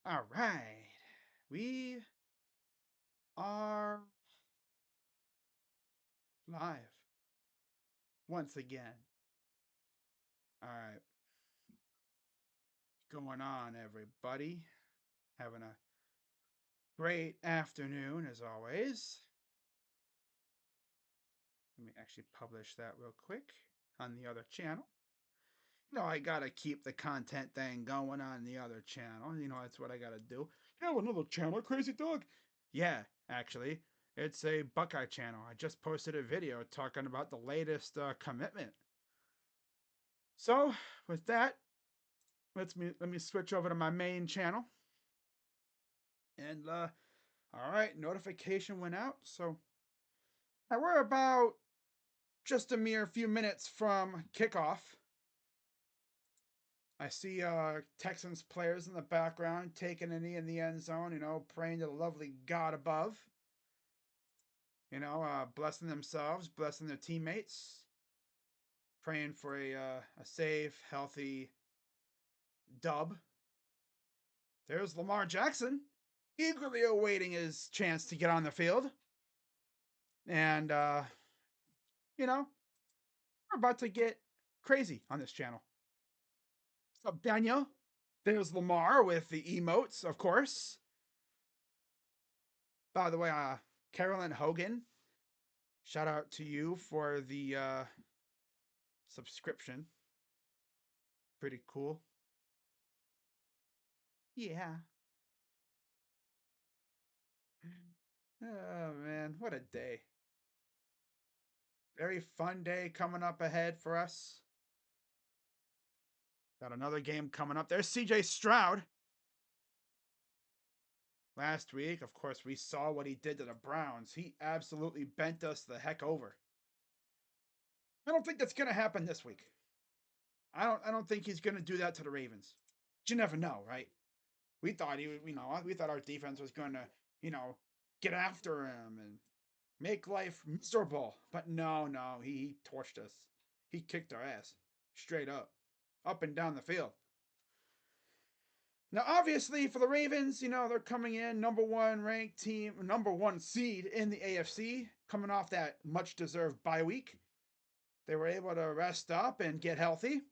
All right. We are live once again. All right. What's going on, everybody? Having a great afternoon as always. Let me actually publish that real quick on the other channel. I gotta keep the content thing going on the other channel. That's what I gotta do. You have another channel, Crazy Dog? Yeah, actually. It's a Buckeye channel. I just posted a video talking about the latest commitment. So, with that, let me switch over to my main channel. And all right, notification went out. So now we're about just a mere few minutes from kickoff. I see Texans players in the background taking a knee in the end zone, praying to the lovely God above. Blessing themselves, blessing their teammates, praying for a safe, healthy dub. There's Lamar Jackson, eagerly awaiting his chance to get on the field. And, we're about to get crazy on this channel. What's up, Daniel? There's Lamar with the emotes, of course. By the way, Carolyn Hogan, shout out to you for the subscription. Pretty cool. Yeah. Oh, man, what a day. Very fun day coming up ahead for us. Got another game coming up. There's CJ Stroud. Last week, of course, we saw what he did to the Browns. He absolutely bent us the heck over. I don't think that's going to happen this week. I don't think he's going to do that to the Ravens. But you never know, right? We thought we thought our defense was going to, you know, get after him and make life miserable. But no, he torched us. He kicked our ass straight up and down the field. Now, obviously, for the Ravens, they're coming in number one ranked team, number one seed in the AFC, coming off that much deserved bye week. They were able to rest up and get healthy.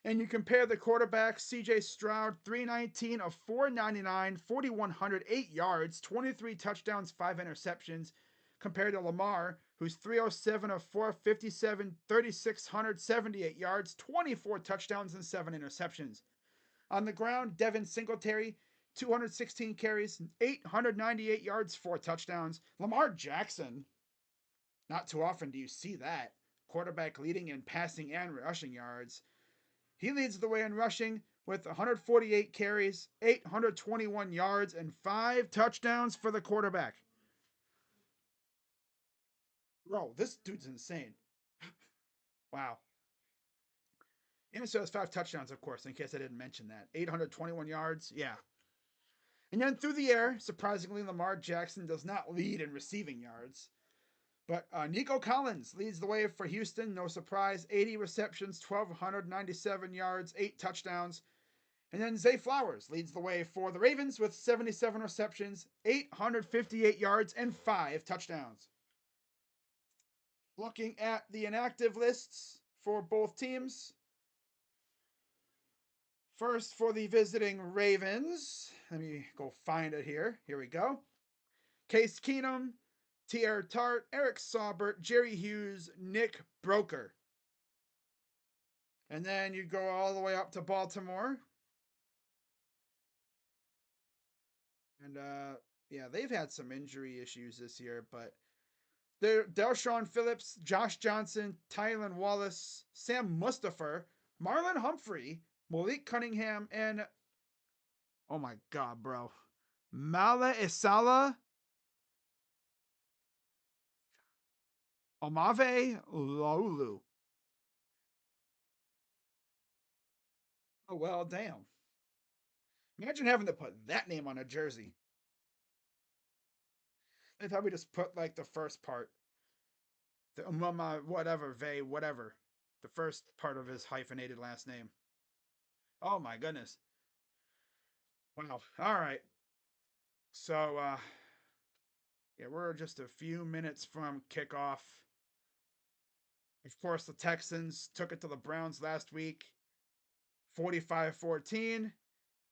And you compare the quarterbacks, CJ Stroud, 319 of 499, 4,108 yards, 23 touchdowns, 5 interceptions, compared to Lamar, who's 307 of 457, 3,678 yards, 24 touchdowns, and 7 interceptions. On the ground, Devin Singletary, 216 carries, 898 yards, 4 touchdowns. Lamar Jackson, not too often do you see that. Quarterback leading in passing and rushing yards. He leads the way in rushing with 148 carries, 821 yards, and 5 touchdowns for the quarterback. Bro, this dude's insane. Wow. He also has 5 touchdowns, of course, in case I didn't mention that. 821 yards, yeah. And then through the air, surprisingly, Lamar Jackson does not lead in receiving yards. But Nico Collins leads the way for Houston, no surprise. 80 receptions, 1,297 yards, 8 touchdowns. And then Zay Flowers leads the way for the Ravens with 77 receptions, 858 yards, and 5 touchdowns. Looking at the inactive lists for both teams. First, for the visiting Ravens, let me go find it here. Here we go. Case Keenum, T.R. Tart, Eric Saubert, Jerry Hughes, Nick Broker. And then you go all the way up to Baltimore. And yeah, they've had some injury issues this year, but they're Delshon Phillips, Josh Johnson, Tylan Wallace, Sam Mustipher, Marlon Humphrey, Malik Cunningham, and oh my god, bro, Mala Isala, Omave Laulu. Oh well, damn. Imagine having to put that name on a jersey. They probably just put like the first part, the Umama whatever, Vey whatever, the first part of his hyphenated last name. Oh my goodness. Wow. All right. So yeah, we're just a few minutes from kickoff. Of course, the Texans took it to the Browns last week, 45-14.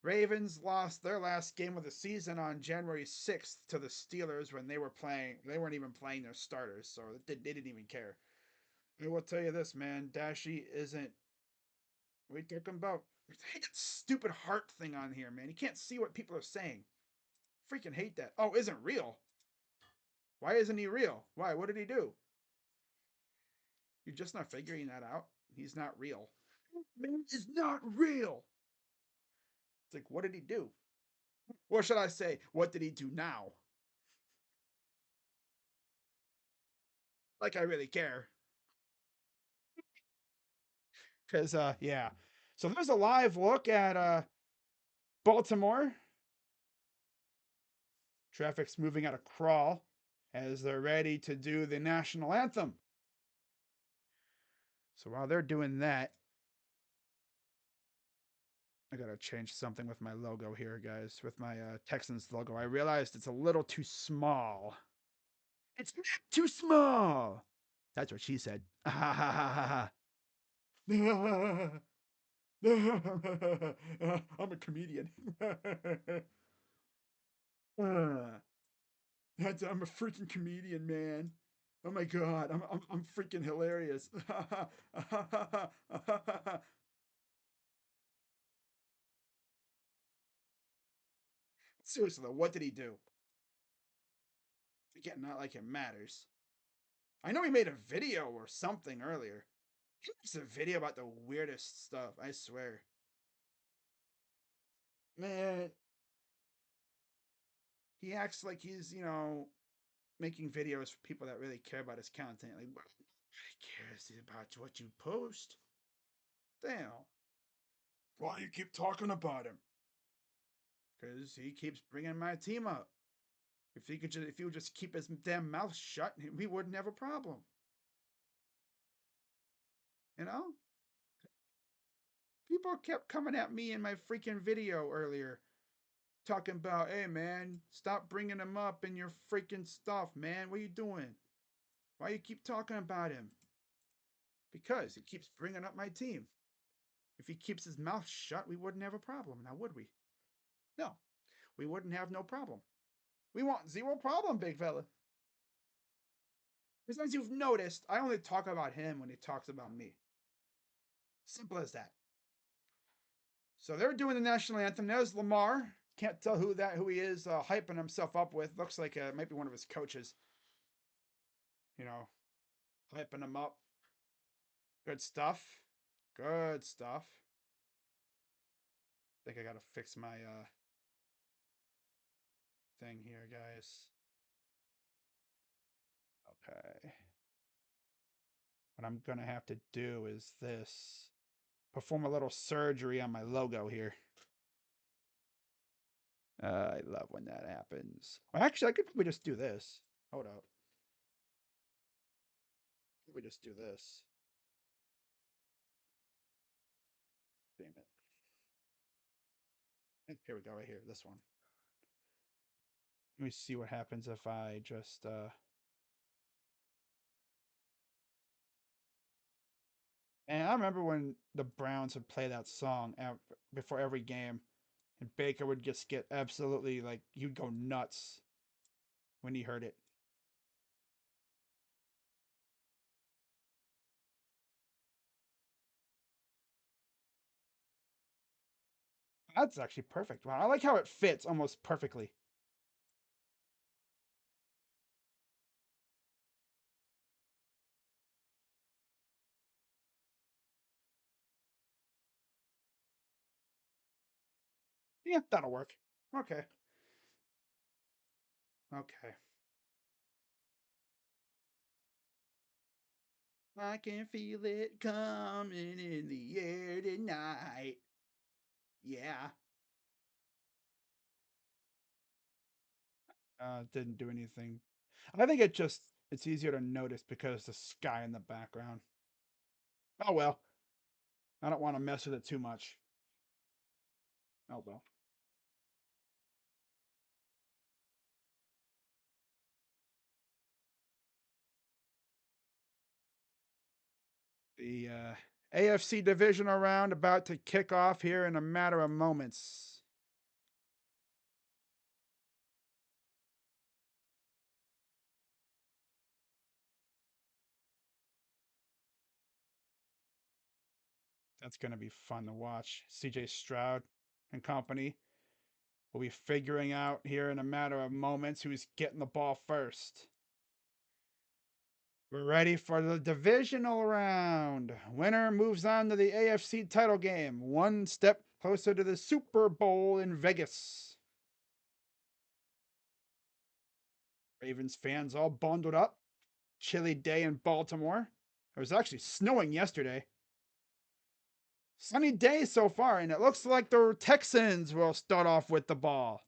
Ravens lost their last game of the season on January 6th to the Steelers when they weren't even playing their starters, so they didn't even care. I will tell you this, man, Dashy isn't what are you talking about? I hate that stupid heart thing on here, man. You can't see what people are saying. Freaking hate that. Oh, isn't real. Why isn't he real? Why? What did he do? You're just not figuring that out. He's not real. Man is not real. It's like, what did he do? Or should I say, what did he do now? Like I really care. Because yeah. So there's a live look at Baltimore. Traffic's moving at a crawl as they're ready to do the national anthem. So while they're doing that, I gotta change something with my logo here, guys. With my Texans logo, I realized it's a little too small. It's too small. That's what she said. I'm a comedian. I'm a freaking comedian, man. Oh my god, I'm freaking hilarious. Seriously though, what did he do? Again, not like it matters. I know he made a video or something earlier. He makes a video about the weirdest stuff, I swear. Man, he acts like he's making videos for people that really care about his content. Like, nobody cares about what you post. Damn. Why you keep talking about him? Because he keeps bringing my team up. If he would just keep his damn mouth shut, we wouldn't have a problem. You know? People kept coming at me in my freaking video earlier, talking about, hey man, stop bringing him up in your freaking stuff, man. What are you doing? Why you keep talking about him? Because he keeps bringing up my team. If he keeps his mouth shut, we wouldn't have a problem, now would we? No, we wouldn't have no problem. We want zero problem, big fella. As you've noticed, I only talk about him when he talks about me. Simple as that. So they're doing the national anthem. There's Lamar. Can't tell who he is hyping himself up with. Looks like it might be one of his coaches. You know, hyping him up. Good stuff. Good stuff. I think I gotta fix my thing here, guys. Okay. What I'm gonna have to do is this. Perform a little surgery on my logo here. I love when that happens. Well, actually, I could probably just do this. Hold up. We just do this. Damn it. Here we go, right here. This one. Let me see what happens if I just and I remember when the Browns would play that song before every game, and Baker would just get absolutely like he'd go nuts when he heard it. That's actually perfect. Wow, I like how it fits almost perfectly. Yeah, that'll work. Okay. Okay. I can feel it coming in the air tonight. Yeah. Didn't do anything. I think it's easier to notice because the sky in the background. Oh well. I don't want to mess with it too much. Oh well. The AFC Divisional Round about to kick off here in a matter of moments. That's going to be fun to watch. CJ Stroud and company will be figuring out here in a matter of moments who's getting the ball first. We're ready for the divisional round. Winner moves on to the AFC title game, one step closer to the Super Bowl in Vegas. Ravens fans all bundled up. Chilly day in Baltimore. It was actually snowing yesterday. Sunny day so far, and it looks like the Texans will start off with the ball.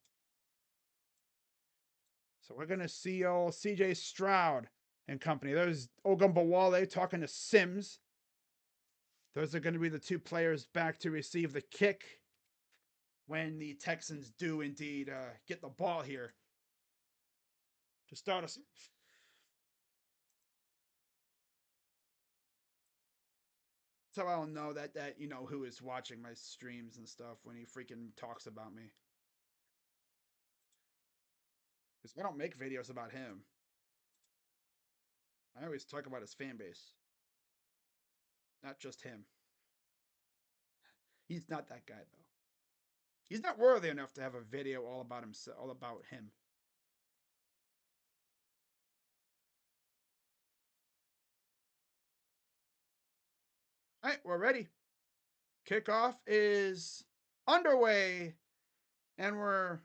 So we're going to see old CJ Stroud and company. There's Ogumbawale talking to Sims. Those are going to be the two players back to receive the kick when the Texans do indeed get the ball here to start us. So I'll know that you know who is watching my streams and stuff when he freaking talks about me. Because I don't make videos about him. I always talk about his fan base, not just him. He's not that guy though. He's not worthy enough to have a video all about himself, all about him. All right, we're ready. Kickoff is underway, and we're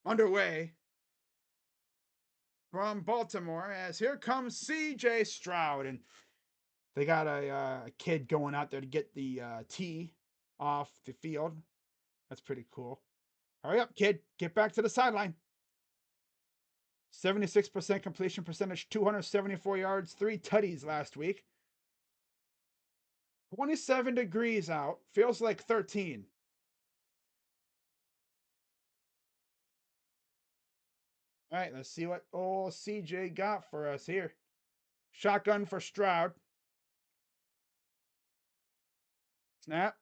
underway from Baltimore as here comes CJ Stroud, and they got a kid going out there to get the tee off the field. That's pretty cool. Hurry up, kid. Get back to the sideline. 76% completion percentage, 274 yards, 3 tutties last week. 27 degrees out. Feels like 13. All right, let's see what old CJ got for us here. Shotgun for Stroud. Snap.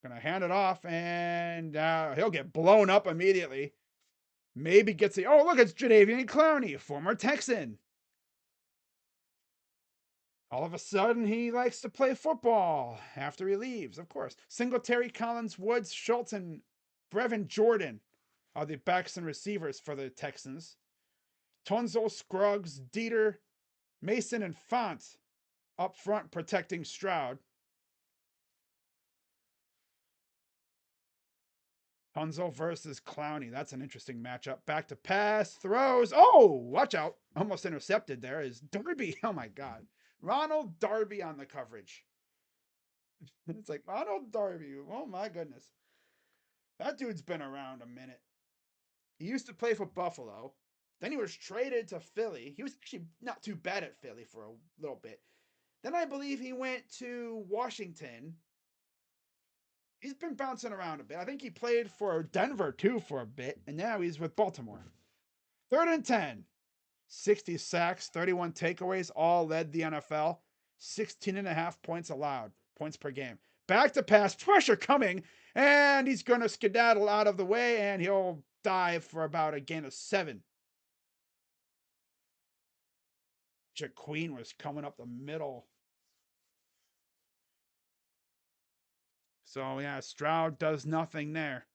Gonna hand it off, and he'll get blown up immediately. Maybe gets the. Oh, look, it's Jadeveon Clowney, former Texan. All of a sudden, he likes to play football after he leaves, of course. Singletary, Collins, Woods, Schultz, and Brevin Jordan are the backs and receivers for the Texans. Tunzel, Scruggs, Dieter, Mason, and Font up front protecting Stroud. Tunzel versus Clowney. That's an interesting matchup. Back to pass, throws. Oh, watch out. Almost intercepted there is Darby. Oh my God. Ronald Darby on the coverage. It's like Ronald Darby. Oh my goodness. That dude's been around a minute. He used to play for Buffalo. Then he was traded to Philly. He was actually not too bad at Philly for a little bit. Then I believe he went to Washington. He's been bouncing around a bit. I think he played for Denver too for a bit, and now he's with Baltimore. 3rd and 10. 60 sacks, 31 takeaways, all led the NFL. 16 and a half points allowed, points per game. Back to pass, pressure coming, and he's going to skedaddle out of the way, and he'll dive for about a gain of 7. Queen was coming up the middle. So, yeah, Stroud does nothing there.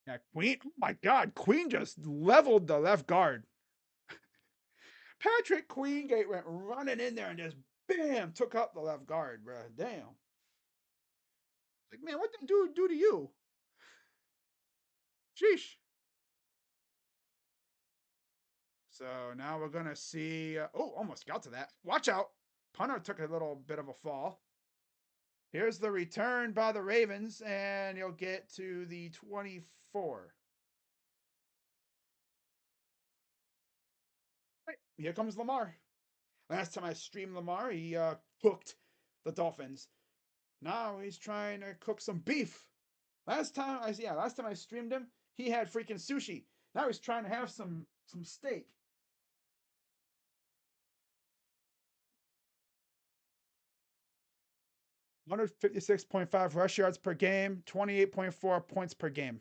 Yeah, Queen, oh my God, Queen just leveled the left guard. Patrick Queengate went running in there and just bam, took up the left guard, bro. Damn. Like, man, what did dude do to you? Sheesh. So now we're going to see. Oh, almost got to that. Watch out. Punter took a little bit of a fall. Here's the return by the Ravens, and you'll get to the 24. Right, here comes Lamar. Last time I streamed Lamar, he cooked the Dolphins. Now he's trying to cook some beef. Last time I streamed him, he had freaking sushi. Now he's trying to have some steak. 156.5 rush yards per game, 28.4 points per game.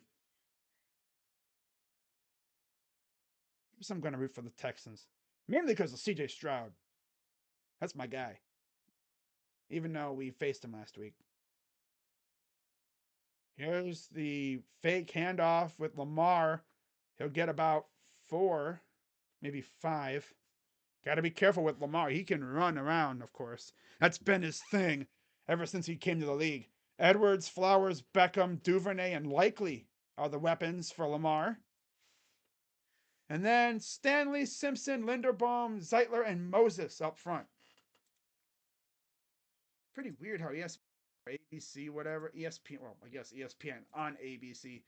So I'm going to root for the Texans, mainly because of CJ Stroud. That's my guy, even though we faced him last week. Here's the fake handoff with Lamar. He'll get about 4, maybe 5. Got to be careful with Lamar. He can run around, of course. That's been his thing ever since he came to the league. Edwards, Flowers, Beckham, Duvernay, and Likely are the weapons for Lamar. And then Stanley, Simpson, Linderbaum, Zeitler, and Moses up front. Pretty weird how ABC, whatever, ESPN, well, I guess ESPN on ABC,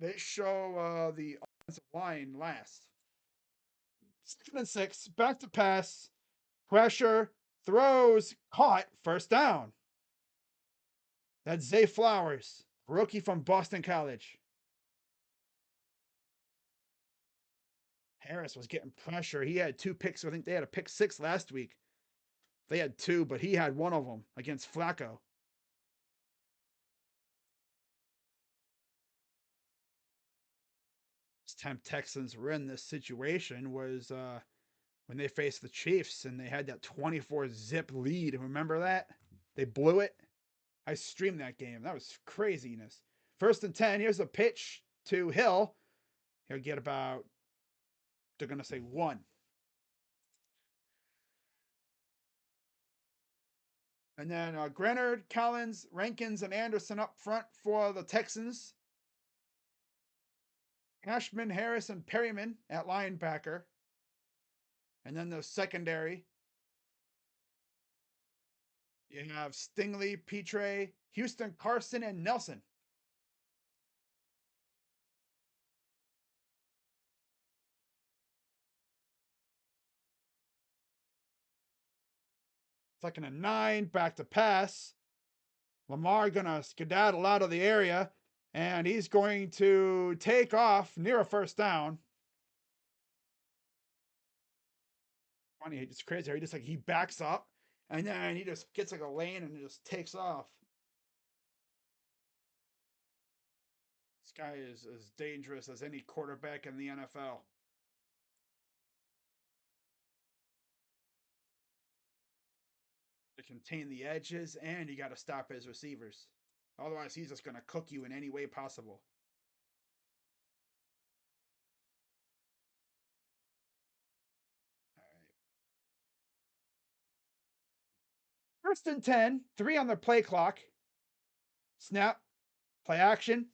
they show the offensive line last. 2nd and 6, back to pass, pressure, throws, caught, first down. That's Zay Flowers, rookie from Boston College. Harris was getting pressure. He had 2 picks. I think they had a pick 6 last week. They had 2, but he had one of them against Flacco. This time Texans were in this situation was when they faced the Chiefs and they had that 24-zip lead. Remember that? They blew it. I streamed that game. That was craziness. 1st and 10. Here's a pitch to Hill. He'll get about, they're going to say 1. And then Grenard, Collins, Rankins, and Anderson up front for the Texans. Ashman, Harris, and Perryman at linebacker. And then the secondary, you have Stingley, Petre, Houston, Carson, and Nelson. Second and 9, back to pass. Lamar gonna skedaddle out of the area, and he's going to take off near a first down. Funny, it's crazy how he backs up, and then he just gets like a lane and just takes off. This guy is as dangerous as any quarterback in the NFL. To contain the edges, and you got to stop his receivers. Otherwise, he's just going to cook you in any way possible. All right. 1st and 10, 3 on the play clock. Snap, play action,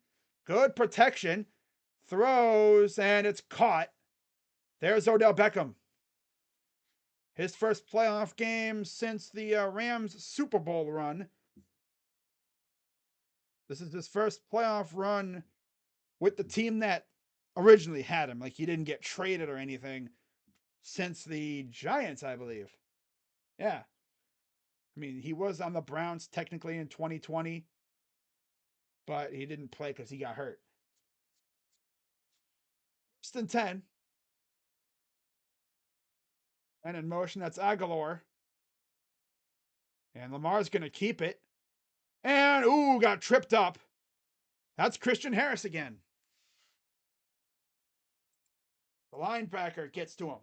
good protection, throws, and it's caught. There's Odell Beckham. His first playoff game since the Rams Super Bowl run. This is his first playoff run with the team that originally had him. Like, he didn't get traded or anything since the Giants, I believe. Yeah. I mean, he was on the Browns technically in 2020, but he didn't play because he got hurt. 1st and 10. And in motion, that's Aguilar. And Lamar's going to keep it. And, ooh, got tripped up. That's Christian Harris again. The linebacker gets to him.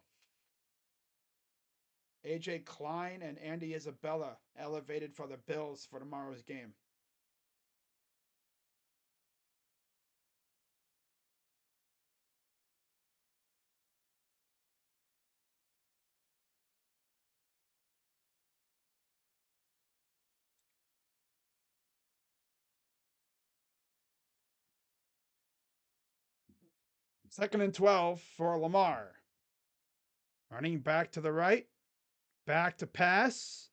AJ Klein and Andy Isabella elevated for the Bills for tomorrow's game. Second and 12 for Lamar. Running back to the right. Back to pass.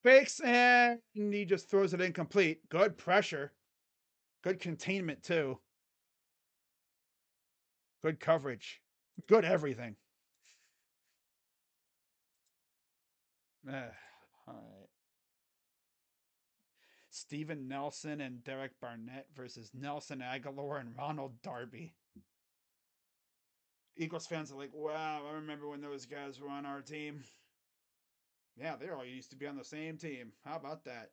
Fakes, and he just throws it incomplete. Good pressure. Good containment, too. Good coverage. Good everything. All right. Steven Nelson and Derek Barnett versus Nelson Aguilar and Ronald Darby. Eagles fans are like, wow, I remember when those guys were on our team. Yeah, they all used to be on the same team. How about that?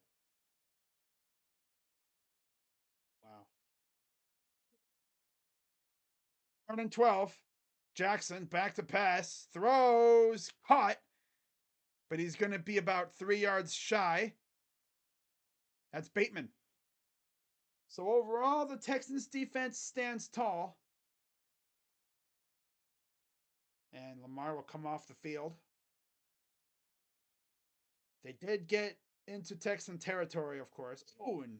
Wow. 112. Jackson back to pass. Throws. Caught. But he's going to be about 3 yards shy. That's Bateman. So overall, the Texans defense stands tall. And Lamar will come off the field. They did get into Texan territory, of course. Oh, and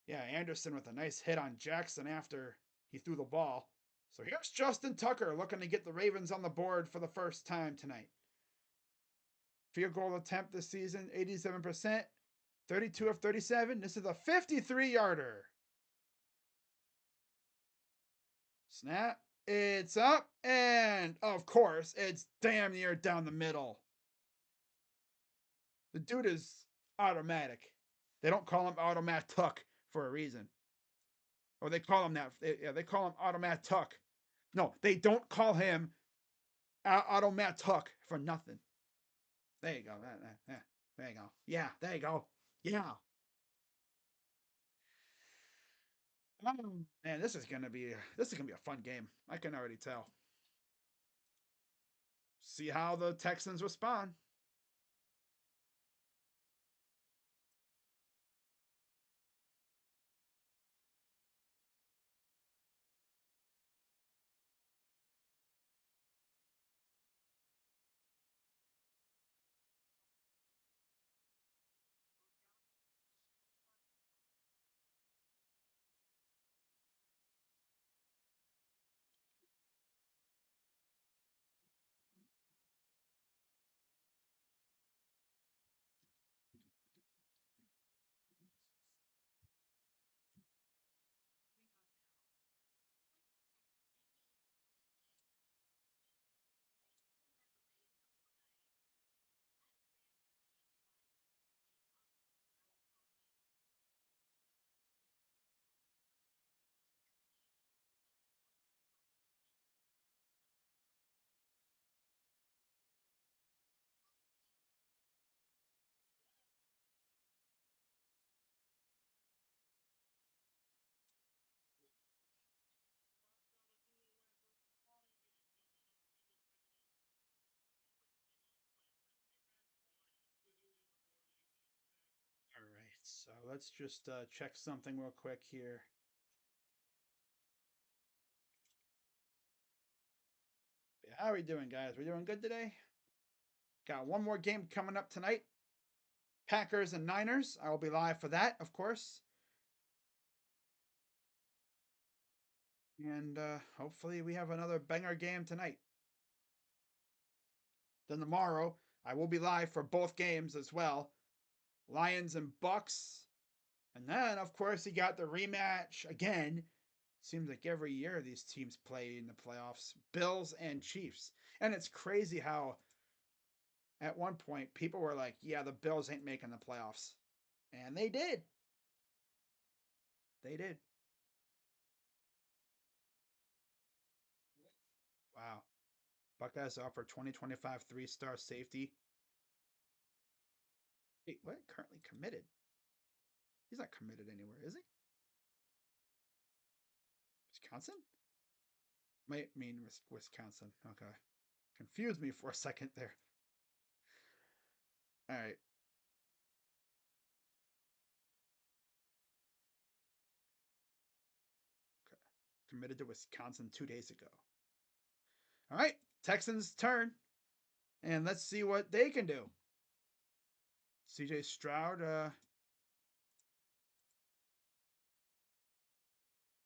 yeah, Anderson with a nice hit on Jackson after he threw the ball. So here's Justin Tucker looking to get the Ravens on the board for the first time tonight. Field goal attempt this season, 87%, 32 of 37. This is a 53-yarder. Snap. It's up, and of course, it's damn near down the middle. The dude is automatic. They don't call him Automat Tuck for a reason. Or they call him that. They call him Automat Tuck. No, they don't call him Automat Tuck for nothing. There you go. There you go. Yeah, there you go. Yeah. Man, this is gonna be a fun game. I can already tell. See how the Texans respond. All right, so let's just check something real quick here. How are we doing, guys? We doing good today? Got one more game coming up tonight. Packers and Niners. I will be live for that, of course. And hopefully we have another banger game tonight. Then tomorrow, I will be live for both games as well. Lions and Bucks. And then, of course, you got the rematch again. Seems like every year these teams play in the playoffs. Bills and Chiefs. And it's crazy how at one point people were like, yeah, the Bills ain't making the playoffs. And they did. They did. Wow. Buckeyes offer 2025 3-star safety. Wait, what? Currently committed? He's not committed anywhere, is he? Wisconsin? Might mean Wisconsin. Okay. Confused me for a second there. All right. Okay. Committed to Wisconsin 2 days ago. All right. Texans' turn. And let's see what they can do. CJ Stroud,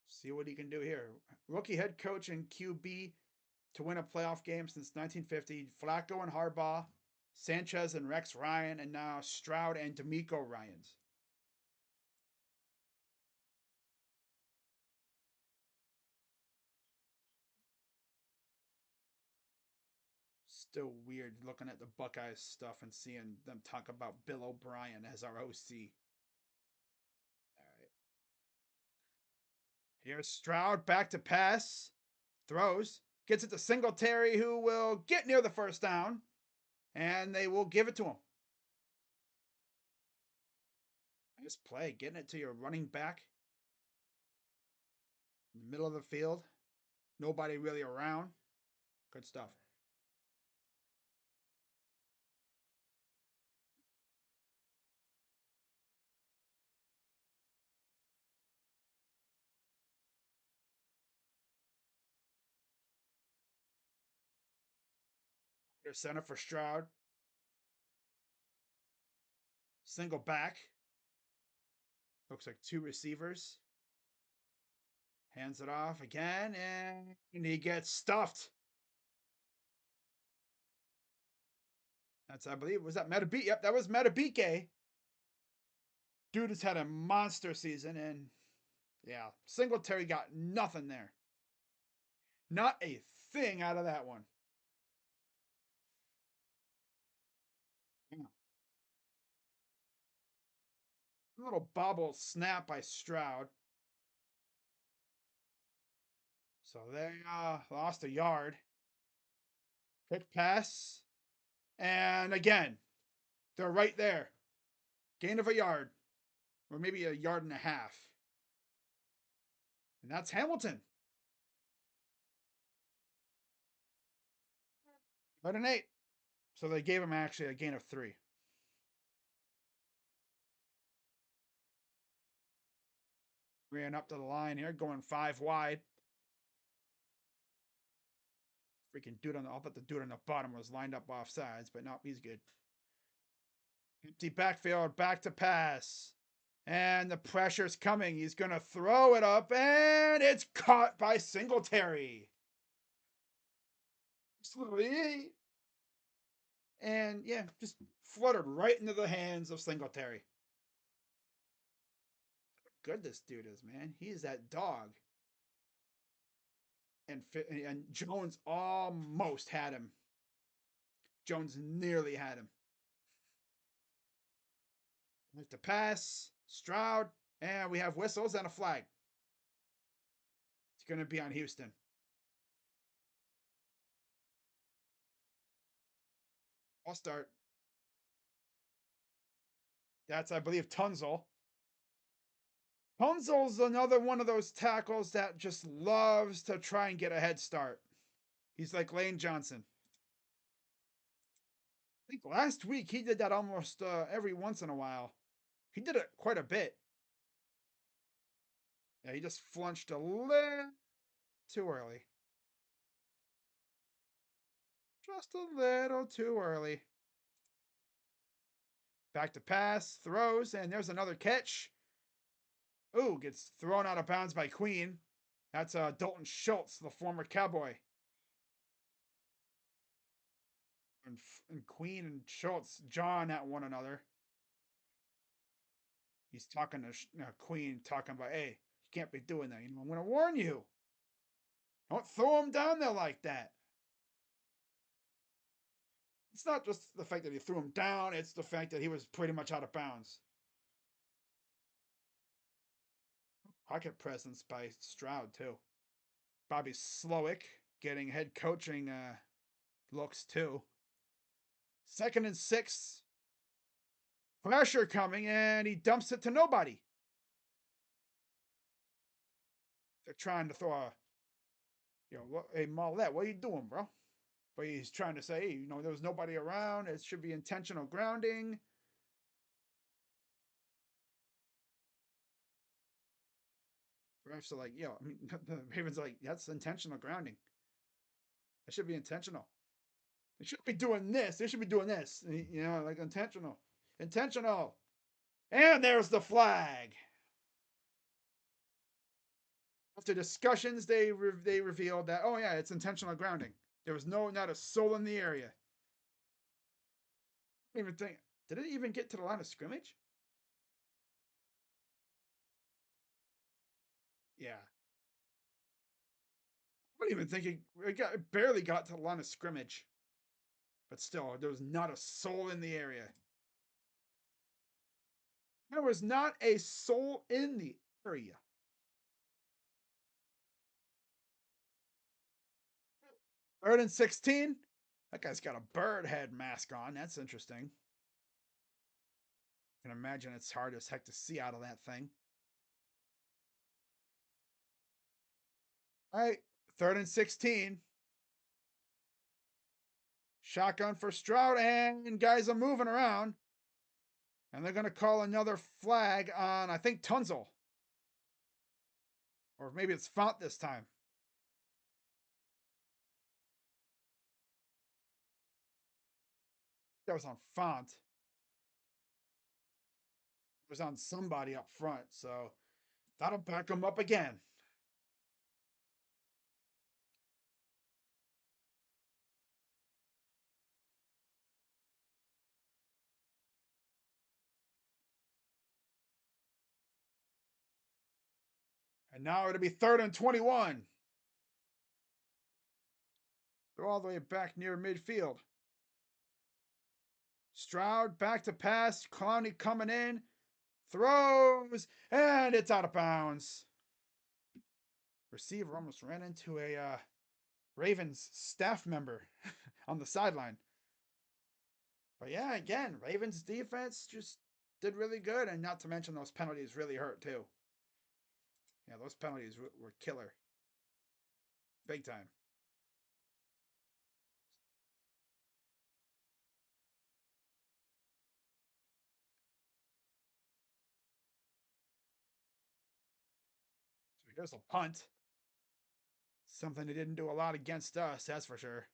see what he can do here. Rookie head coach and QB to win a playoff game since 1950. Flacco and Harbaugh, Sanchez and Rex Ryan, and now Stroud and D'Amico Ryans. Still weird looking at the Buckeyes stuff and seeing them talk about Bill O'Brien as our OC. All right. Here's Stroud back to pass. Throws. Gets it to Singletary, who will get near the first down. and they will give it to him. Nice play, getting it to your running back in the middle of the field. Nobody really around. Good stuff. There's center for Stroud. Single back. Looks like two receivers. Hands it off again, and he gets stuffed. That's, I believe, was that Metabike? Yep, that was Metabike. Dude has had a monster season, and yeah, Singletary got nothing there. Not a thing out of that one. Yeah. A little bobble snap by Stroud. So they lost a yard. Quick pass. And again, they're right there. Gain of a yard. Or maybe a yard and a half. And that's Hamilton. 3rd and 8. So they gave him actually a gain of 3. Ran up to the line here, going 5 wide. Freaking dude on the, I thought the dude on the bottom was lined up off sides, but no, he's good. Empty backfield, back to pass. And the pressure's coming. He's going to throw it up, and it's caught by Singletary. And yeah, just fluttered right into the hands of Singletary. How good this dude is, man. He's that dog. And Jones almost had him. Jones nearly had him. Like the pass, Stroud, and we have whistles and a flag. It's going to be on Houston. I'll start. That's, I believe, Tunzel. Tunzel's another one of those tackles that just loves to try and get a head start. He's like Lane Johnson. I think last week he did that almost every once in a while. He did it quite a bit. Yeah, he just flunched a little too early. Just a little too early. Back to pass, throws, and there's another catch. Ooh, gets thrown out of bounds by Queen. That's Dalton Schultz, the former Cowboy. And Queen and Schultz jawing at one another. He's talking to Queen, talking about, hey, you can't be doing that. You know, I'm going to warn you. Don't throw him down there like that. It's not just the fact that he threw him down, it's the fact that he was pretty much out of bounds. Pocket presence by Stroud, too. Bobby Slowick getting head coaching looks, too. 2nd and 6. Pressure coming, and he dumps it to nobody. They're trying to throw a, hey, Mollett, what are you doing, bro? But he's trying to say, hey, there was nobody around. It should be intentional grounding. The refs are like, the Ravens are like, that's intentional grounding. It should be intentional. They shouldn't be doing this. They should be doing this. Like intentional. Intentional. And there's the flag. After discussions, they revealed that, oh yeah, it's intentional grounding. There was not a soul in the area. I don't even think, did it even get to the line of scrimmage? Yeah. I don't even think it barely got to the line of scrimmage. But still, there was not a soul in the area. There was not a soul in the area. 3rd and 16. That guy's got a bird head mask on. That's interesting. I can imagine it's hard as heck to see out of that thing. All right, 3rd and 16. Shotgun for Stroud, and guys are moving around. And they're going to call another flag on, I think, Tunzel. Or maybe it's Font this time. That was on Font. It was on somebody up front, so that'll back them up again. And now it'll be 3rd and 21. They're all the way back near midfield. Stroud back to pass. Clowney coming in. Throws. And it's out of bounds. Receiver almost ran into a Ravens staff member on the sideline. But yeah, again, Ravens defense just did really good. And not to mention those penalties really hurt too. Yeah, those penalties were killer. Big time. So here's a punt. Something they didn't do a lot against us, that's for sure.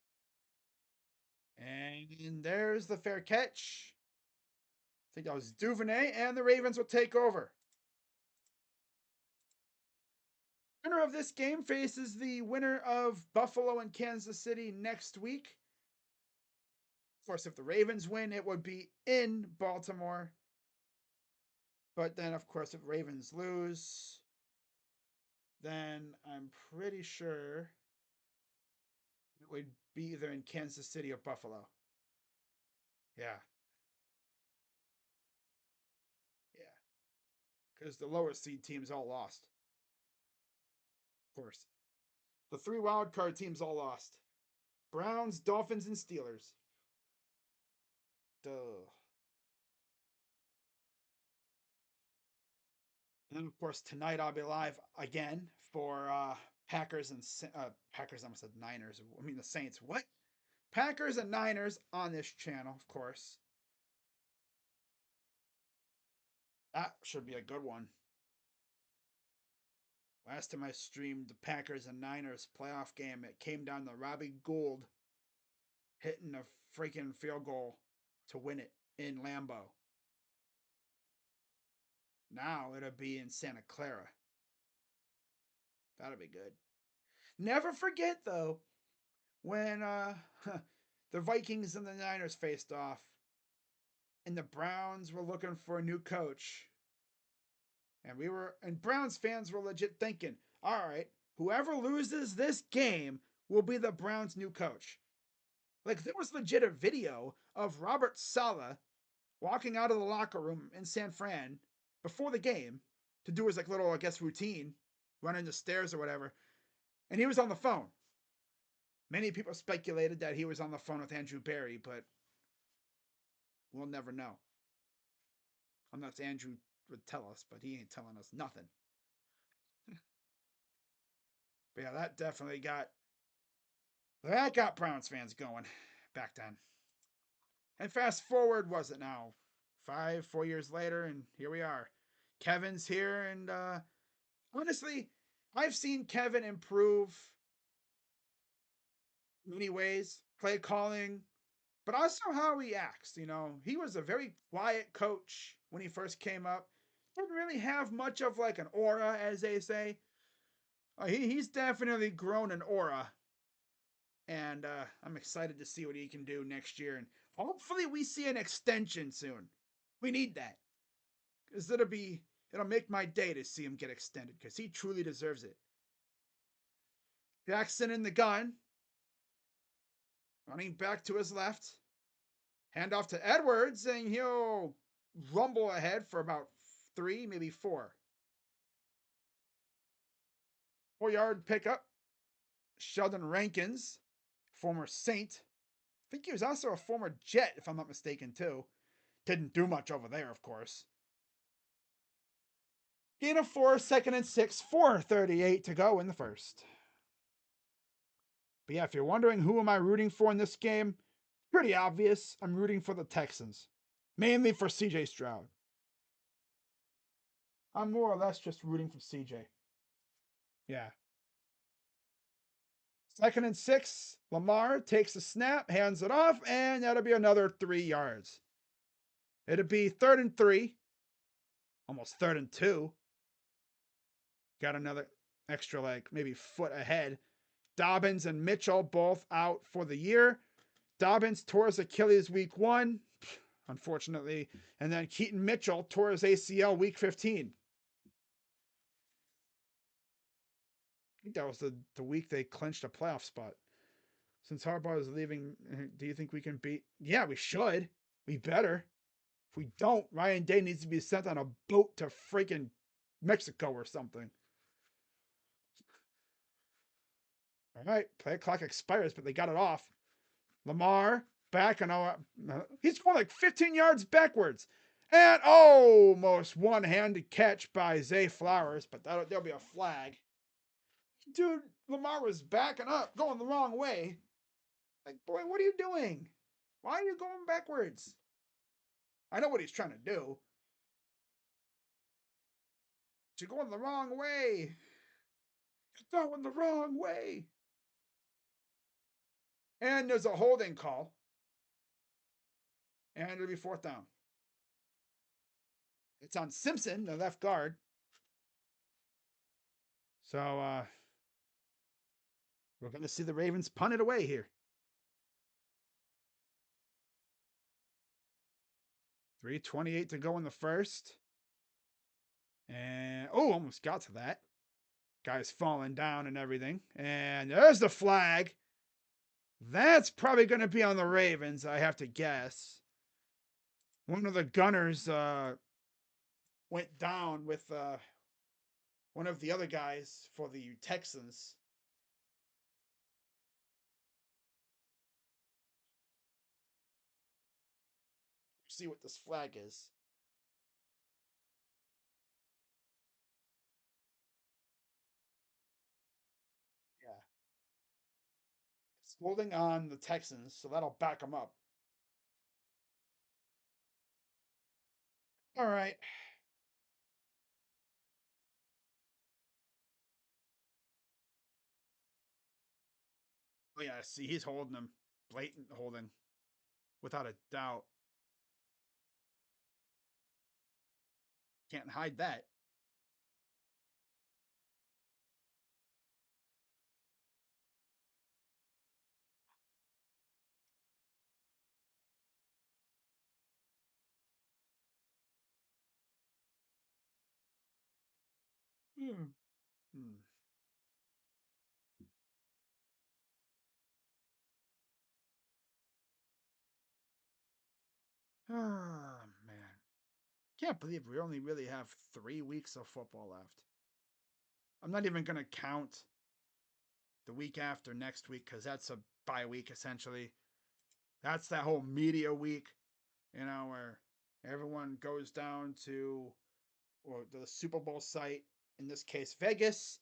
And there's the fair catch. I think that was Duvernay, and the Ravens will take over. Winner of this game faces the winner of Buffalo and Kansas City next week. Of course, if the Ravens win, it would be in Baltimore. But then, of course, if Ravens lose, then I'm pretty sure it would be either in Kansas City or Buffalo. Yeah. Yeah. Because the lower seed teams all lost. Of course. The 3 wild card teams all lost. Browns, Dolphins, and Steelers. Duh. And then, of course, tonight I'll be live again for Packers and Packers. I almost said Niners. I mean the Saints. What? Packers and Niners on this channel, of course. That should be a good one. Last time I streamed the Packers and Niners playoff game, it came down to Robbie Gould hitting a freaking field goal to win it in Lambeau. Now it'll be in Santa Clara. That'll be good. Never forget though when the Vikings and the Niners faced off, and the Browns were looking for a new coach, and Browns fans were legit thinking, all right, whoever loses this game will be the Browns' new coach. Like there was legit a video of Robert Saleh walking out of the locker room in San Fran before the game to do his like little, I guess, routine, running the stairs or whatever, and he was on the phone. Many people speculated that he was on the phone with Andrew Berry, but we'll never know. Unless Andrew would tell us, but he ain't telling us nothing. But yeah, that got Browns fans going back then. And fast forward, was it now 4 years later, and here we are. Kevin's here, and honestly, I've seen Kevin improve many ways, play calling, but also how he acts. You know, he was a very quiet coach when he first came up. Didn't really have much of like an aura, as they say. He's definitely grown an aura, and I'm excited to see what he can do next year. And hopefully, we see an extension soon. We need that because it'll make my day to see him get extended because he truly deserves it. Jackson in the gun, running back to his left. Hand off to Edwards, and he'll rumble ahead for about 3, maybe 4. 4-yard pickup. Sheldon Rankins, former Saint, think he was also a former Jet, if I'm not mistaken, too. Didn't do much over there, of course. Gain of 4, 2nd and 6, 4:38 to go in the first. But yeah, if you're wondering who am I rooting for in this game, pretty obvious. I'm rooting for the Texans, mainly for CJ Stroud. I'm more or less just rooting for CJ. Yeah. 2nd and 6, Lamar takes the snap, hands it off, and that'll be another 3 yards. It'll be 3rd and 3, almost 3rd and 2. Got another extra, like maybe foot ahead. Dobbins and Mitchell both out for the year. Dobbins tore his Achilles week 1, unfortunately, and then Keaton Mitchell tore his ACL week 15. I think that was the week they clinched a playoff spot. Since Harbaugh is leaving, do you think we can beat? Yeah, we should. We better. If we don't, Ryan Day needs to be sent on a boat to freaking Mexico or something. All right, play clock expires, but they got it off. Lamar back and he's going like 15 yards backwards. And almost one-handed catch by Zay Flowers, but there'll be a flag. Dude, Lamar was backing up, going the wrong way. Like, boy, what are you doing? Why are you going backwards? I know what he's trying to do. You're going the wrong way. You're going the wrong way. And there's a holding call. And it'll be 4th down. It's on Simpson, the left guard. So we're going to see the Ravens punt it away here. 3:28 to go in the first. And almost got to that. Guy's falling down and everything. And there's the flag. That's probably going to be on the Ravens, I have to guess. One of the gunners went down with one of the other guys for the Texans. See what this flag is. Yeah. It's holding on the Texans, so that'll back them up. All right. Oh, yeah, see, he's holding him. Blatant holding. Without a doubt. Can't hide that. Hmm. Hmm. Oh, man. Can't believe we only really have 3 weeks of football left. I'm not even going to count the week after next week because that's a bye week essentially. That's that whole media week, where everyone goes down to or the Super Bowl site, in this case Vegas.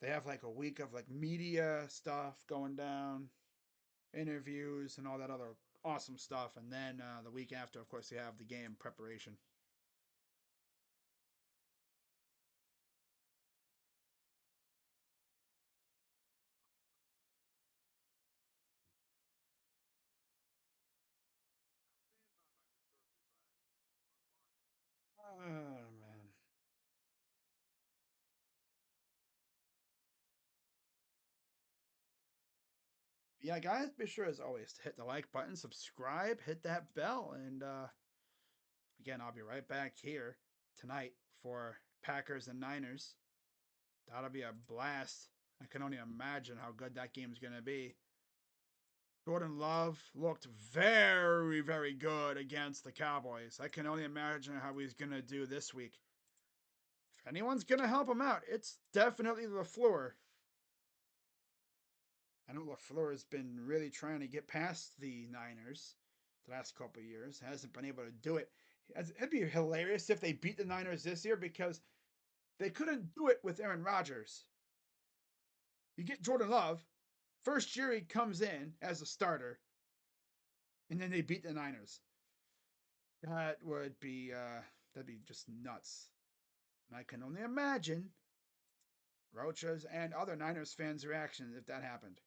They have like a week of like media stuff going down, interviews and all that other awesome stuff, and then the week after, of course, you have the game preparation. Oh man. Yeah, guys, be sure as always to hit the like button, subscribe, hit that bell, and again, I'll be right back here tonight for Packers and Niners. That'll be a blast. I can only imagine how good that game's going to be. Jordan Love looked very, very good against the Cowboys. I can only imagine how he's going to do this week. If anyone's going to help him out, it's definitely LaFleur. I know LaFleur has been really trying to get past the Niners the last couple of years. Hasn't been able to do it. It'd be hilarious if they beat the Niners this year because they couldn't do it with Aaron Rodgers. You get Jordan Love. First year he comes in as a starter, and then they beat the Niners. That would be that'd be just nuts. And I can only imagine Rocha's and other Niners fans' reactions if that happened.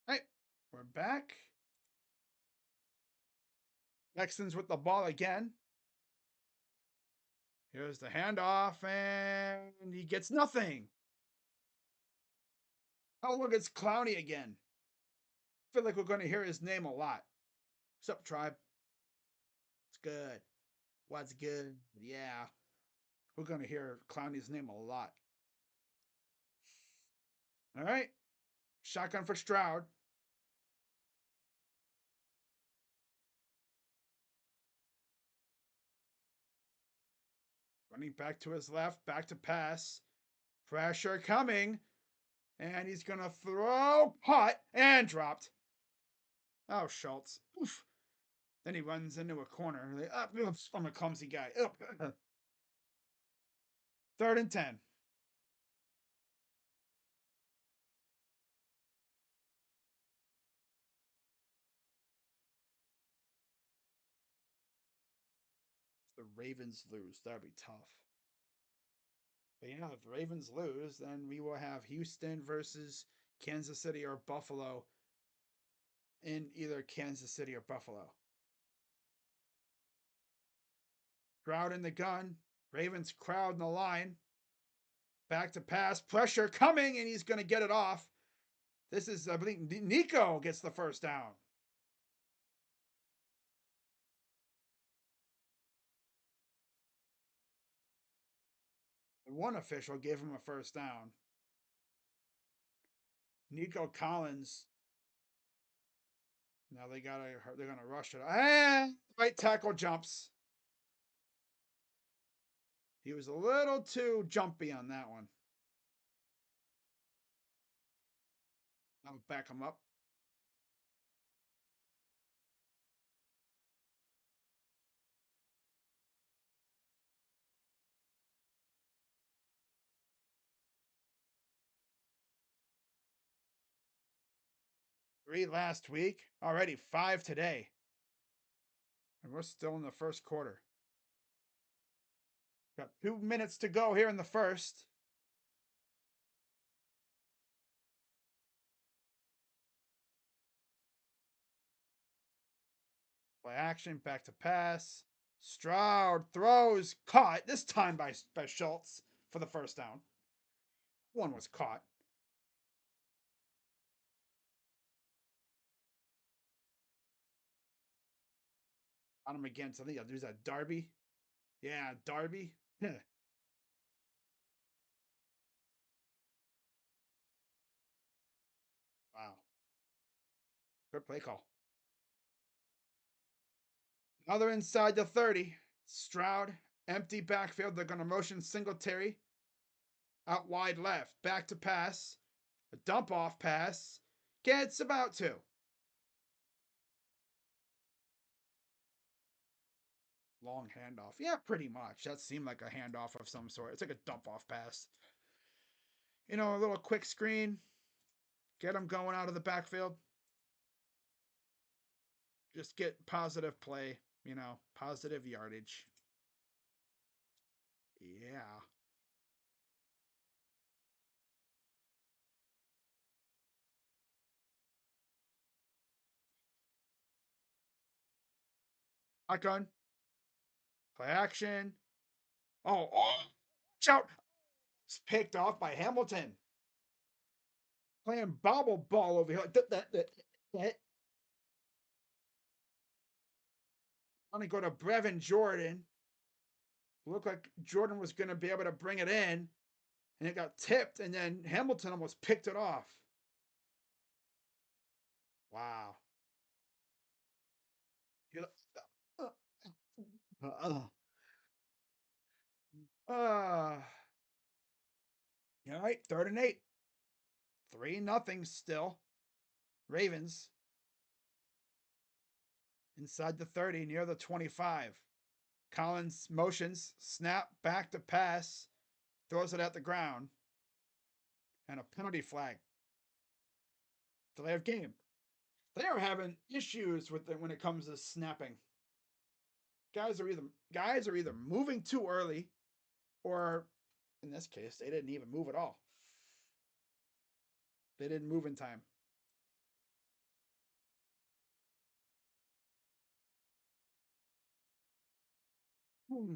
Hey, we're back. Texans with the ball again. Here's the handoff, and he gets nothing. Oh, look, it's Clowney again. I feel like we're going to hear his name a lot. What's up, tribe? It's good. What's good? Yeah. We're going to hear Clowney's name a lot. All right. Shotgun for Stroud. Running back to his left, back to pass. Pressure coming. And he's going to throw, caught, and dropped. Oh, Schultz. Oof. Then he runs into a corner. I'm a clumsy guy. 3rd and 10. The Ravens lose. That'd be tough. But yeah, if the Ravens lose, then we will have Houston versus Kansas City or Buffalo in either Kansas City or Buffalo. Crowd in the gun. Ravens crowd in the line. Back to pass. Pressure coming, and he's going to get it off. This is, I believe, Nico gets the first down. And one official gave him a first down. Nico Collins. Now they're gonna rush it. And right tackle jumps. He was a little too jumpy on that one. I'll back him up. Three last week, already 5 today. And we're still in the first quarter. Got 2 minutes to go here in the first. Play action, back to pass. Stroud throws, caught, this time by Schultz for the first down. One was caught. On him against, I think there's that Darby. Yeah, Darby. Wow. Good play call. Another inside the 30. Stroud, empty backfield. They're going to motion Singletary out wide left. Back to pass. A dump off pass. Gets about 2. Long handoff. Yeah, pretty much. That seemed like a handoff of some sort. It's like a dump off pass. A little quick screen. Get them going out of the backfield. Just get positive play, positive yardage. Yeah. Shotgun. Play action. Oh, watch out. It's picked off by Hamilton. Playing bobble ball over here. Want to go to Brevin Jordan. Looked like Jordan was going to be able to bring it in, and it got tipped, and then Hamilton almost picked it off. Wow. You know, uh, uh, all right, 3rd and 8. 3-0 still. Ravens inside the 30, near the 25. Collins motions, snap, back to pass, throws it at the ground, and a penalty flag. Delay of game. They are having issues with it when it comes to snapping. Guys are either moving too early, or in this case, they didn't even move at all. They didn't move in time. Hmm.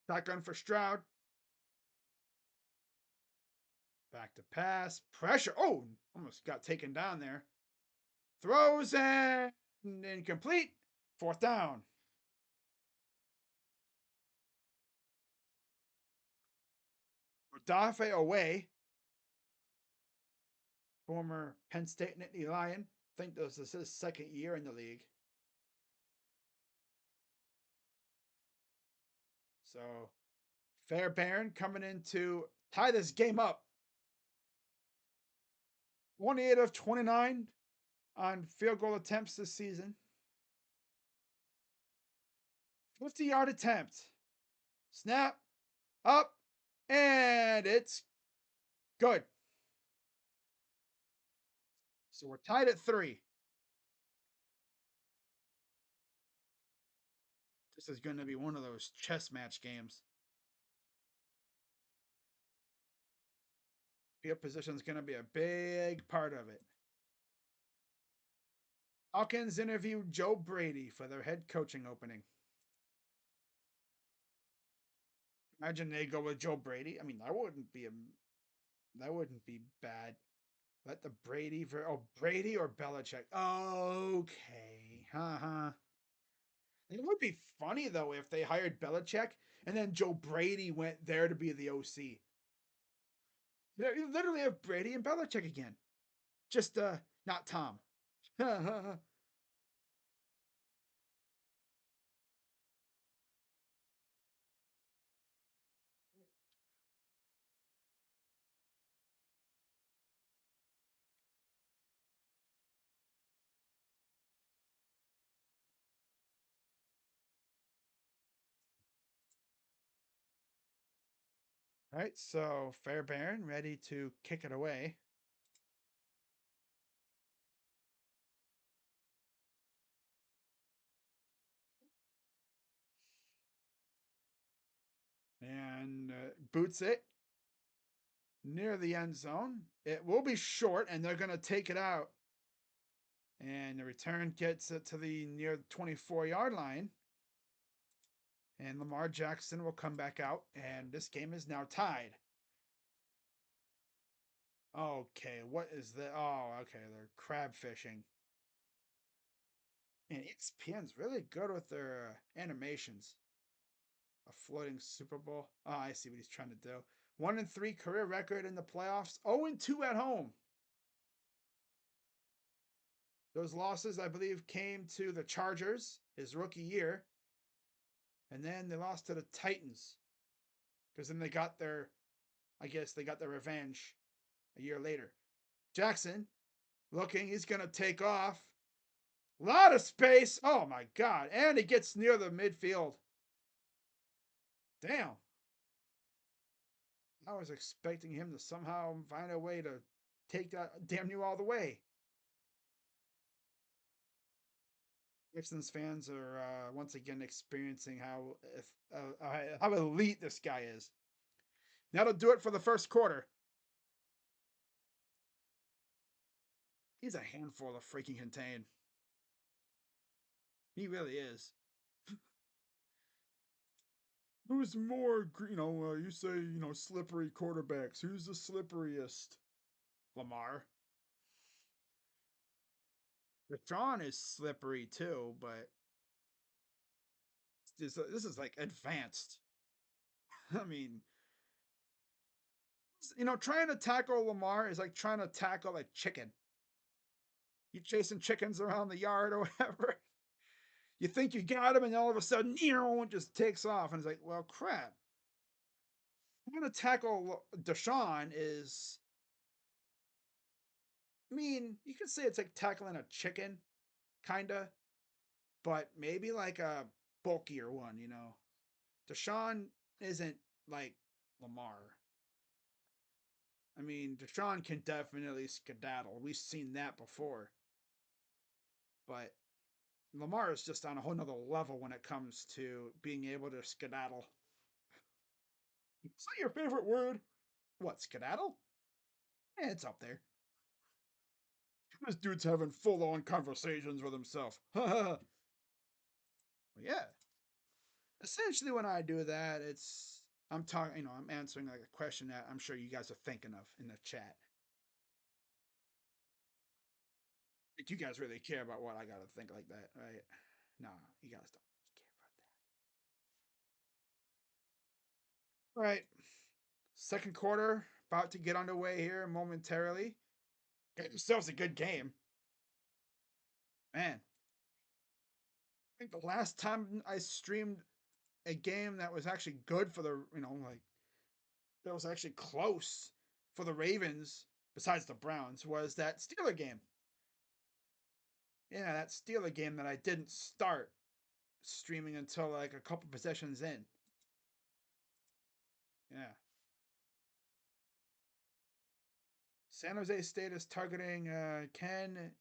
Shotgun for Stroud. Back to pass. Pressure. Oh, almost got taken down there. Throws and incomplete. 4th down. Dafe away. Former Penn State Nittany Lion. I think this is his 2nd year in the league. So Fairbairn coming in to tie this game up. 28 of 29 on field goal attempts this season. 50-yard attempt. Snap. Up. And it's good. So we're tied at 3. This is going to be one of those chess match games. Field position is going to be a big part of it. Falcons interviewed Joe Brady for their head coaching opening. Imagine they go with Joe Brady. I mean, that wouldn't be bad. Let the Brady or Belichick. Okay. Haha. It would be funny though if they hired Belichick and then Joe Brady went there to be the OC. You literally have Brady and Belichick again. Just not Tom. All right, so Fairbairn ready to kick it away. And boots it near the end zone. It will be short, and they're going to take it out. And the return gets it to the near 24-yard line. And Lamar Jackson will come back out, and this game is now tied. Okay, what is that? Oh, okay, they're crab fishing. And ESPN's really good with their animations. A floating Super Bowl. Oh, I see what he's trying to do. 1-3 career record in the playoffs. 0-2 at home. Those losses, I believe, came to the Chargers his rookie year. And then they lost to the Titans. Because then I guess they got their revenge a year later. Jackson looking, he's going to take off. A lot of space. Oh my God. And he gets near the midfield. Damn. I was expecting him to somehow find a way to take that damn near all the way. Texans fans are once again experiencing how elite this guy is. That'll do it for the first quarter. He's a handful of freaking contain. He really is. Who's more, you say, slippery quarterbacks. Who's the slipperiest? Lamar. Deshaun is slippery too, but this is like advanced. I mean, trying to tackle Lamar is like trying to tackle a chicken. You chasing chickens around the yard or whatever. You think you got him, and all of a sudden, it just takes off, and it's like, well, crap. I'm gonna tackle Deshaun is. I mean, you could say it's like tackling a chicken, kinda, but maybe like a bulkier one. Deshaun isn't like Lamar. I mean, Deshaun can definitely skedaddle. We've seen that before. But Lamar is just on a whole nother level when it comes to being able to skedaddle. Is that your favorite word? What, skedaddle? Yeah, it's up there. This dude's having full on conversations with himself. Yeah. Essentially, when I do that, I'm talking, I'm answering like a question that I'm sure you guys are thinking of in the chat. Like, you guys really care about what I gotta think like that, right? Nah, you guys don't care about that. All right. Second quarter about to get underway here momentarily. Get yourselves a good game. Man, I think the last time I streamed a game that was actually good for the, like that was actually close for the Ravens, besides the Browns, was that Steeler game. Yeah, that Steeler game that I didn't start streaming until like a couple possessions in. Yeah. San Jose State is targeting Ken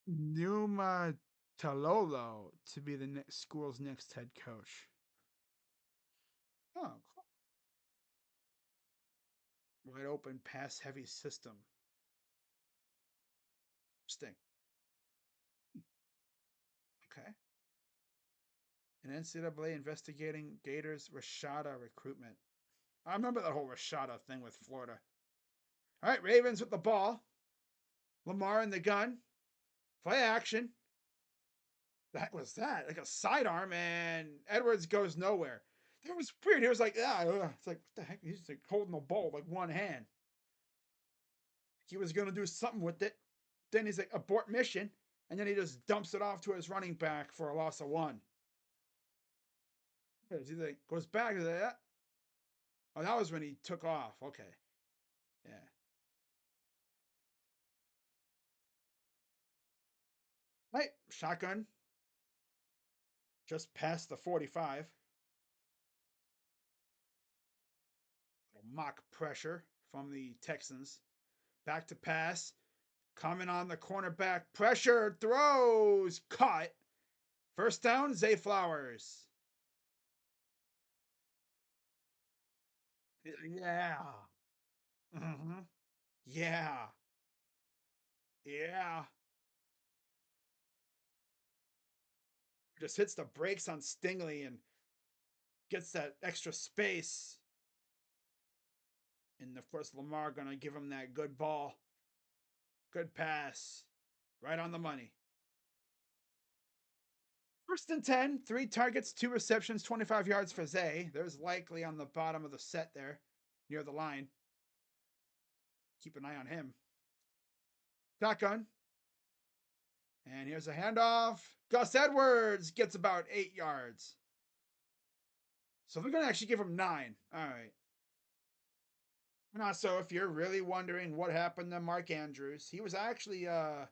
Numa Talolo to be the school's next head coach. Oh, cool. Wide open, pass heavy system. Interesting. Okay. An NCAA investigating Gators Rashada recruitment. I remember that whole Rashada thing with Florida. All right, Ravens with the ball. Lamar in the gun. Play action. The heck was that? Like a sidearm, and Edwards goes nowhere. That was weird. He was like, it's like, what the heck? He's like holding the ball with like one hand. He was going to do something with it. Then he's like, abort mission. And then he just dumps it off to his running back for a loss of one. He like goes back to that. Oh, that was when he took off. Okay. Yeah. Right. Shotgun. Just past the 45. Mock pressure from the Texans. Back to pass. Coming on the cornerback. Pressure. Throws. Caught. First down, Zay Flowers. Yeah. Mm-hmm. Yeah. Yeah. Just hits the brakes on Stingley and gets that extra space. And of course, Lamar gonna give him that good ball. Good pass. Right on the money. First and 10, 3 targets, 2 receptions, 25 yards for Zay. There's likely on the bottom of the set there, near the line. Keep an eye on him. Shotgun. And here's a handoff. Gus Edwards gets about 8 yards. So they're going to actually give him 9. All right. And also, if you're really wondering what happened to Mark Andrews, he was actually, I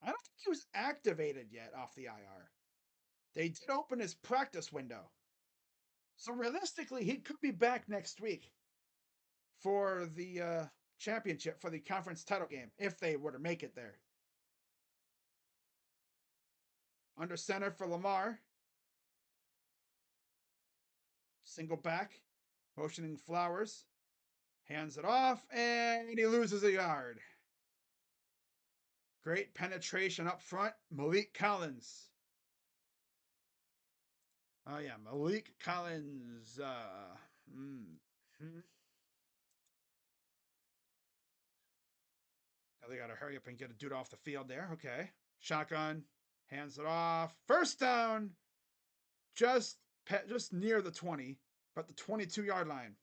don't think he was activated yet off the IR. They did open his practice window. So realistically, he could be back next week for the championship, for the conference title game, if they were to make it there. Under center for Lamar. Single back. Motioning Flowers. Hands it off, and he loses a yard. Great penetration up front. Malik Collins. Oh, yeah. Malik Collins. They got to hurry up and get a dude off the field there. Okay. Shotgun. Hands it off. First down. Just near the 20, but the 22-yard line.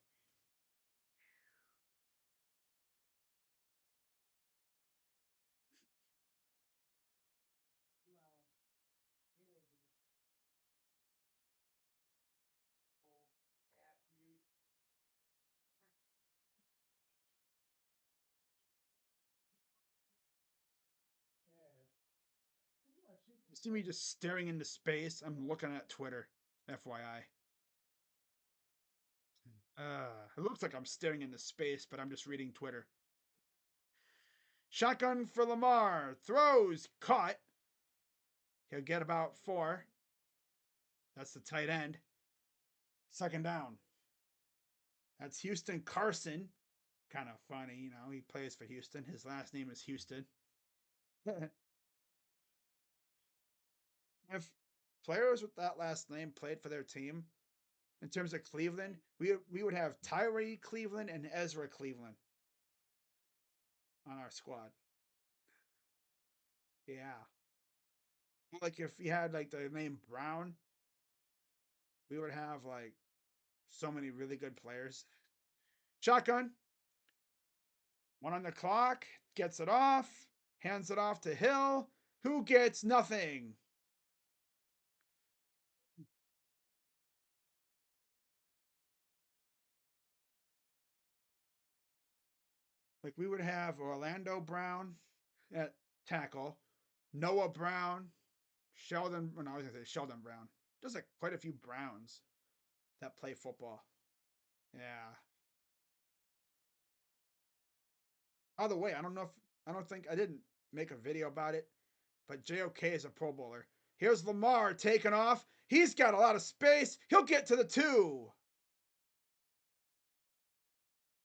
You see me just staring into space? I'm looking at Twitter. FYI. It looks like I'm staring into space, but I'm just reading Twitter. Shotgun for Lamar. Throws. Caught. He'll get about 4. That's the tight end. Second down. That's Houston Carson. Kind of funny, you know. He plays for Houston. His last name is Houston. If players with that last name played for their team, in terms of Cleveland, we would have Tyree Cleveland and Ezra Cleveland on our squad. Yeah. Like if you had like the name Brown, we would have like so many really good players. Shotgun. 1 on the clock. Gets it off. Hands it off to Hill, who gets nothing. Like we would have Orlando Brown at tackle, Noah Brown, Sheldon. No, I was gonna say Sheldon Brown. There's like quite a few Browns that play football. Yeah. By the way, I don't think I didn't make a video about it, but JOK is a Pro Bowler. Here's Lamar taking off. He's got a lot of space. He'll get to the 2.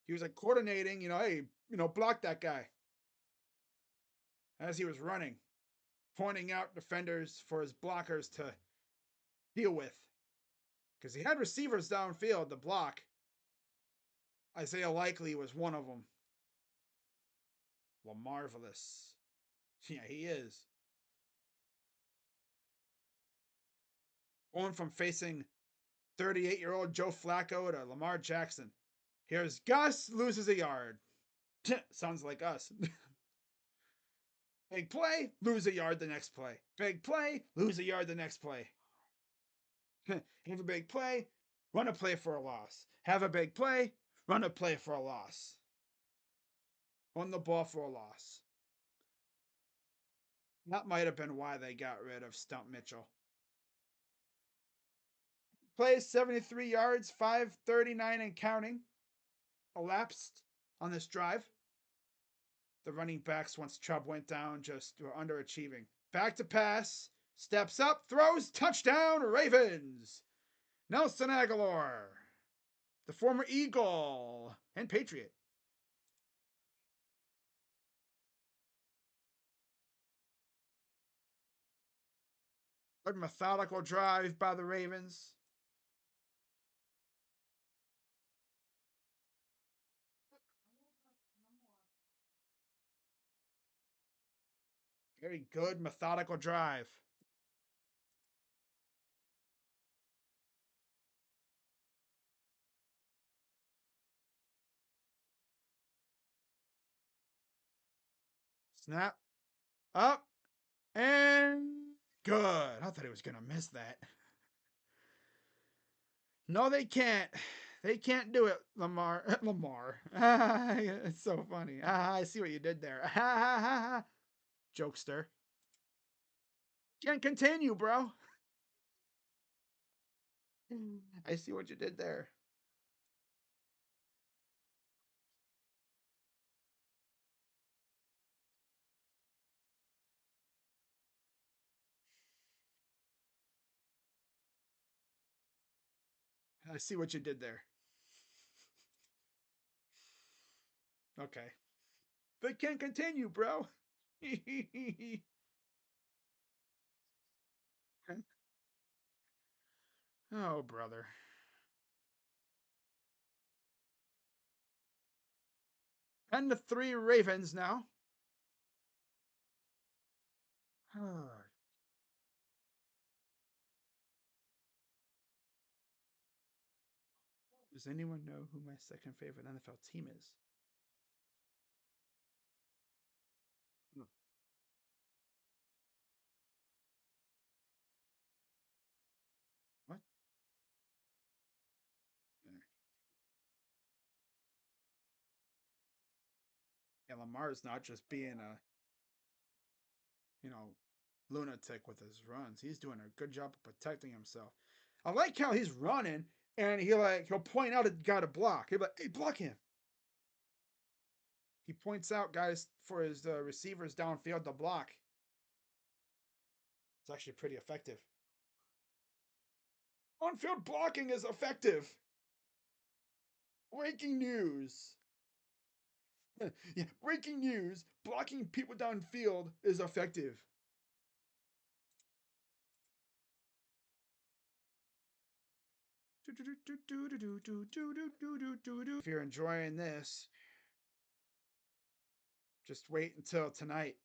He was like coordinating, hey, block that guy as he was running, pointing out defenders for his blockers to deal with. Because he had receivers downfield to block. Isaiah Likely was one of them. LaMarvelous. Yeah, he is. Going from facing 38-year-old Joe Flacco to Lamar Jackson. Here's Gus, loses a yard. Sounds like us. Big play, lose a yard the next play. Big play, lose a yard the next play. Have a big play, run a play for a loss. Have a big play, run a play for a loss. Run the ball for a loss. That might have been why they got rid of Stump Mitchell. Plays 73 yards, 5:39 and counting. Elapsed on this drive. The running backs, once Chubb went down, just were underachieving. Back to pass. Steps up, throws, touchdown, Ravens. Nelson Aguilar, the former Eagle and Patriot. Good methodical drive by the Ravens. Very good methodical drive. Snap. Up. And good. I thought he was going to miss that. No, they can't. They can't do it, Lamar. Lamar. It's so funny. I see what you did there. Jokester. Can't continue, bro. I see what you did there. I see what you did there. Okay. They can't continue, bro. Oh, brother. 10-3 Ravens now. Does anyone know who my second favorite NFL team is? Hmm. What? Yeah, Lamar's not just being a, you know, lunatic with his runs. He's doing a good job of protecting himself. I like how he's running and he'll point out a guy to block. He'll be like, "Hey, block him." He points out guys for his receivers downfield to block. It's actually pretty effective. On-field blocking is effective. Breaking news. Yeah, breaking news. Blocking people downfield is effective. If you're enjoying this, just wait until tonight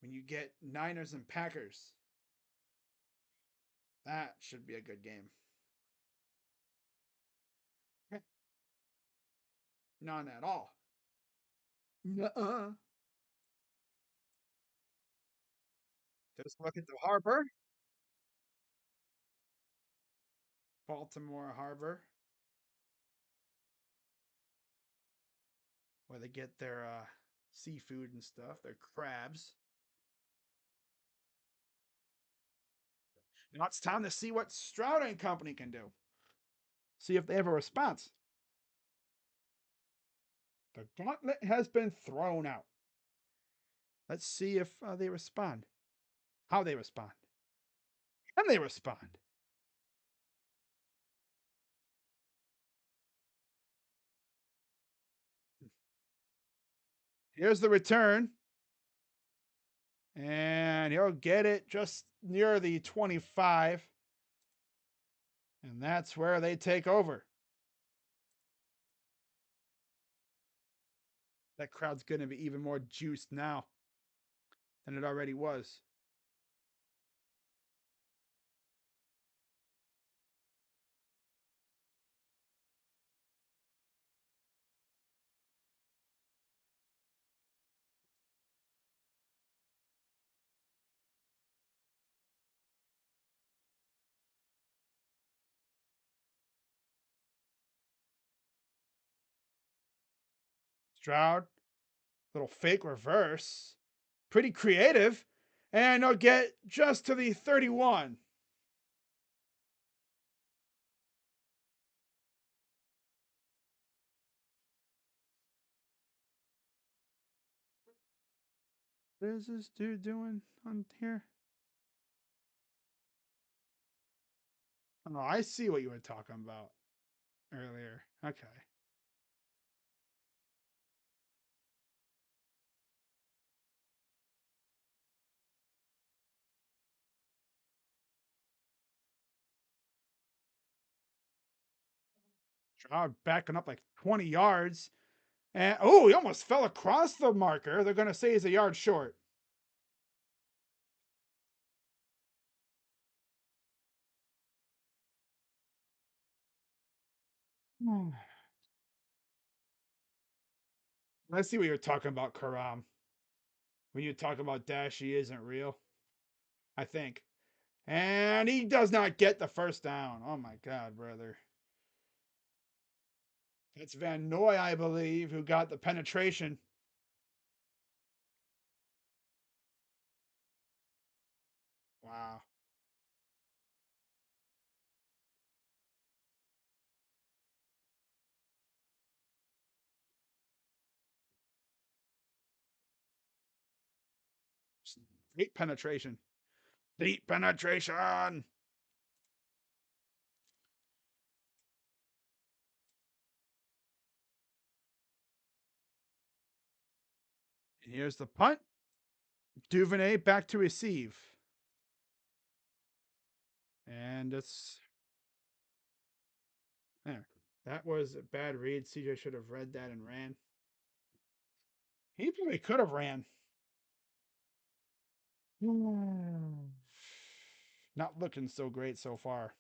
when you get Niners and Packers. That should be a good game. None at all. Nuh-uh. Just look at the harbor. Baltimore Harbor, where they get their seafood and stuff, their crabs. Now it's time to see what Stroud and Company can do. See if they have a response. The gauntlet has been thrown out. Let's see if they respond. How they respond. Can they respond? Here's the return. And he'll get it just near the 25. And that's where they take over. That crowd's going to be even more juiced now than it already was. Stroud, little fake reverse. Pretty creative. And they'll get just to the 31. What is this dude doing on here? Oh, I see what you were talking about earlier. Okay. Stroud backing up like 20 yards. And oh, he almost fell across the marker. They're going to say he's a yard short. I see what you're talking about, Karam. When you talk about Dash, he isn't real. I think. And he does not get the first down. Oh my God, brother. That's Van Noy, I believe, who got the penetration. Wow. Deep penetration. Deep penetration. And here's the punt. Duvernay back to receive. And it's there. That was a bad read. CJ should have read that and ran. He probably could have ran. Not looking so great so far.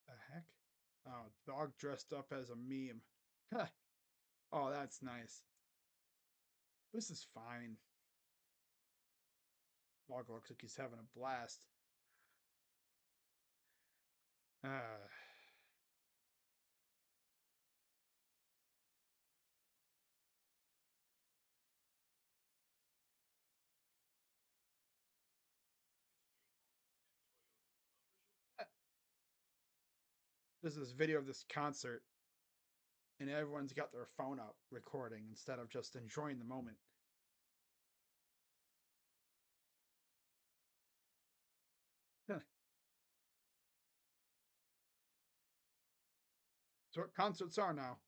The heck? Oh, dog dressed up as a meme. Oh, that's nice. This is fine. Dog looks like he's having a blast. Uh, there's this video of this concert, and everyone's got their phone up recording instead of just enjoying the moment. That's what concerts are now.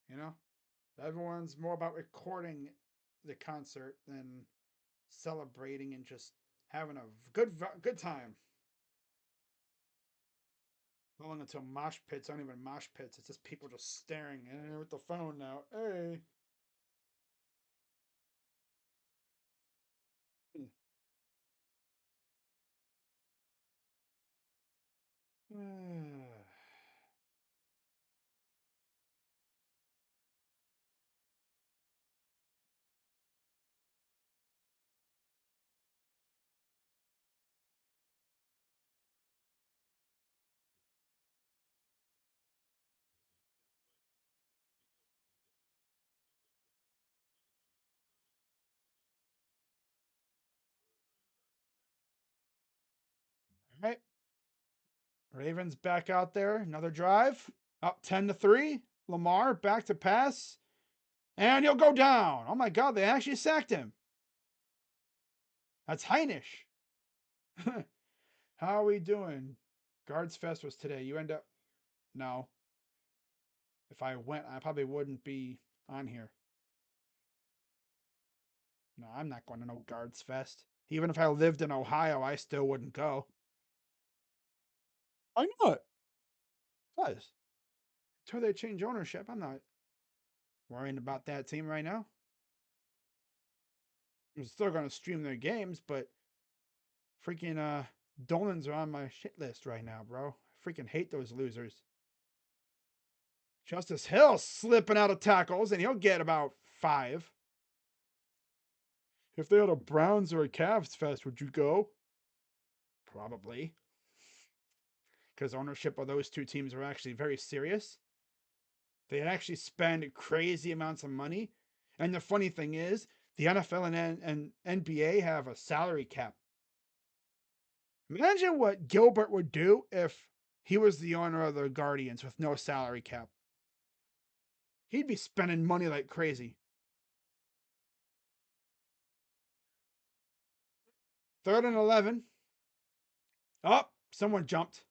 You know, everyone's more about recording the concert than celebrating and just having a good time. Going into mosh pits aren't even mosh pits. It's just people just staring with the phone now. Hey. All right. Ravens back out there. Another drive. Up 10-3. Lamar back to pass. And he'll go down. Oh my God, they actually sacked him. That's Heinisch. How are we doing? Guards Fest was today. You end up. No. If I went, I probably wouldn't be on here. No, I'm not going to no Guards Fest. Even if I lived in Ohio, I still wouldn't go. I know it. Does. Until they change ownership, I'm not worrying about that team right now. I'm still going to stream their games, but freaking Dolans are on my shit list right now, bro. I freaking hate those losers. Justice Hill slipping out of tackles, and he'll get about 5. If they had a Browns or a Cavs fest, would you go? Probably. Because ownership of those two teams are actually very serious. They actually spend crazy amounts of money. And the funny thing is, the NFL and NBA have a salary cap. Imagine what Gilbert would do if he was the owner of the Guardians with no salary cap. He'd be spending money like crazy. 3rd and 11. Oh, someone jumped.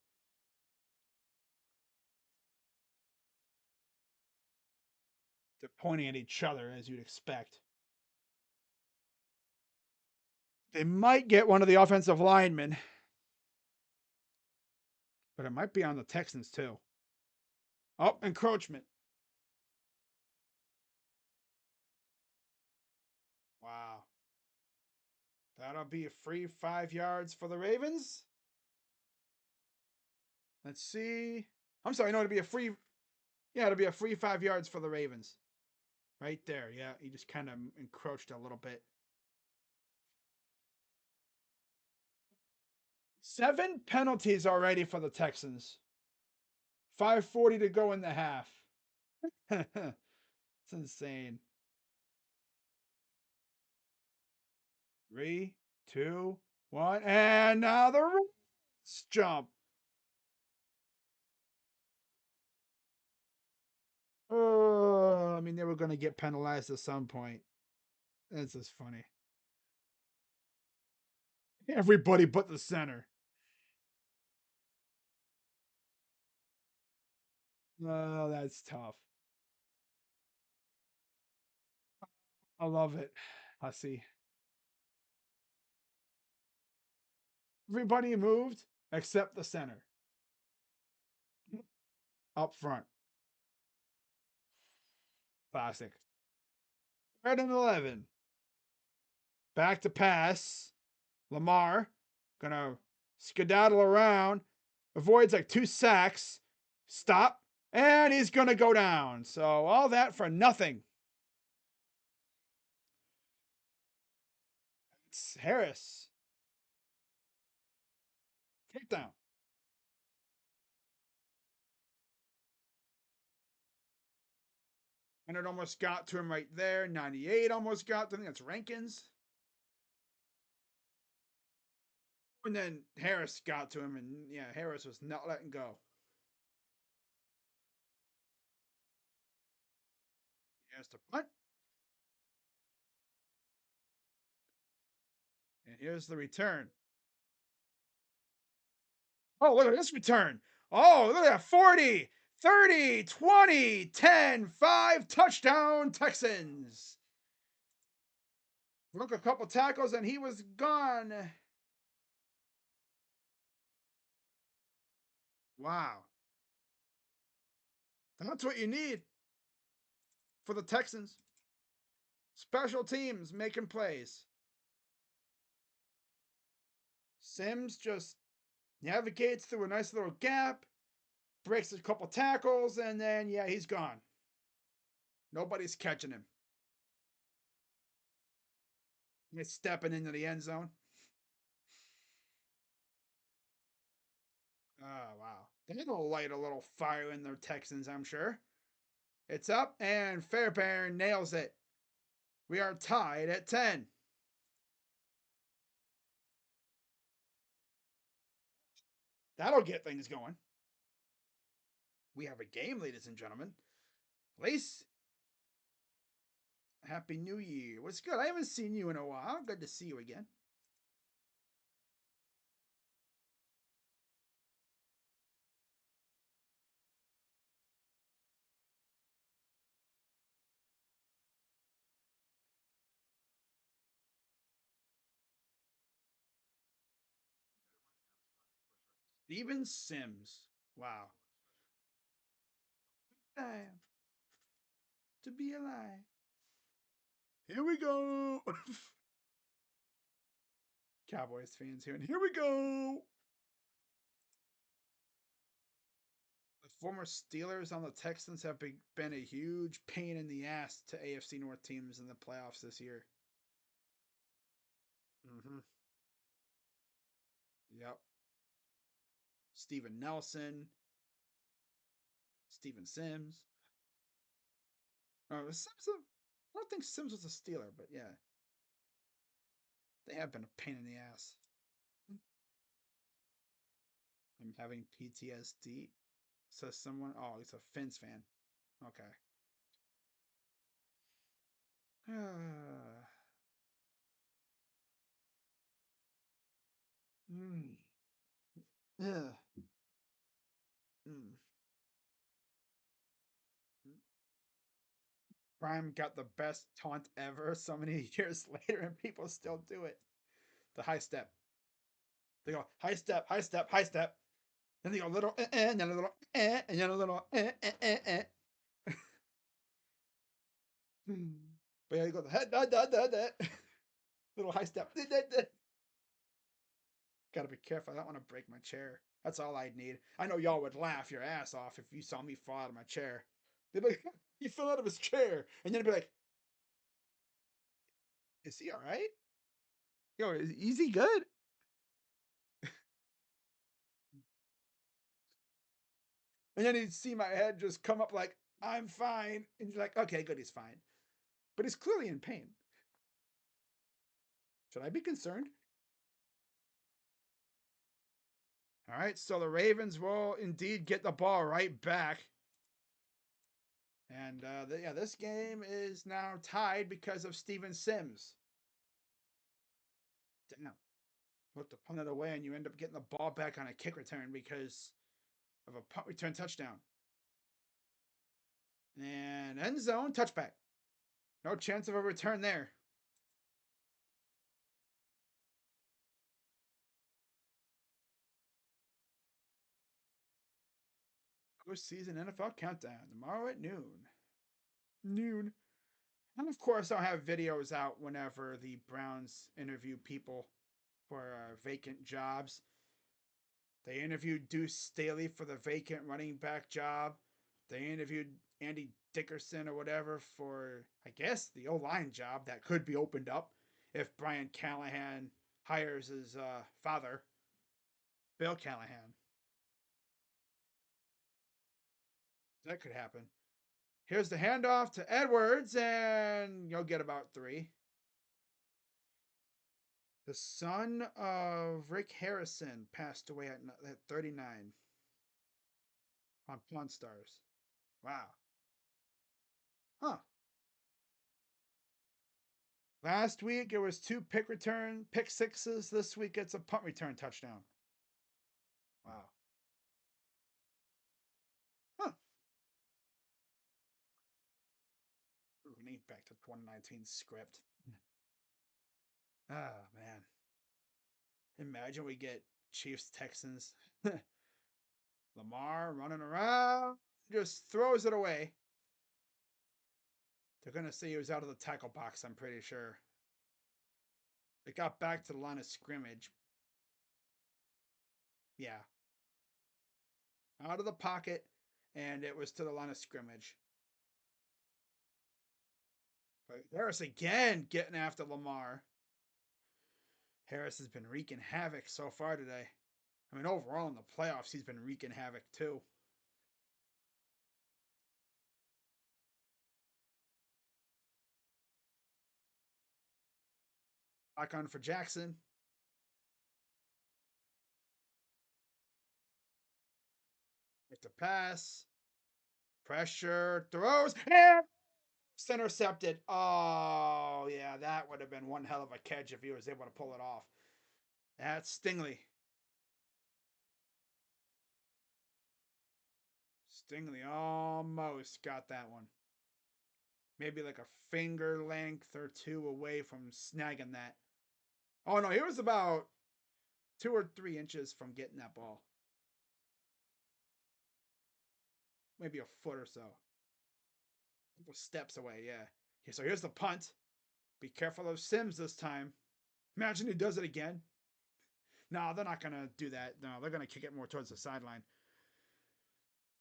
They're pointing at each other, as you'd expect. They might get one of the offensive linemen, but it might be on the Texans too. Oh, encroachment. Wow. That'll be a free 5 yards for the Ravens. Let's see. I'm sorry, no, it'll be a free. Yeah, it'll be a free 5 yards for the Ravens. Right there. Yeah, he just kind of encroached a little bit. 7 penalties already for the Texans. 5:40 to go in the half. It's insane. 3, 2, 1, and now the Reds jump. Oh, I mean, they were going to get penalized at some point. That's just funny. Everybody but the center. Oh, that's tough. I love it. I see. Everybody moved except the center up front. Classic. Red and 11. Back to pass. Lamar gonna skedaddle around, avoids like 2 sacks, stop, and he's gonna go down. So all that for nothing. It's Harris. Takedown. And it almost got to him right there. 98 almost got to him. That's Rankins. And then Harris got to him, and yeah, Harris was not letting go. Here's the punt. And here's the return. Oh, look at this return. Oh, look at that. 40, 30, 20, 10, 5, touchdown Texans. Broke a couple tackles and he was gone. Wow. That's what you need for the Texans. Special teams making plays. Sims just navigates through a nice little gap, breaks a couple tackles, and then, yeah, he's gone. Nobody's catching him. He's stepping into the end zone. Oh, wow. They'll light a little fire in their Texans, I'm sure. It's up, and Fairbairn nails it. We are tied at 10. That'll get things going. We have a game, ladies and gentlemen. Lace, Happy New Year. What's good? I haven't seen you in a while. Good to see you again. Steven Sims. Wow. Damn. To be alive. Here we go. Cowboys fans here, and here we go. The former Steelers on the Texans have been a huge pain in the ass to AFC North teams in the playoffs this year. Mm-hmm. Yep. Steven Nelson, Steven Sims. Oh, Sims. I don't think Sims was a Steeler, but yeah, they have been a pain in the ass. I'm having PTSD, says someone. Oh, he's a Fins fan. Okay. mm. Yeah. Mm. Prime got the best taunt ever so many years later, and people still do it. The high step. They go high step, high step, high step. Then they go little, and then a little, and then a little, But yeah, you go the head, little high step. Gotta be careful. I don't want to break my chair. That's all I'd need. I know y'all would laugh your ass off if you saw me fall out of my chair. They'd be like, he fell out of his chair. And then it'd be like, is he all right? Yo, is he good? And then he'd see my head just come up like, I'm fine. And you're like, okay, good, he's fine. But he's clearly in pain. Should I be concerned? All right, so the Ravens will indeed get the ball right back. And yeah, this game is now tied because of Steven Sims. Damn. Look to punt it away, and you end up getting the ball back on a kick return because of a punt return touchdown. And end zone touchback. No chance of a return there. Postseason NFL countdown tomorrow at noon. Noon. And of course, I'll have videos out whenever the Browns interview people for vacant jobs. They interviewed Deuce Staley for the vacant running back job. They interviewed Andy Dickerson or whatever for, I guess, the O line job that could be opened up if Brian Callahan hires his father, Bill Callahan. That could happen. Here's the handoff to Edwards, and you'll get about 3. The son of Rick Harrison passed away at 39 on Pawn Stars. Wow. Huh. Last week it was 2 pick sixes. This week it's a punt return touchdown. Wow. Huh. We're gonna back to 2019 script. Ah, man. Imagine we get Chiefs Texans. Lamar running around, just throws it away. They're gonna say he was out of the tackle box, I'm pretty sure. It got back to the line of scrimmage. Yeah. Out of the pocket, and it was to the line of scrimmage. But Harris again getting after Lamar. Harris has been wreaking havoc so far today. I mean, overall in the playoffs, he's been wreaking havoc too. Back on for Jackson. With the pass. Pressure. Throws. And it's intercepted. Oh, yeah. That would have been one hell of a catch if he was able to pull it off. That's Stingley. Stingley almost got that one. Maybe like a finger length or 2 away from snagging that. Oh, no. He was about 2 or 3 inches from getting that ball. Maybe a foot or so. A couple steps away, yeah. So here's the punt. Be careful of Sims this time. Imagine he does it again. No, they're not going to do that. No, they're going to kick it more towards the sideline.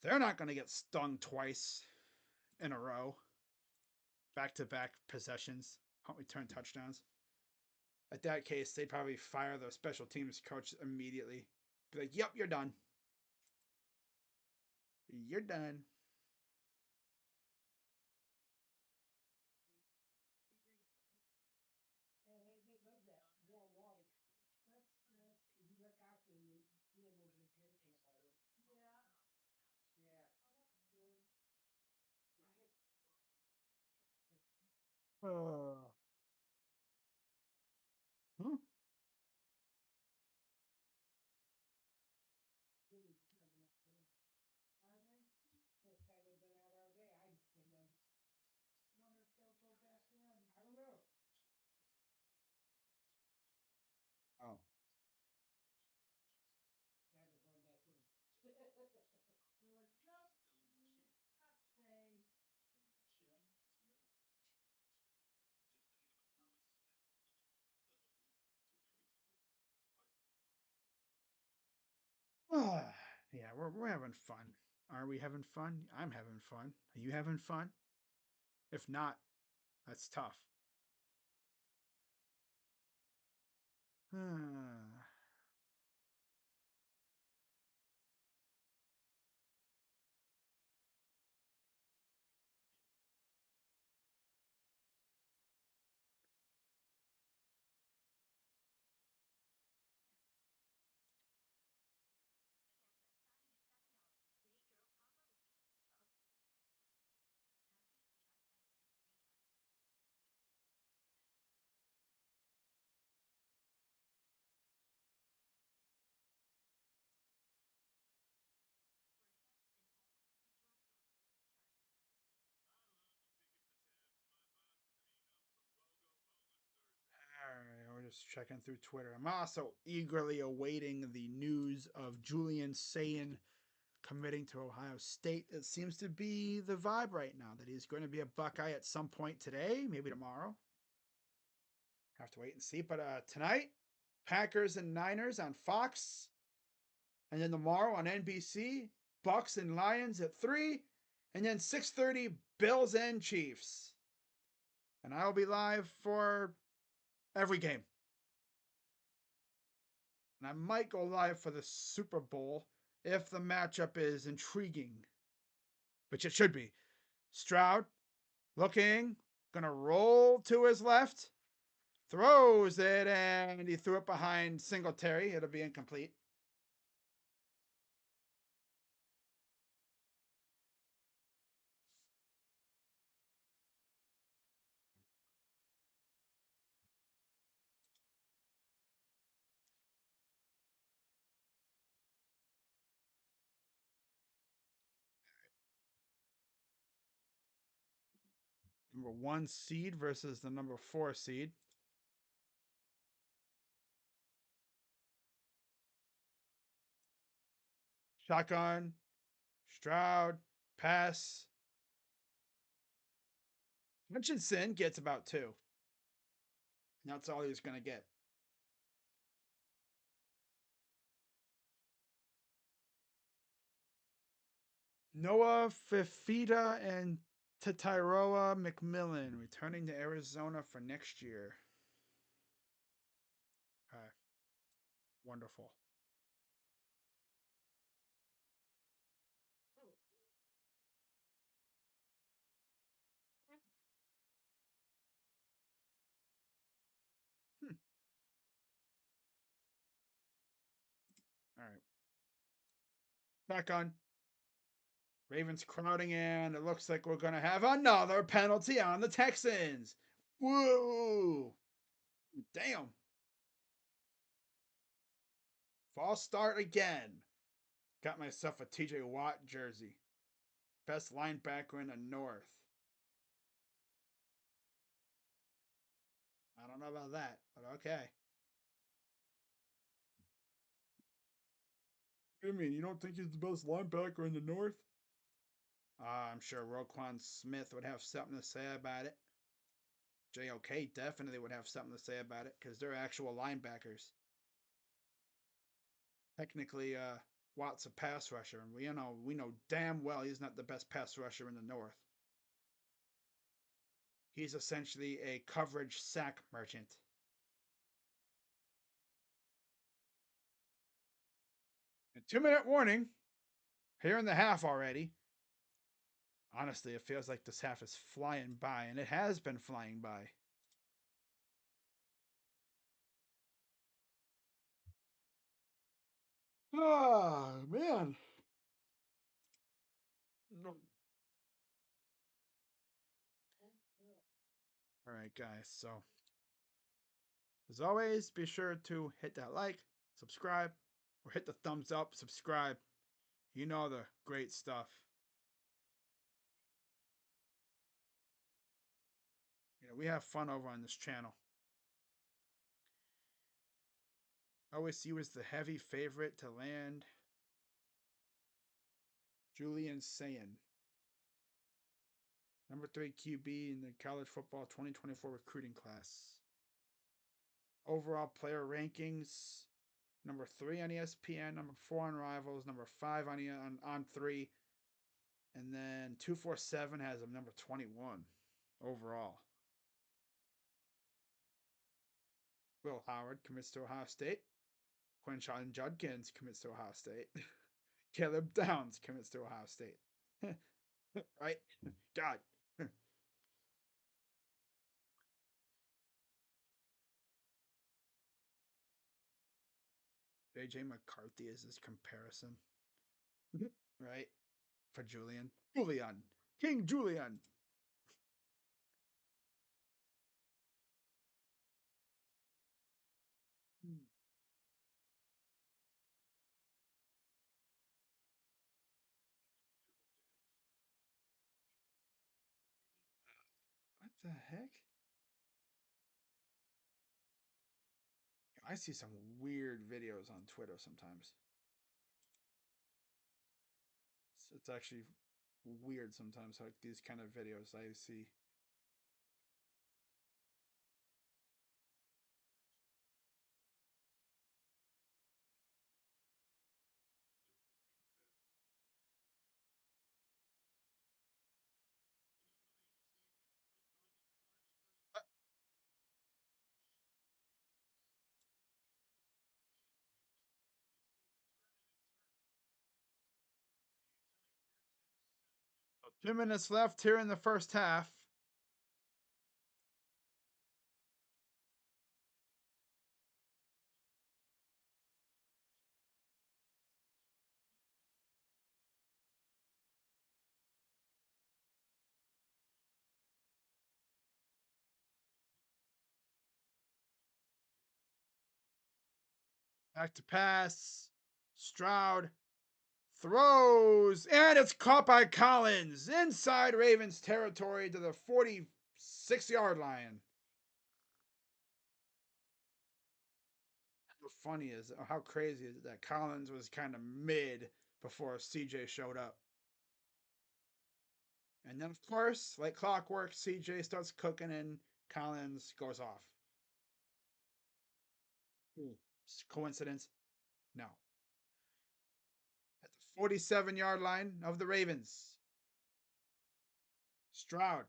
They're not going to get stung twice in a row. Back to back possessions, punt return touchdowns. At that case, they'd probably fire the special teams coach immediately. Be like, yep, you're done. You're done. Uh, huh? Oh. Yeah, we're having fun. Are we having fun? I'm having fun. Are you having fun? If not, that's tough. Just checking through Twitter. I'm also eagerly awaiting the news of Julian Sayin committing to Ohio State. It seems to be the vibe right now that he's going to be a Buckeye at some point today, maybe tomorrow. Have to wait and see. But tonight, Packers and Niners on Fox. And then tomorrow on NBC, Bucks and Lions at 3. And then 6:30, Bills and Chiefs. And I'll be live for every game. And I might go live for the Super Bowl if the matchup is intriguing, which it should be. Stroud looking, gonna roll to his left, throws it, and he threw it behind Singletary. It'll be incomplete. Number 1 seed versus the number 4 seed. Shotgun, Stroud, pass. Hutchinson gets about 2. That's all he's going to get. Noah Fifita and Tatiroa McMillan returning to Arizona for next year. Okay. Wonderful. Hmm. All right. Back on. Ravens crowding in. It looks like we're going to have another penalty on the Texans. Whoa. Damn. False start again. Got myself a TJ Watt jersey. Best linebacker in the North. I don't know about that, but okay. What do you mean? You don't think he's the best linebacker in the North? I'm sure Roquan Smith would have something to say about it. JOK definitely would have something to say about it because they're actual linebackers. Technically, Watt's a pass rusher, and we know damn well he's not the best pass rusher in the North. He's essentially a coverage sack merchant. A 2-minute warning. Here in the half already. Honestly, it feels like this half is flying by, and it has been flying by. Oh, man. No. All right, guys. So, as always, be sure to hit that like, subscribe, or hit the thumbs up, subscribe. You know the great stuff. We have fun over on this channel. OSU is the heavy favorite to land. Julian Sayin. Number 3 QB in the college football 2024 recruiting class. Overall player rankings. Number 3 on ESPN, number 4 on Rivals, number 5 on 3, and then 247 has him number 21 overall. Will Howard commits to Ohio State. Quinshon Judkins commits to Ohio State. Caleb Downs commits to Ohio State. Right? God. JJ McCarthy is his comparison. Right? For Julian. Julian. King Julian. What the heck? I see some weird videos on Twitter sometimes. It's actually weird sometimes, like these kind of videos I see. Uh, 2 minutes left here in the first half. Back to pass. Stroud throws, and it's caught by Collins inside Ravens territory to the 46-yard line. How funny is it? How crazy is it that Collins was kind of mid before CJ showed up? And then, of course, like clockwork, CJ starts cooking and Collins goes off. Ooh, coincidence? No. At the 47-yard line of the Ravens, Stroud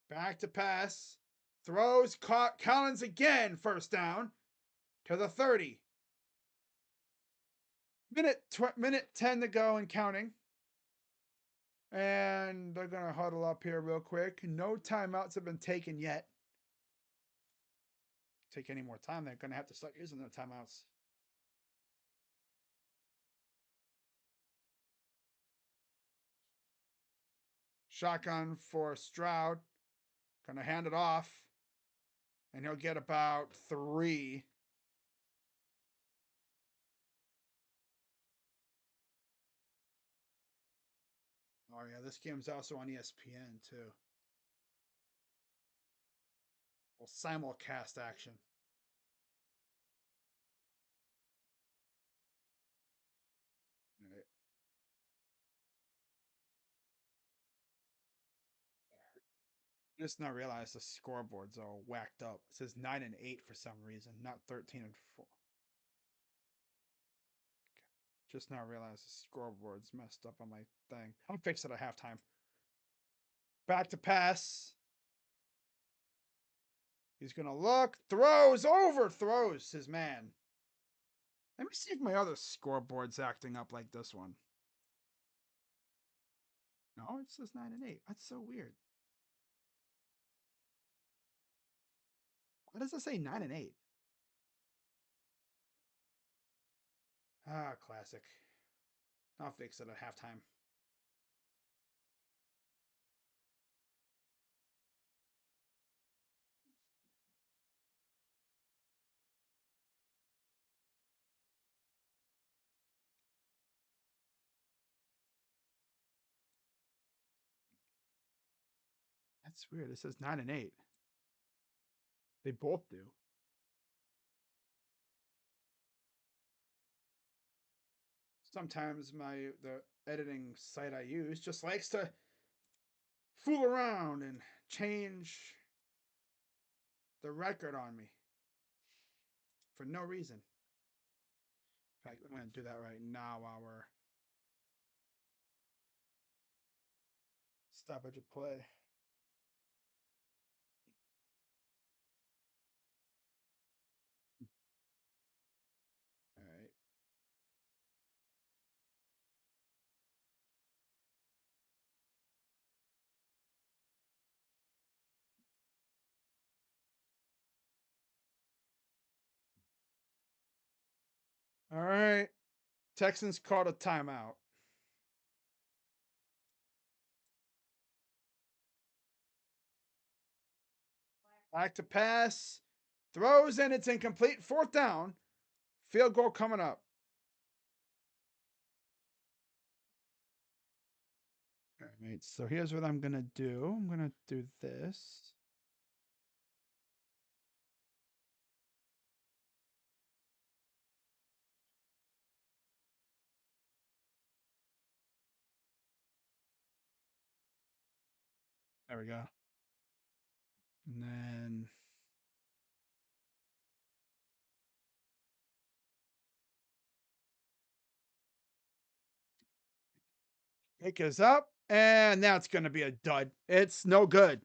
back to pass, throws, caught Collins again, first down to the 30. Minute 10 to go and counting. And they're going to huddle up here real quick. No timeouts have been taken yet. Take any more time, they're going to have to start using their timeouts. Shotgun for Stroud. Going to hand it off. And he'll get about 3. Oh, yeah, this game's also on ESPN, too. Well, simulcast action. All right. Just now realized the scoreboard's all whacked up. It says 9 and 8 for some reason, not 13 and 4. Just now realized the scoreboard's messed up on my thing. I'll fix it at halftime. Back to pass. He's gonna look, throws, overthrows his man. Let me see if my other scoreboard's acting up like this one. No, it says 9 and 8. That's so weird. Why does it say 9 and 8? Ah, classic. I'll fix it at halftime. That's weird. It says 9 and 8. They both do. Sometimes the editing site I use just likes to fool around and change the record on me for no reason. In fact, I'm going to do that right now while we're stoppage of play. All right. All right. Texans called a timeout. Back to pass. Throws and it's incomplete. 4th down. Field goal coming up. All right. So here's what I'm going to do. I'm going to do this. There we go. And then kick is up, and that's going to be a dud. It's no good.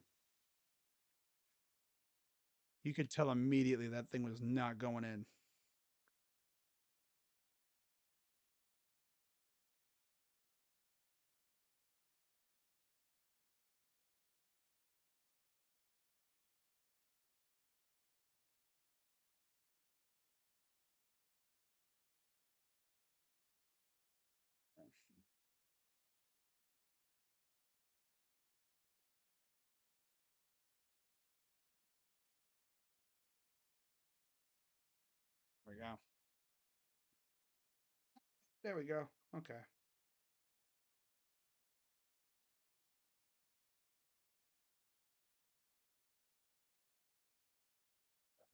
You could tell immediately that thing was not going in. There we go. There we go. Okay.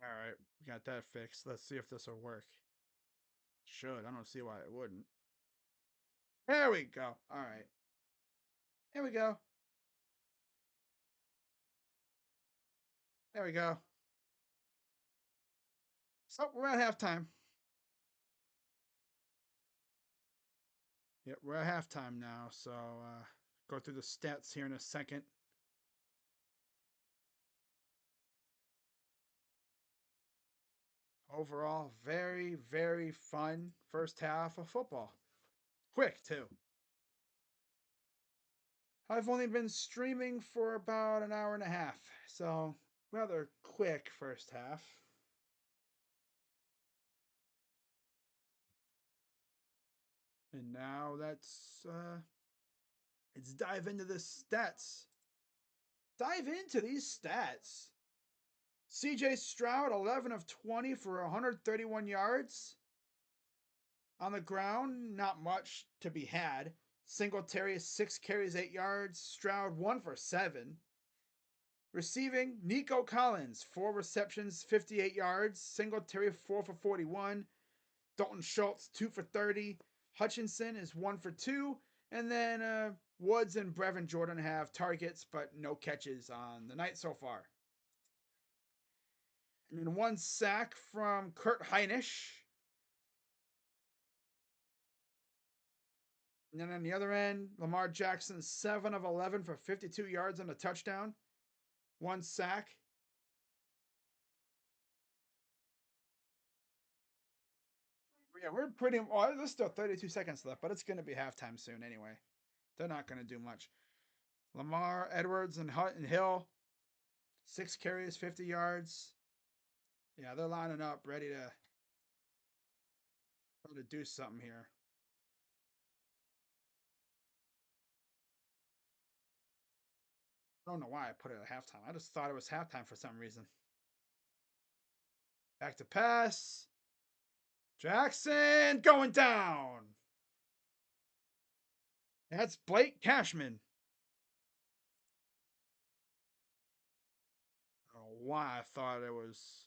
All right. We got that fixed. Let's see if this will work. Should. I don't see why it wouldn't. There we go. All right. There we go. There we go. So we're at halftime. Yep, we're at halftime now. So go through the stats here in a second. Overall, very, very fun first half of football. Quick, too. I've only been streaming for about an hour and a half, so rather quick first half. And now let's dive into the stats. Dive into these stats. CJ Stroud, 11 of 20 for 131 yards. On the ground, not much to be had. Singletary, 6 carries, 8 yards. Stroud, 1 for 7. Receiving, Nico Collins, 4 receptions, 58 yards. Singletary, 4 for 41. Dalton Schultz, 2 for 30. Hutchinson is 1 for 2. And then Woods and Brevin Jordan have targets, but no catches on the night so far. And then 1 sack from Kurt Heinisch. And then on the other end, Lamar Jackson, 7 of 11 for 52 yards and a touchdown. 1 sack. Yeah, we're pretty. Well, there's still 32 seconds left, but it's going to be halftime soon anyway. They're not going to do much. Lamar, Edwards, and Hunt and Hill, 6 carries, 50 yards. Yeah, they're lining up, ready to do something here. I don't know why I put it at halftime. I just thought it was halftime for some reason. Back to pass. Jackson going down. That's Blake Cashman. I don't know why I thought it was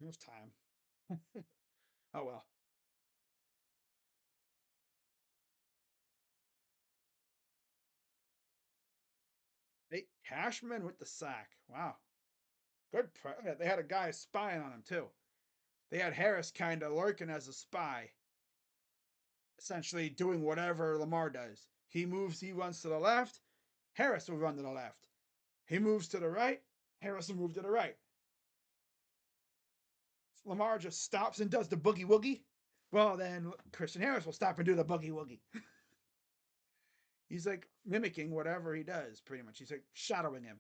halftime. Oh well. Blake Cashman with the sack. Wow. Good. They had a guy spying on him too. They had Harris kind of lurking as a spy, essentially doing whatever Lamar does. He moves, he runs to the left. Harris will run to the left. He moves to the right. Harris will move to the right. Lamar just stops and does the boogie woogie. Well, then Christian Harris will stop and do the boogie woogie. He's like mimicking whatever he does, pretty much. He's like shadowing him.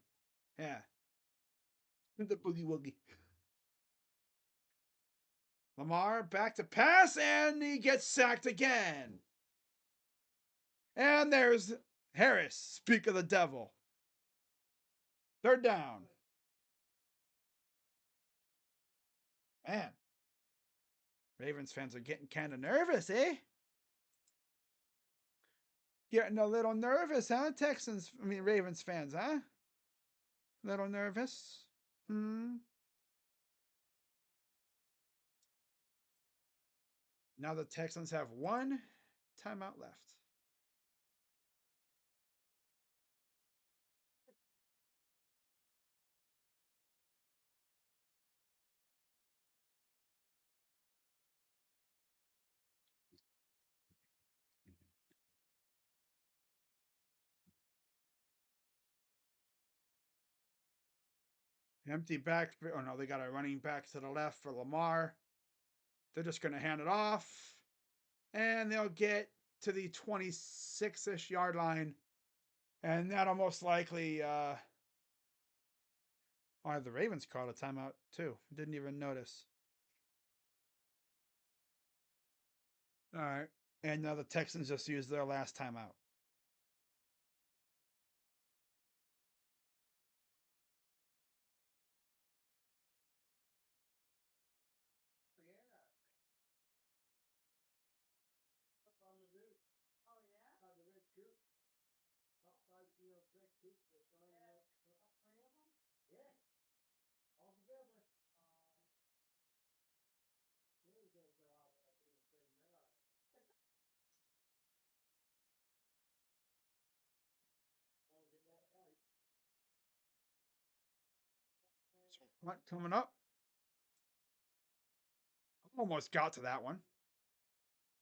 Yeah. The boogie woogie. Lamar back to pass, and he gets sacked again. And there's Harris. Speak of the devil. 3rd down. Man, Ravens fans are getting kind of nervous, eh? Getting a little nervous, huh? Ravens fans, huh? Little nervous. Hmm. Now the Texans have 1 timeout left. Empty back. Oh no, they got a running back to the left for Lamar. They're just going to hand it off. And they'll get to the 26-ish yard line. And that'll most likely. Oh, the Ravens called a timeout too. Didn't even notice. All right. And now the Texans just used their last timeout. What coming up? Almost got to that one.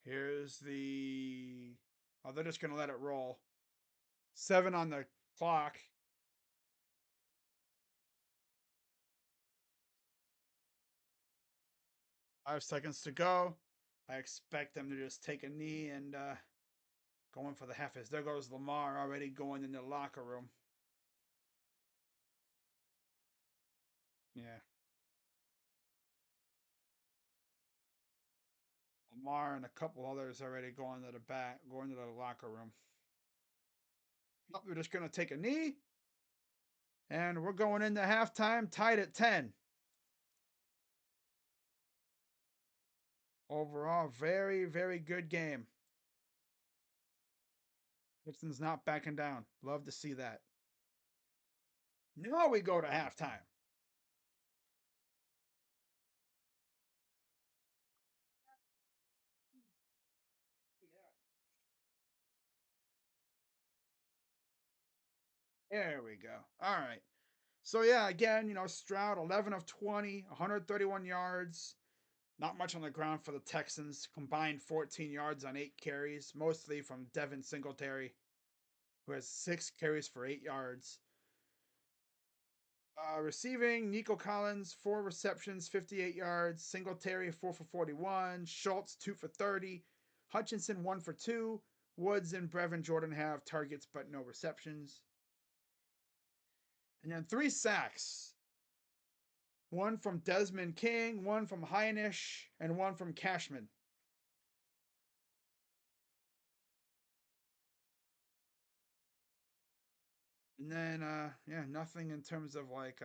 Here's the. Oh, they're just going to let it roll. 7 on the clock. 5 seconds to go. I expect them to just take a knee and go in for the half. There goes Lamar already going in the locker room. Yeah. Lamar and a couple others already going to the back, going to the locker room. Oh, we're just going to take a knee. And we're going into halftime tied at 10. Overall, very, very good game. Gibson's not backing down. Love to see that. Now we go to halftime. There we go. All right. So, yeah, again, Stroud, 11 of 20, 131 yards. Not much on the ground for the Texans. Combined 14 yards on 8 carries, mostly from Devin Singletary, who has 6 carries for 8 yards. Receiving, Nico Collins, 4 receptions, 58 yards. Singletary, 4 for 41. Schultz, 2 for 30. Hutchinson, 1 for 2. Woods and Brevin Jordan have targets but no receptions. And then 3 sacks. 1 from Desmond King, 1 from Heinisch, and 1 from Cashman. And then, yeah, nothing in terms of like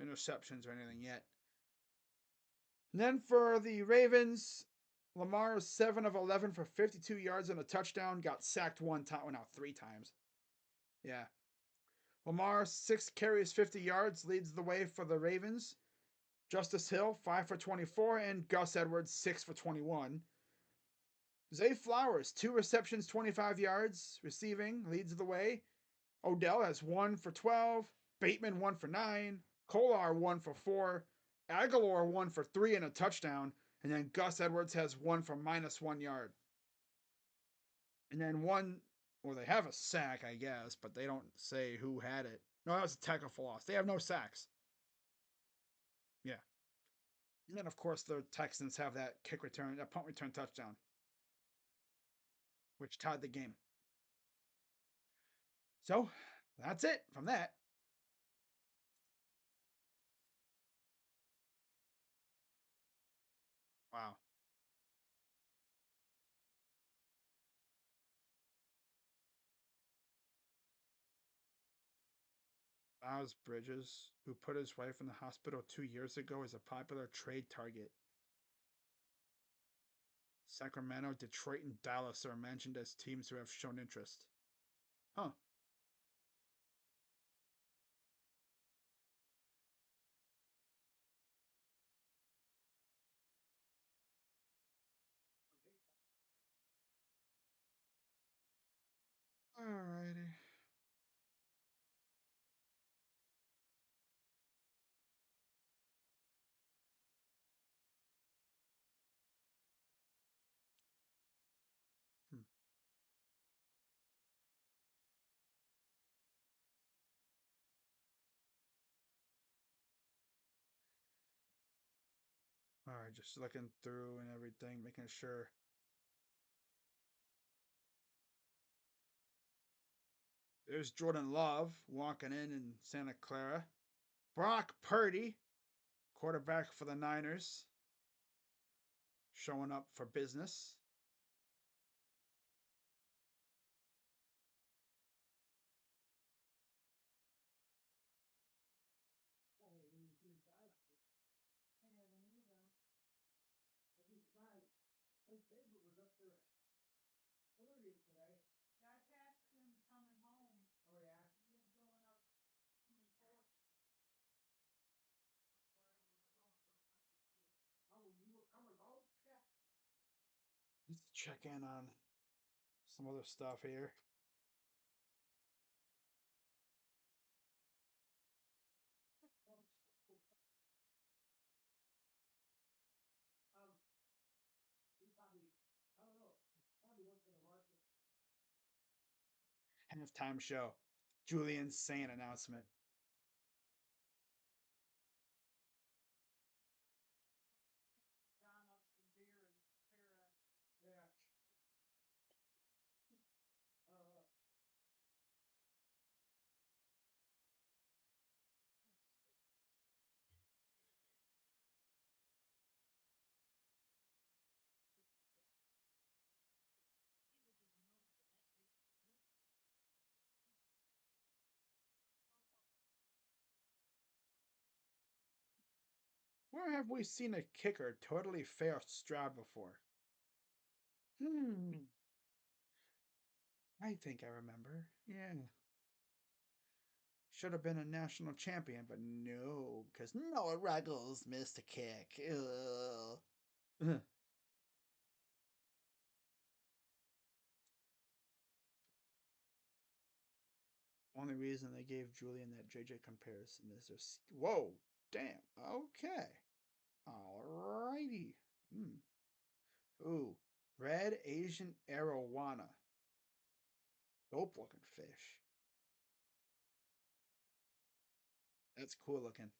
interceptions or anything yet. And then for the Ravens, Lamar 7 of 11 for 52 yards and a touchdown. Got sacked 1 time, well, now 3 times. Yeah. Lamar 6 carries 50 yards, leads the way for the Ravens. Justice Hill 5 for 24 and Gus Edwards 6 for 21. Zay Flowers 2 receptions, 25 yards, receiving, leads the way. Odell has 1 for 12. Bateman 1 for 9. Kolar 1 for 4. Aguilar 1 for 3 and a touchdown. And then Gus Edwards has 1 for -1 yard. And then well, they have a sack, I guess, but they don't say who had it. No, that was a tackle for loss. They have no sacks. Yeah. And then, of course, the Texans have that punt return touchdown, which tied the game. So that's it from that. Wow. Miles Bridges, who put his wife in the hospital 2 years ago, is a popular trade target. Sacramento, Detroit, and Dallas are mentioned as teams who have shown interest. Huh. Alrighty. Hmm. just looking through and everything, making sure. There's Jordan Love walking in Santa Clara. Brock Purdy, quarterback for the Niners, showing up for business. Let's check in on some other stuff here. Halftime show. Julian Sane announcement. Where have we seen a kicker totally fail Stroud before? Hmm. I think I remember. Yeah. Should have been a national champion, but no, because Noah Ruggles missed a kick. Ugh. Only reason they gave Julian that JJ comparison is there's. Whoa, damn. Okay. Alrighty. Hmm. Ooh, red Asian arowana. Dope looking fish. That's cool looking.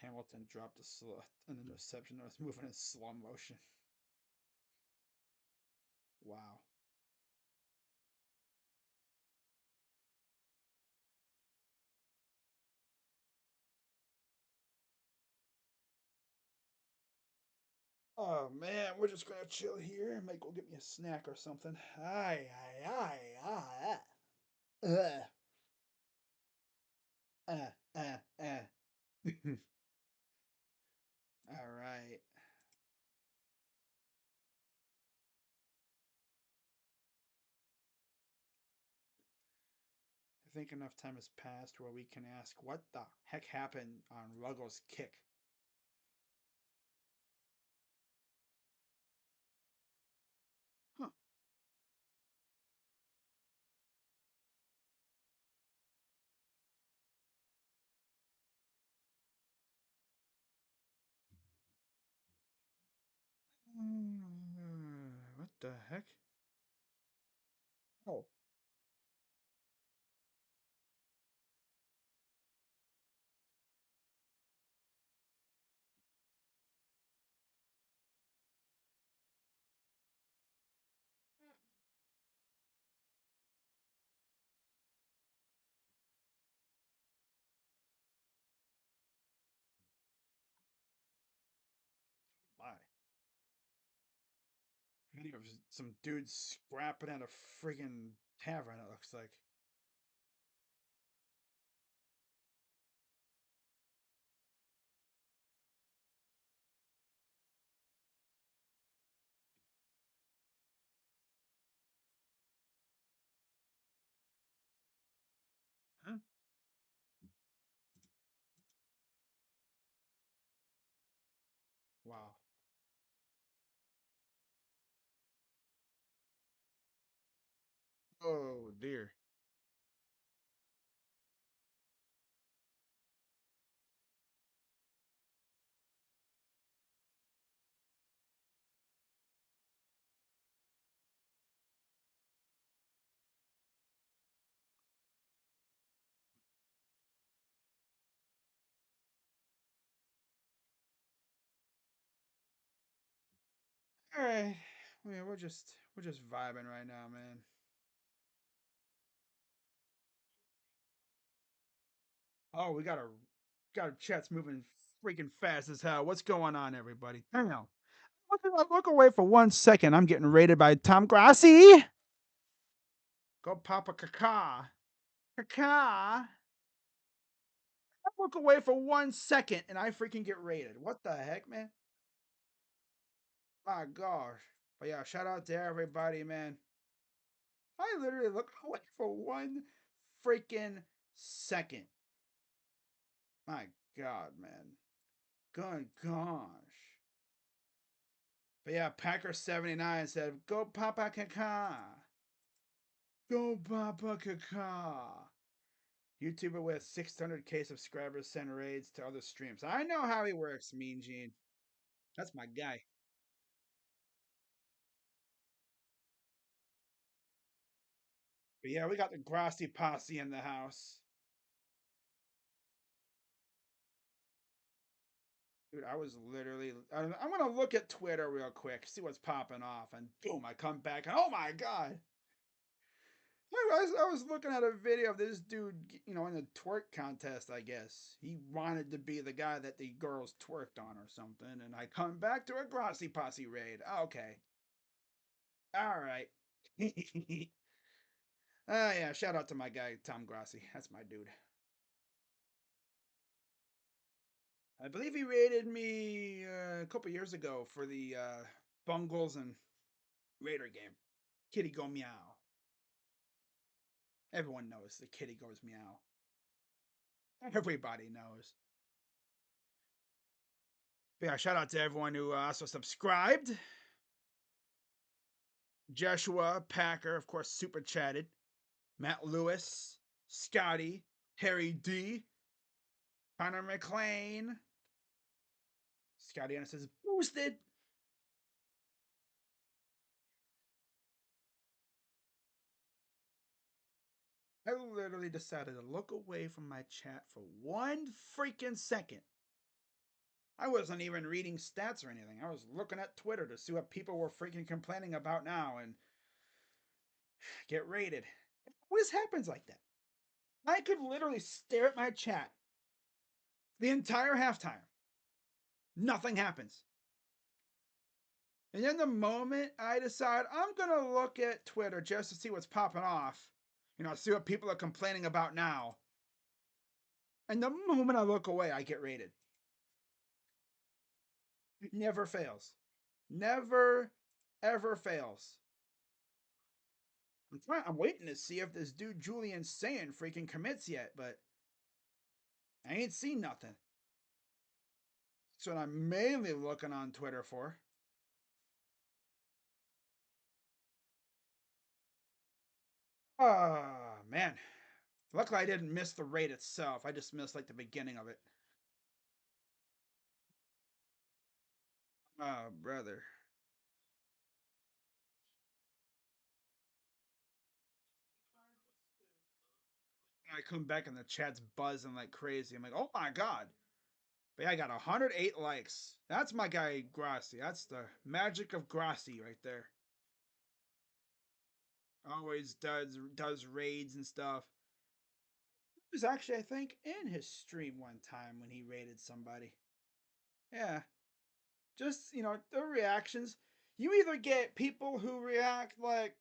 Hamilton dropped an interception that was moving in slow motion. Wow. Oh man, we're just gonna chill here. Might go get me a snack or something. Aye, aye, aye, aye. Ugh. Uh, uh, uh. All right. I think enough time has passed where we can ask what the heck happened on Ruggles' kick. Huh. What the heck? Oh, my. Video of some dudes scrapping at a friggin' tavern, it looks like. Huh? Wow. Oh dear. All right. Yeah, we're just vibing right now, man. Oh, we got a chat's moving freaking fast as hell. What's going on, everybody? Hang on. Look away for 1 second. I'm getting rated by Tom Grassi. Go Papa Kaka. Kaka. Look away for 1 second and I freaking get rated. What the heck, man? My gosh. But yeah, shout out to everybody, man. I literally look away for 1 freaking second. My God, man. Good gosh. But yeah, Packer79 said, Go Papa Kaka. Go Papa Kaka. YouTuber with 600K subscribers send raids to other streams. I know how he works, Mean Gene. That's my guy. But yeah, we got the Grassy Posse in the house. Dude, I was literally. I'm gonna look at Twitter real quick, see what's popping off, and boom, I come back, and oh my God. I was looking at a video of this dude, in a twerk contest, I guess. He wanted to be the guy that the girls twerked on or something, and I come back to a Grassy Posse raid. Okay. All right. Yeah, shout out to my guy, Tom Grassi. That's my dude. I believe he raided me a couple years ago for the Bungles and Raider game. Kitty go meow. Everyone knows the kitty goes meow. Everybody knows. But yeah, shout out to everyone who also subscribed. Joshua Packer, of course, super chatted. Matt Lewis, Scotty, Harry D, Connor McLean. Scotty Anderson says boosted. I literally decided to look away from my chat for 1 freaking second. I wasn't even reading stats or anything. I was looking at Twitter to see what people were freaking complaining about now and get rated. It always happens like that. I could literally stare at my chat the entire halftime. Nothing happens. And then the moment I decide I'm going to look at Twitter just to see what's popping off, see what people are complaining about now. And the moment I look away, I get rated. It never fails. Never, ever fails. I'm waiting to see if this dude Julian Sand freaking commits yet, but I ain't seen nothing. That's what I'm mainly looking on Twitter for. Ah, man. Luckily, I didn't miss the raid itself. I just missed like the beginning of it. Oh, brother. I come back and the chat's buzzing like crazy. I'm like, oh my God. But yeah, I got 108 likes. That's my guy, Grassi. That's the magic of Grassi right there. Always does raids and stuff. He was actually, I think, in his stream one time when he raided somebody. Yeah. Just, the reactions. You either get people who react like,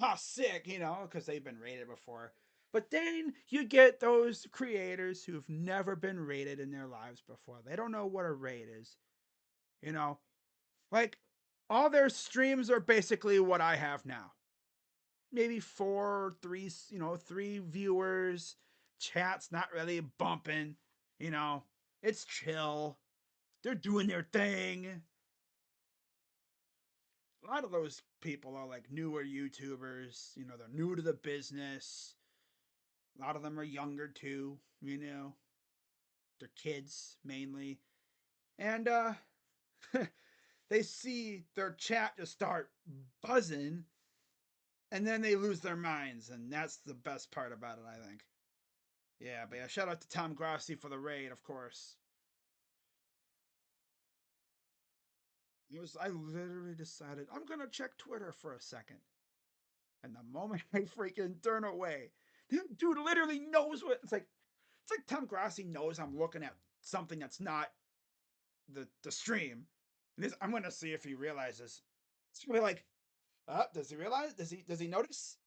oh, sick, because they've been rated before. But then you get those creators who've never been rated in their lives before. They don't know what a raid is. You know, like all their streams are basically what I have now. Maybe four, three, three viewers. Chat's not really bumping. You know, it's chill. They're doing their thing. A lot of those people are like newer YouTubers. They're new to the business. A lot of them are younger too. They're kids mainly, and they see their chat just start buzzing, and then they lose their minds, and that's the best part about it, I think. Yeah, but yeah, shout out to Tom Grassi for the raid, of course. I literally decided I'm gonna check Twitter for a second. And the moment I freaking turn away, dude literally knows what it's like Tom Grassi knows I'm looking at something that's not the stream. And I'm gonna see if he realizes. It's really like, does he realize? Does he notice?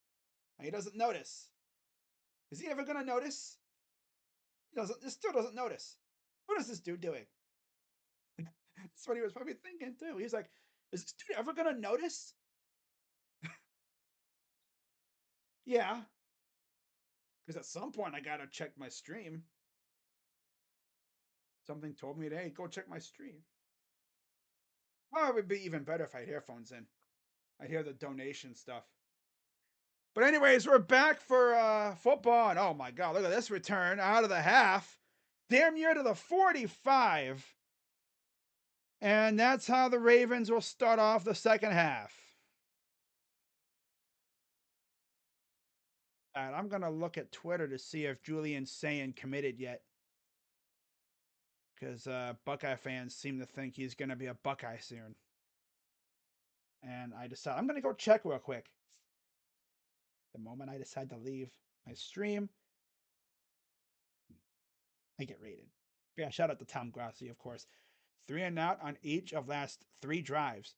And he doesn't notice. Is he ever gonna notice? He doesn't. This still doesn't notice. What is this dude doing? That's what he was probably thinking too. He's like, is this dude ever gonna notice? Yeah, because at some point I gotta check my stream. Something told me, hey, go check my stream. Oh, it would be even better if I had earphones in. I hear the donation stuff. But anyways, we're back for football, and oh my god, look at this return out of the half, damn near to the 45, and that's how the Ravens will start off the second half. And I'm gonna look at Twitter to see if Julian's saying committed yet, because Buckeye fans seem to think he's gonna be a Buckeye soon. And I decide I'm gonna go check real quick. The moment I decide to leave my stream, I get rated. Yeah, shout out to Tom Grassi, of course. 3 and out on each of last 3 drives.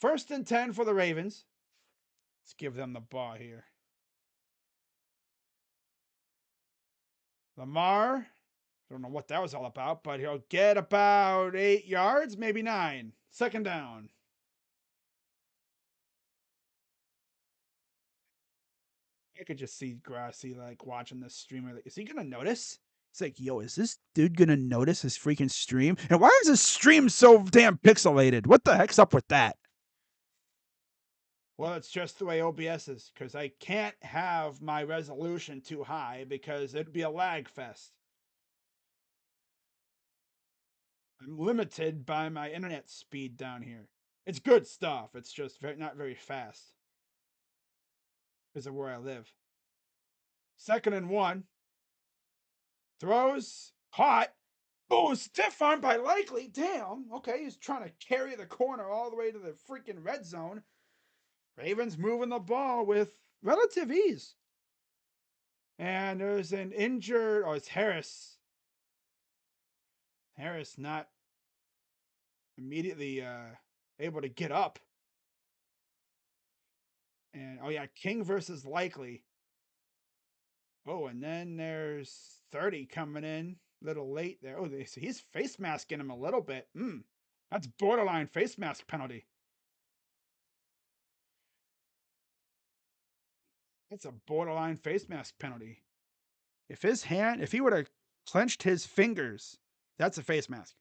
1st and 10 for the Ravens. Let's give them the ball here. Lamar, I don't know what that was all about, but he'll get about 8 yards, maybe 9. 2nd down. I could just see Grassi like watching this streamer. Like, is he gonna notice? It's like, yo, is this dude gonna notice his freaking stream? And why is his stream so damn pixelated? What the heck's up with that? Well, it's just the way OBS is, because I can't have my resolution too high because it'd be a lag fest. I'm limited by my internet speed down here. It's good stuff. It's just not very fast because of where I live. 2nd and 1. Throws. Caught. Oh, stiff arm by Likely. Damn. Okay, he's trying to carry the corner all the way to the freaking red zone. Ravens moving the ball with relative ease. And there's an injured, oh, it's Harris. Harris not immediately able to get up. And oh yeah, King versus Likely. Oh, and then there's 30 coming in. A little late there. Oh, he's face masking him a little bit. That's borderline face mask penalty. That's a borderline face mask penalty. If he would have clenched his fingers, that's a face mask.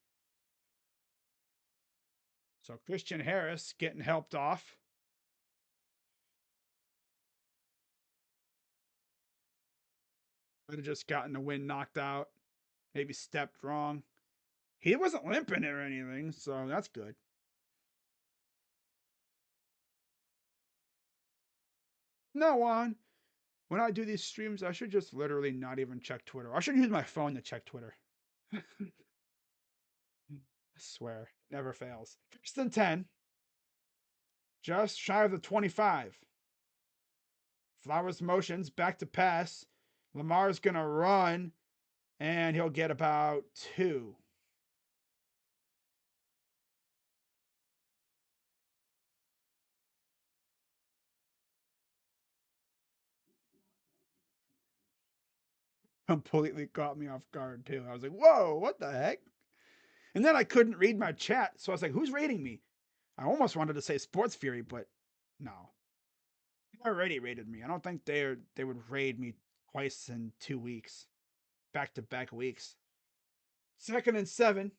So Christian Harris getting helped off. Could have just gotten the wind knocked out. Maybe stepped wrong. He wasn't limping or anything, so that's good. No on. When I do these streams, I should just literally not even check Twitter. I should use my phone to check Twitter. I swear, never fails. 1st and 10. Just shy of the 25. Flowers motions, back to pass. Lamar's going to run, and he'll get about 2. Completely caught me off guard, too. I was like, whoa, what the heck? And then I couldn't read my chat, so I was like, who's rating me? I almost wanted to say Sports Fury, but no. They already rated me. I don't think they would raid me twice in 2 weeks. Back-to-back weeks. 2nd and 7.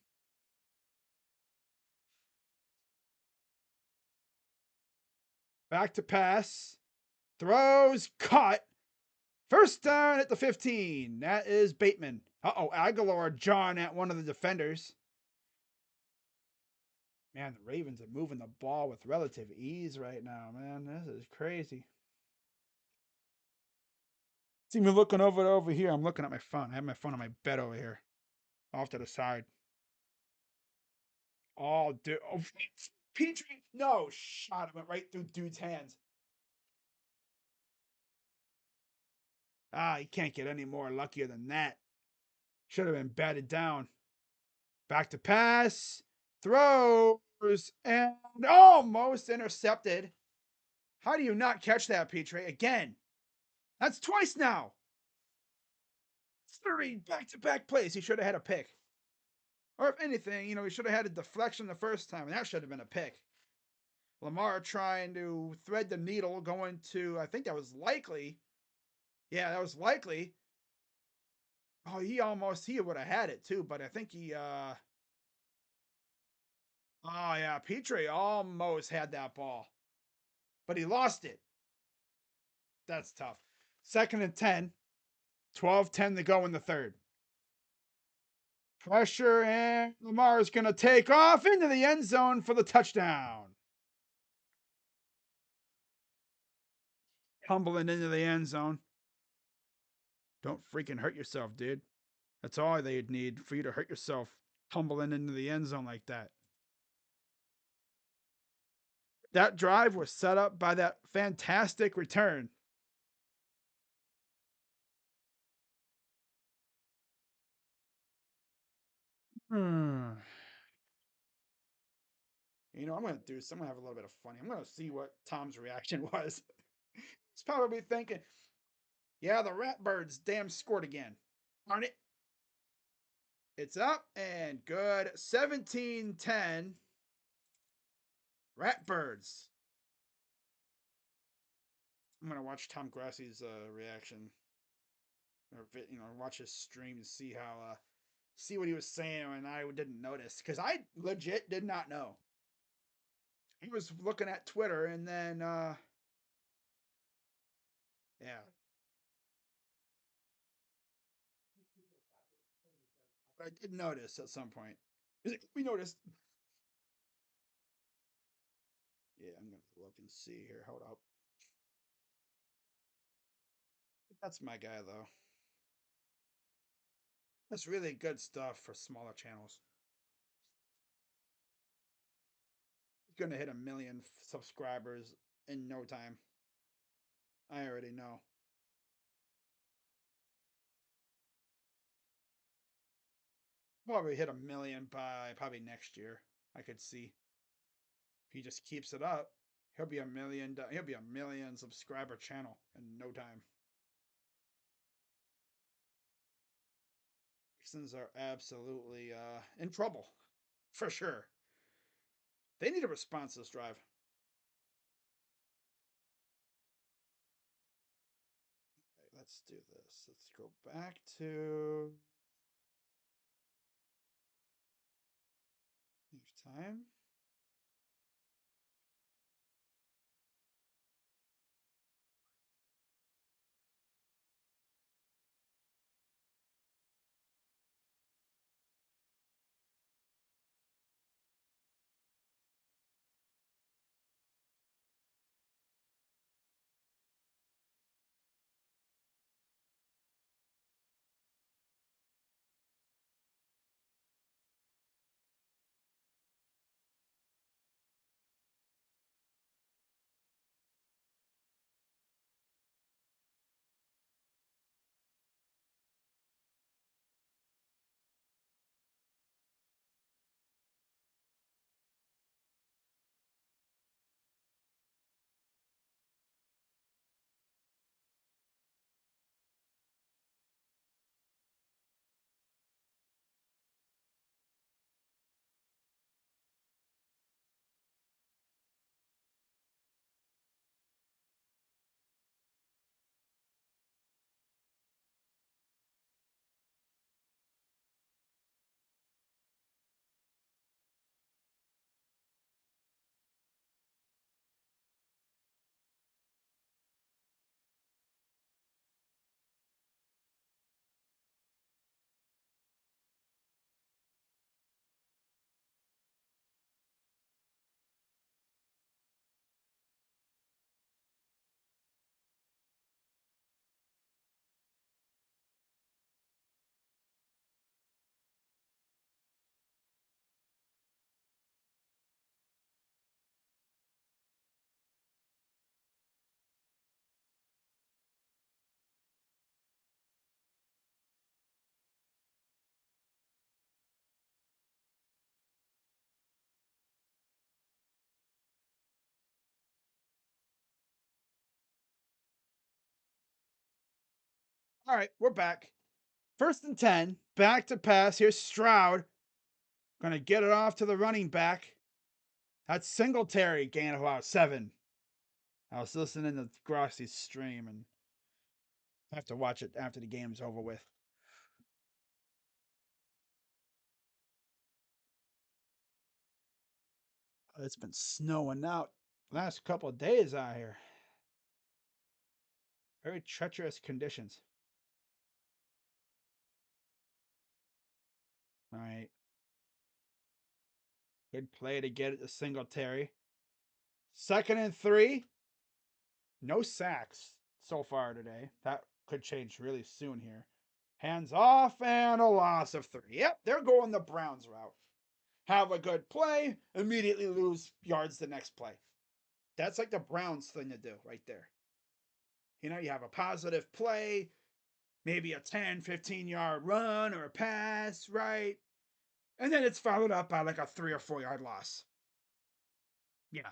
Back to pass. Throws. Caught. 1st down at the 15. That is Bateman. Uh-oh, Aguilar John at one of the defenders. Man, the Ravens are moving the ball with relative ease right now, man. This is crazy. See me looking over here. I'm looking at my phone. I have my phone on my bed over here. Off to the side. Oh, dude. Oh, Petrie, no shot. It went right through dude's hands. Ah, he can't get any more luckier than that. Should have been batted down. Back to pass. Throws and almost intercepted. How do you not catch that, Petrie? Again. That's twice now. 3 back-to-back plays. He should have had a pick. Or if anything, he should have had a deflection the first time, and that should have been a pick. Lamar trying to thread the needle, going to, I think that was likely. Yeah, that was likely. Oh, he would have had it too, but I think oh yeah, Petrie almost had that ball, but he lost it. That's tough. 2nd and 10, 12-10 to go in the third. Pressure, and Lamar is going to take off into the end zone for the touchdown. Tumbling into the end zone. Don't freaking hurt yourself, dude. That's all they'd need for you to hurt yourself, tumbling into the end zone like that. That drive was set up by that fantastic return. I'm going to do some. I'm going to have a little bit of funny. I'm going to see what Tom's reaction was. He's probably thinking, yeah, the Ratbirds damn scored again. Darn it. It's up and good. 17-10. Ratbirds. I'm going to watch Tom Grassie's reaction. Or, watch his stream to see how, see what he was saying and I didn't notice. Because I legit did not know. He was looking at Twitter and then, yeah. But I did notice at some point. We noticed. Yeah, I'm going to look and see here. Hold up. That's my guy, though. That's really good stuff for smaller channels. He's going to hit 1 million subscribers in no time. I already know. Probably hit 1 million by probably next year. I could see. If he just keeps it up, he'll be 1 million. He'll be 1 million subscriber channel in no time. Texans are absolutely in trouble, for sure. They need a response to this drive. Okay, let's do this. Let's go back to time. All right, we're back. First and 10, back to pass. Here's Stroud. Gonna get it off to the running back. That's Singletary, gain of about 7. I was listening to Grossi's stream and I have to watch it after the game's over with. It's been snowing out last couple of days out here. Very treacherous conditions. All right. Good play to get it to Singletary. 2nd and 3. No sacks so far today. That could change really soon here. Hands off and a loss of 3. Yep, they're going the Browns route. Have a good play, immediately lose yards the next play. That's like the Browns thing to do right there. You have a positive play, maybe a 10, 15-yard run or a pass, right? And then it's followed up by like a 3 or 4-yard loss. Yeah.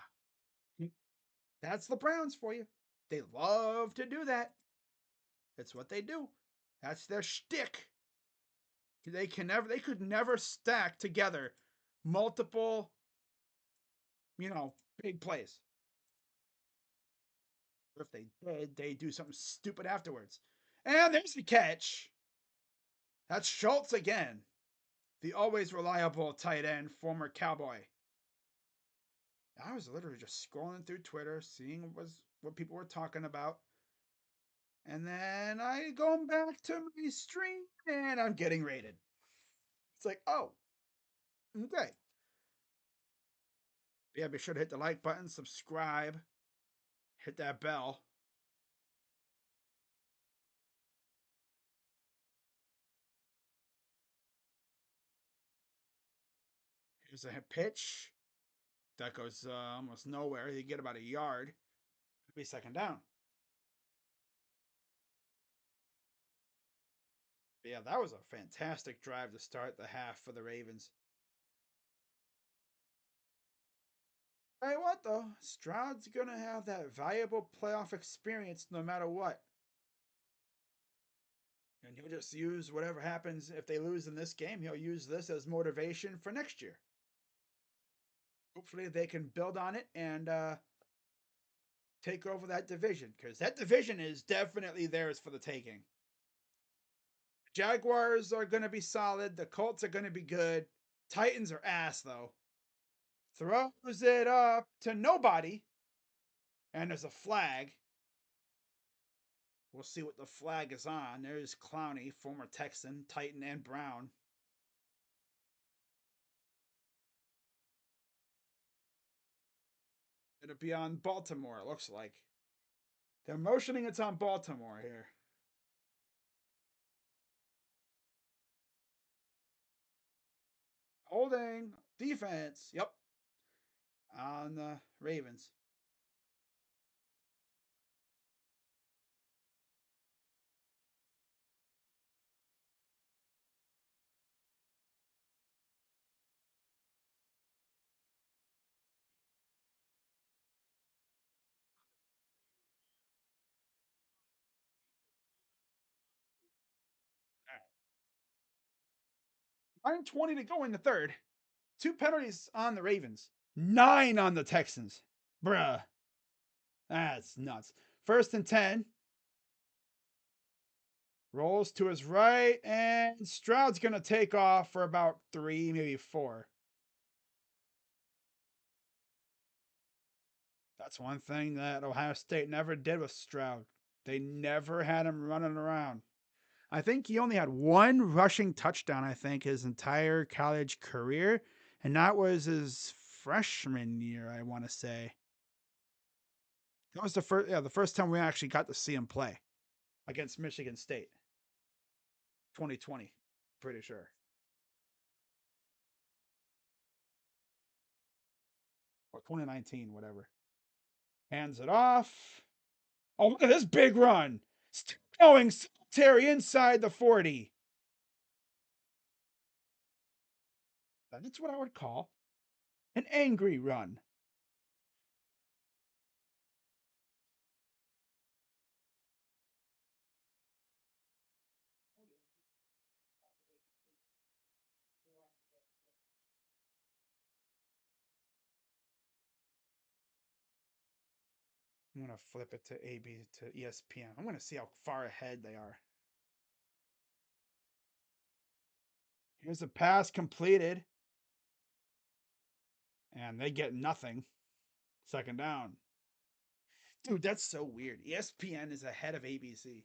That's the Browns for you. They love to do that. That's what they do. That's their shtick. They could never stack together multiple, big plays. If they did, they do something stupid afterwards. And there's the catch. That's Schultz again. The always reliable tight end, former Cowboy. I was literally just scrolling through Twitter, seeing what people were talking about. And then I go back to my stream and I'm getting rated. It's like, oh, okay. Yeah, be sure to hit the like button, subscribe, hit that bell. Here's a pitch. That goes almost nowhere. You get about a yard. It'll be 2nd down. But yeah, that was a fantastic drive to start the half for the Ravens. Tell you what, though, Stroud's going to have that valuable playoff experience no matter what. And he'll just use whatever happens if they lose in this game. He'll use this as motivation for next year. Hopefully, they can build on it and take over that division because that division is definitely theirs for the taking. Jaguars are going to be solid. The Colts are going to be good. Titans are ass, though. Throws it up to nobody. And there's a flag. We'll see what the flag is on. There's Clowney, former Texan, Titan, and Brown. It'll be on Baltimore, it looks like. They're motioning it's on Baltimore here. Holding. Defense. Yep. On the Ravens. All right. 9:20 to go in the third. 2 penalties on the Ravens. 9 on the Texans. Bruh. That's nuts. 1st and 10. Rolls to his right, and Stroud's going to take off for about 3, maybe 4. That's one thing that Ohio State never did with Stroud. They never had him running around. I think he only had 1 rushing touchdown, I think, his entire college career. And that was his freshman year, I want to say. That was the first time we actually got to see him play against Michigan State. 2020, pretty sure. Or 2019, whatever. Hands it off. Oh, look at this big run. Still going. Terry inside the 40. That's what I would call an angry run. I'm gonna flip it to AB to ESPN. I'm gonna see how far ahead they are. Here's the pass completed, and they get nothing. Second down. Dude, that's so weird. ESPN is ahead of ABC.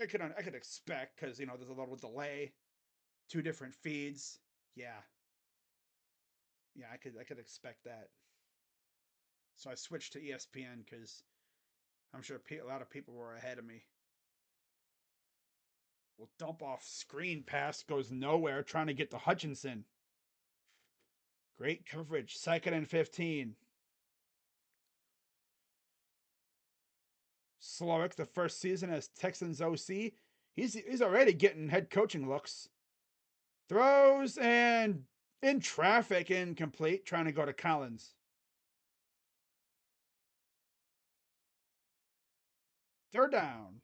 I could expect because there's a little delay, two different feeds. Yeah, yeah, I could expect that. So I switched to ESPN because I'm sure a lot of people were ahead of me. Well, dump off screen pass goes nowhere. Trying to get to Hutchinson. Great coverage. 2nd and 15. Slowick, the first season as Texans OC, he's already getting head coaching looks. Throws and in traffic, incomplete. Trying to go to Collins. Third down.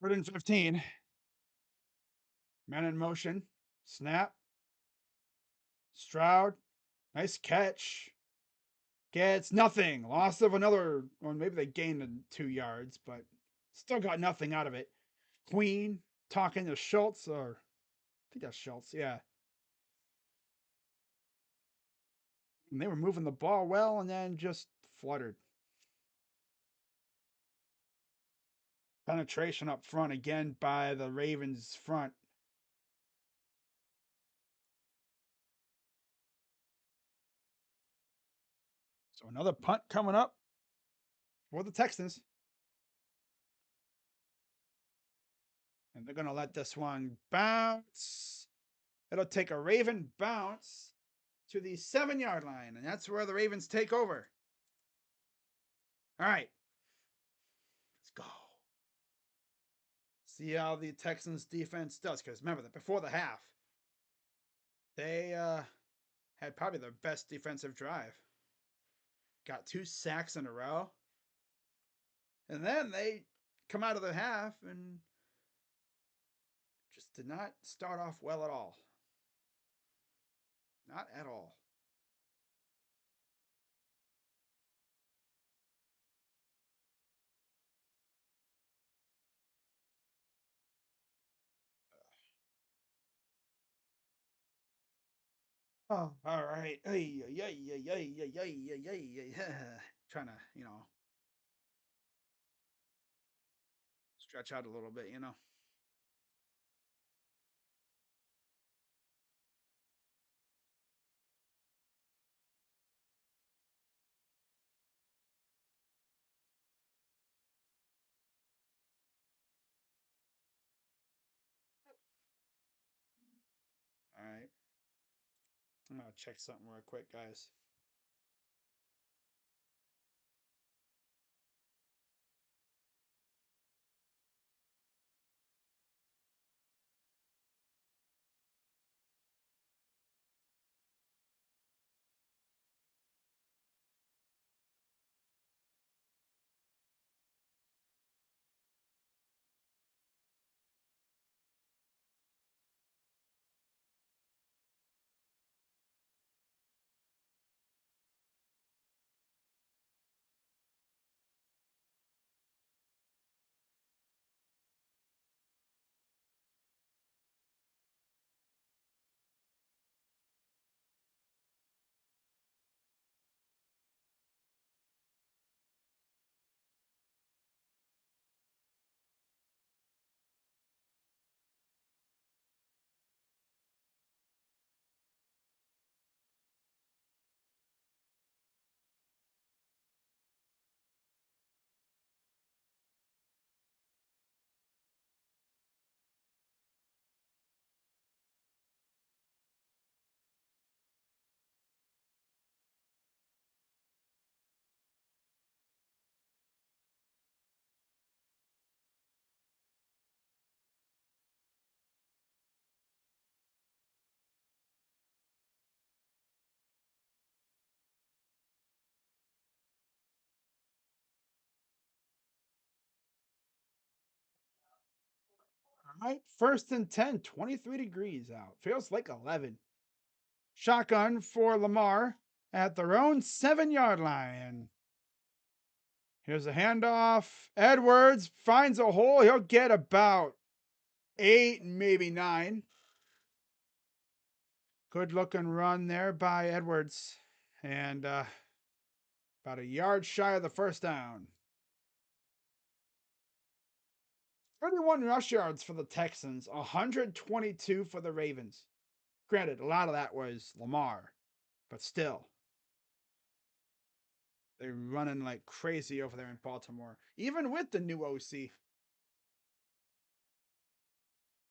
Third and 15. Man in motion. Snap. Stroud. Nice catch. Gets nothing. Loss of another, or maybe they gained 2 yards, but still got nothing out of it. Queen talking to Schultz, or I think that's Schultz, yeah. And they were moving the ball well and then just fluttered. Penetration up front again by the Ravens front. So another punt coming up for the Texans. And they're going to let this one bounce. It'll take a Raven bounce to the 7-yard line. And that's where the Ravens take over. All right. Let's go. See how the Texans defense does. Because remember that before the half, they had probably their best defensive drive. Got 2 sacks in a row. And then they come out of the half and just did not start off well at all. Not at all. Oh, all right. Hey, trying to, stretch out a little bit. All right. I'm gonna check something real quick, guys. Right, 1st and 10, 23 degrees out. Feels like 11. Shotgun for Lamar at their own 7-yard line. Here's a handoff. Edwards finds a hole. He'll get about 8, maybe 9. Good looking run there by Edwards. And about a yard shy of the first down. 31 rush yards for the Texans, 122 for the Ravens. Granted, a lot of that was Lamar, but still, they're running like crazy over there in Baltimore, even with the new OC.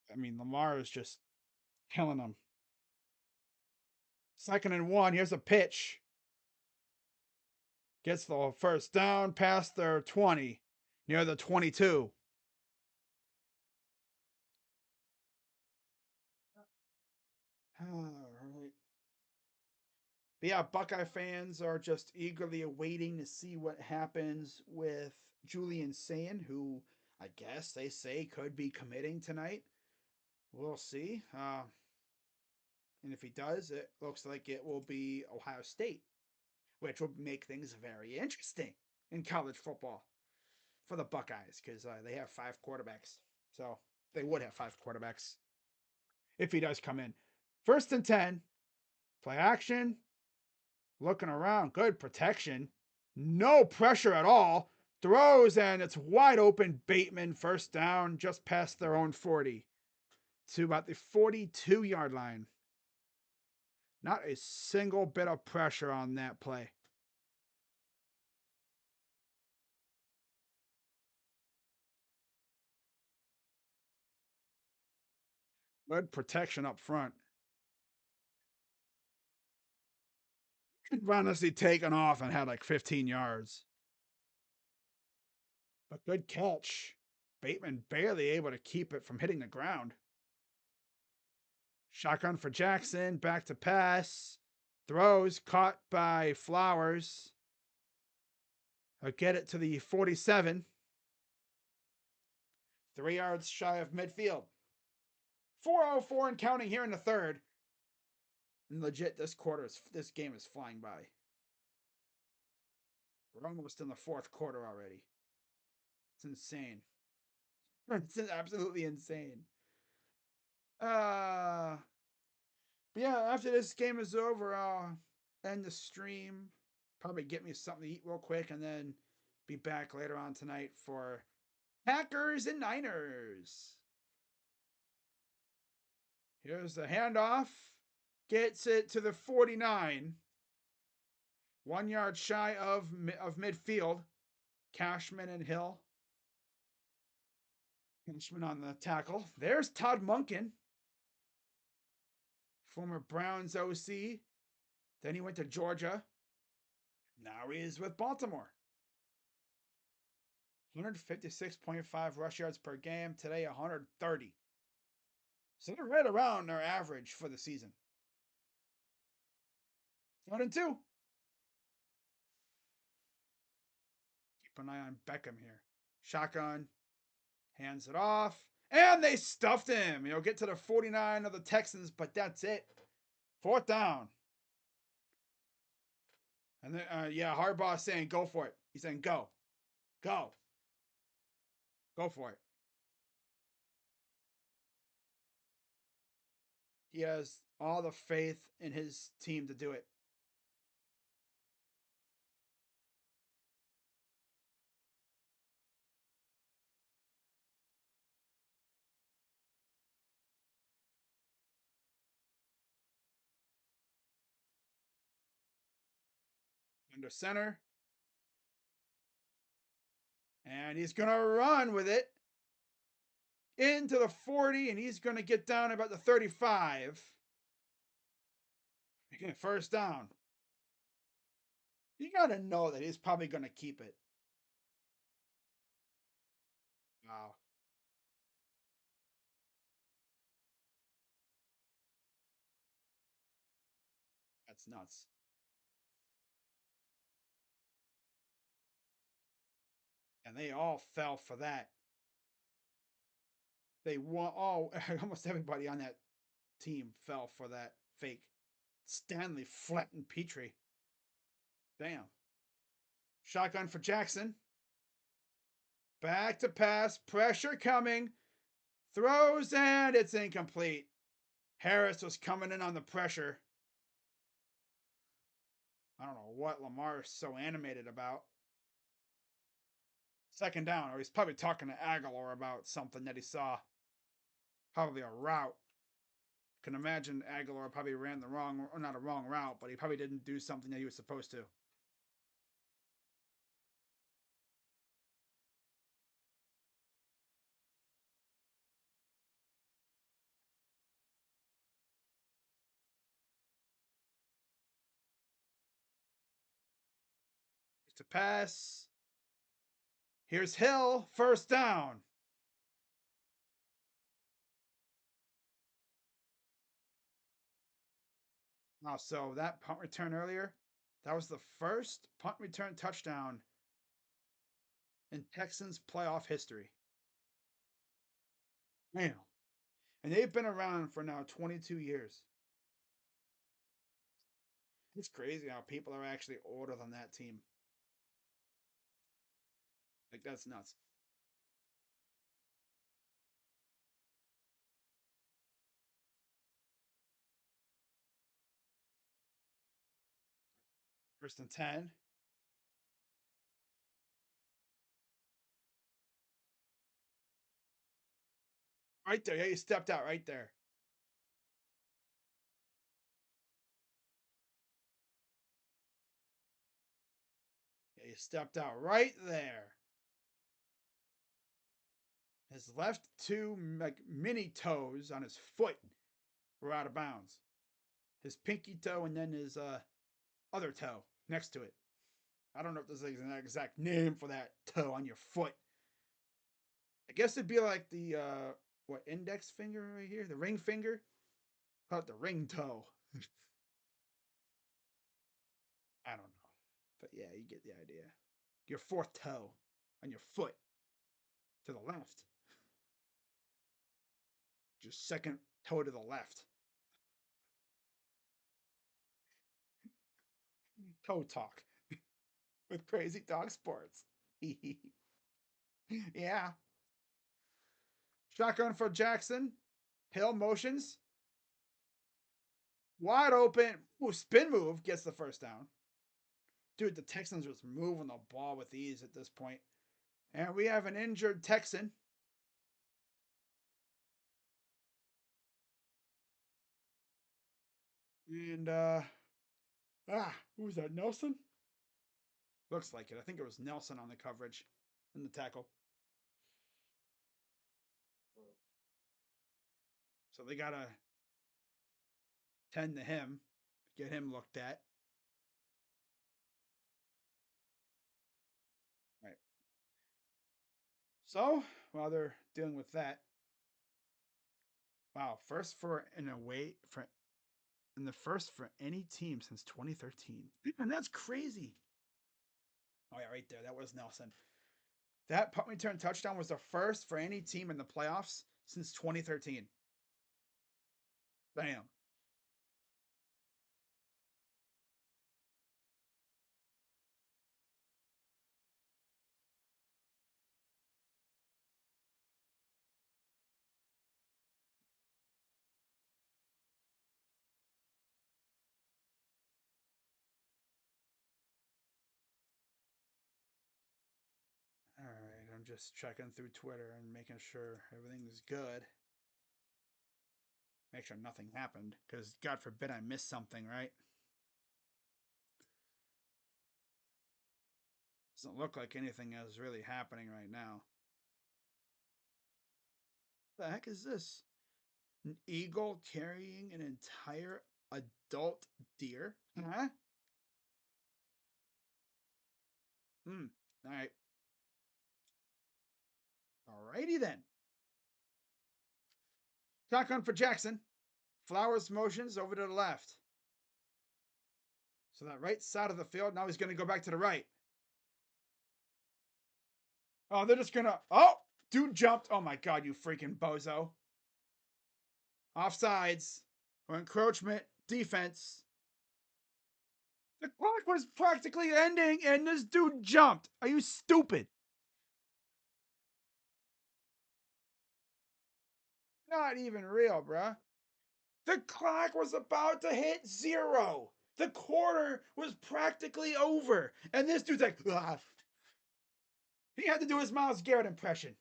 I mean, Lamar is just killing them. 2nd and 1. Here's a pitch. Gets the first down past their 20, near the 22. All right. But yeah, Buckeye fans are just eagerly awaiting to see what happens with Julian Sayin, who I guess they say could be committing tonight. We'll see. And if he does, it looks like it will be Ohio State, which will make things very interesting in college football for the Buckeyes because they have 5 quarterbacks. So they would have 5 quarterbacks if he does come in. 1st and 10, play action, looking around, good protection, no pressure at all. Throws and it's wide open. Bateman, first down, just past their own 40 to about the 42-yard line. Not a single bit of pressure on that play. Good protection up front. Honestly taken off and had like 15 yards. But good catch. Bateman barely able to keep it from hitting the ground. Shotgun for Jackson. Back to pass. Throws caught by Flowers. I'll get it to the 47. 3 yards shy of midfield. 4:04 and counting here in the third. And legit, this game is flying by. We're almost in the fourth quarter already. It's insane. It's absolutely insane. But yeah, after this game is over, I'll end the stream. Probably get me something to eat real quick and then be back later on tonight for Packers and Niners. Here's the handoff. Gets it to the 49. 1 yard shy of midfield. Cashman and Hill. Cashman on the tackle. There's Todd Monken, former Browns OC. Then he went to Georgia. Now he is with Baltimore. 156.5 rush yards per game. Today, 130. So they're right around their average for the season. 1-2. Keep an eye on Beckham here. Shotgun. Hands it off. And they stuffed him. Get to the 49 of the Texans, but that's it. 4th down. And then, Harbaugh saying, go for it. He's saying, go. Go. Go for it. He has all the faith in his team to do it. Under center. And he's going to run with it into the 40, and he's going to get down about the 35. 1st down. You got to know that he's probably going to keep it. Wow. That's nuts. And they all fell for that. They won. Oh, almost everybody on that team fell for that fake. Stanley flattened Petrie. Damn. Shotgun for Jackson. Back to pass. Pressure coming. Throws and it's incomplete. Harris was coming in on the pressure. I don't know what Lamar is so animated about. Second down, or he's probably talking to Aguilar about something that he saw. Probably a route. Can imagine Aguilar probably ran the wrong, or not a wrong route, but he probably didn't do something that he was supposed to. To pass. Here's Hill, first down. Oh, so that punt return earlier, that was the first punt return touchdown in Texans playoff history. Man. And they've been around for now 22 years. It's crazy how people are actually older than that team. Like, that's nuts. First and 10. Right there. Yeah, you stepped out right there. Yeah, you stepped out right there. His left two like mini toes on his foot were out of bounds. His pinky toe and then his other toe next to it. I don't know if there's an exact name for that toe on your foot. I guess it'd be like the what index finger right here, the ring finger. Call it the ring toe. I don't know, but yeah, you get the idea. Your fourth toe on your foot to the left. Your second toe to the left. Toe talk with Crazy Dog Sports. Yeah. Shotgun for Jackson. Hill motions. Wide open. Ooh, spin move gets the first down. Dude, the Texans was moving the ball with ease at this point. And we have an injured Texan. And who's that? Nelson? Looks like it. I think it was Nelson on the coverage in the tackle. So they gotta tend to him, get him looked at. Right. So while they're dealing with that, wow, first for an away for and the first for any team since 2013. And that's crazy. Oh yeah, right there. That was Nelson. That punt return touchdown was the first for any team in the playoffs since 2013. Bam. All right, I'm just checking through Twitter and making sure everything's good. Make sure nothing happened, because God forbid I miss something, right? Doesn't look like anything is really happening right now. What the heck is this? An eagle carrying an entire adult deer? Huh? Hmm. All right. Alrighty then. Shotgun for Jackson. Flowers motions over to the left. So that right side of the field, now he's going to go back to the right. Oh, they're just going to. Oh! Dude jumped. Oh my god, you freaking bozo. Offsides or encroachment defense. The clock was practically ending and this dude jumped. Are you stupid? Not even real, bruh. The clock was about to hit 0. The quarter was practically over. And this dude's like, ah. He had to do his Myles Garrett impression.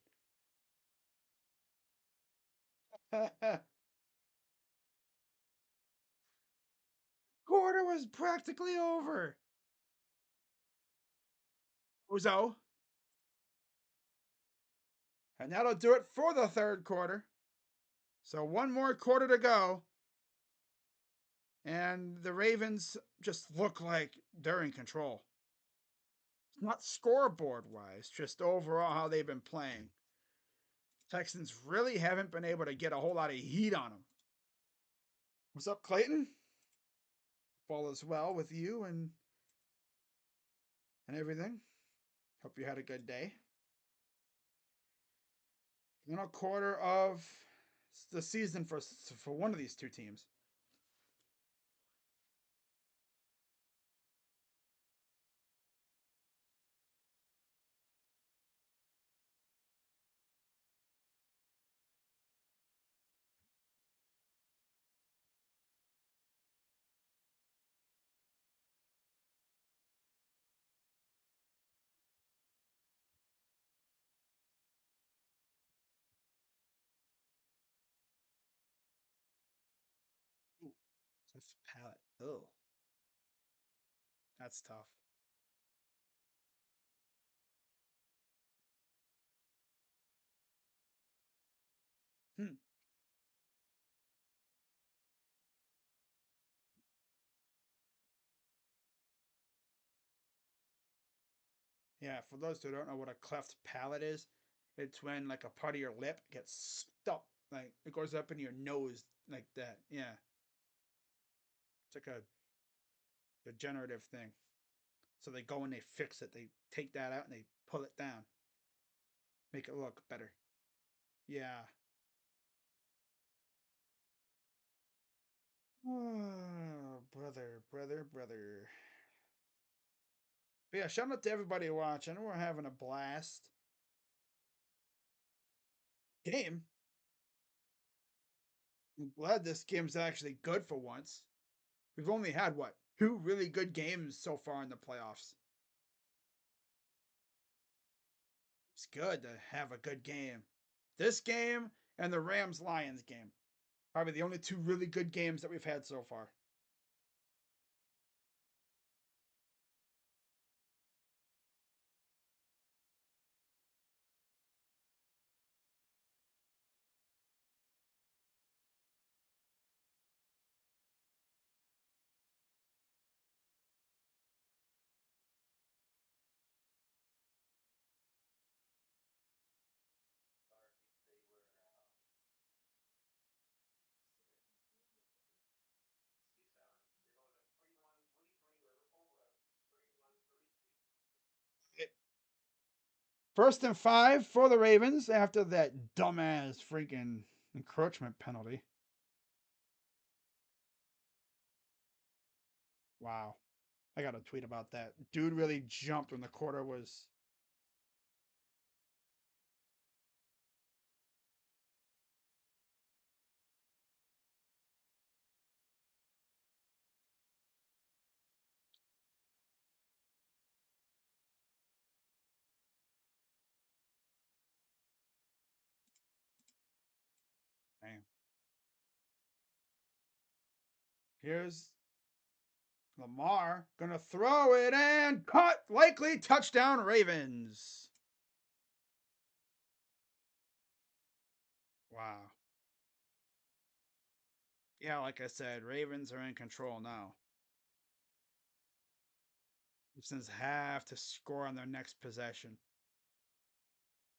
Quarter was practically over. Uzo. And that'll do it for the third quarter. So one more quarter to go. And the Ravens just look like they're in control. Not scoreboard wise, just overall how they've been playing. Texans really haven't been able to get a whole lot of heat on them. What's up, Clayton? All is well with you and everything. Hope you had a good day. Final quarter of the season for one of these two teams. Ooh, that's palate. Oh, that's tough. Hmm. Yeah, for those who don't know what a cleft palate is, it's when like a part of your lip gets stuck, like it goes up in your nose like that. Yeah, it's like a degenerative thing. So they go and they fix it. They take that out and they pull it down, make it look better. Yeah. Oh, brother, brother, brother. But yeah, shout out to everybody watching. We're having a blast. Game. I'm glad this game's actually good for once. We've only had what, two really good games so far in the playoffs. It's good to have a good game. This game and the Rams Lions game. Probably the only two really good games that we've had so far. First and 5 for the Ravens after that dumbass freaking encroachment penalty. Wow. I got a tweet about that. Dude really jumped when the quarter was. Damn. Here's Lamar gonna throw it and cut. Likely touchdown Ravens. Wow. Yeah, like I said, Ravens are in control now. Texans have to score on their next possession.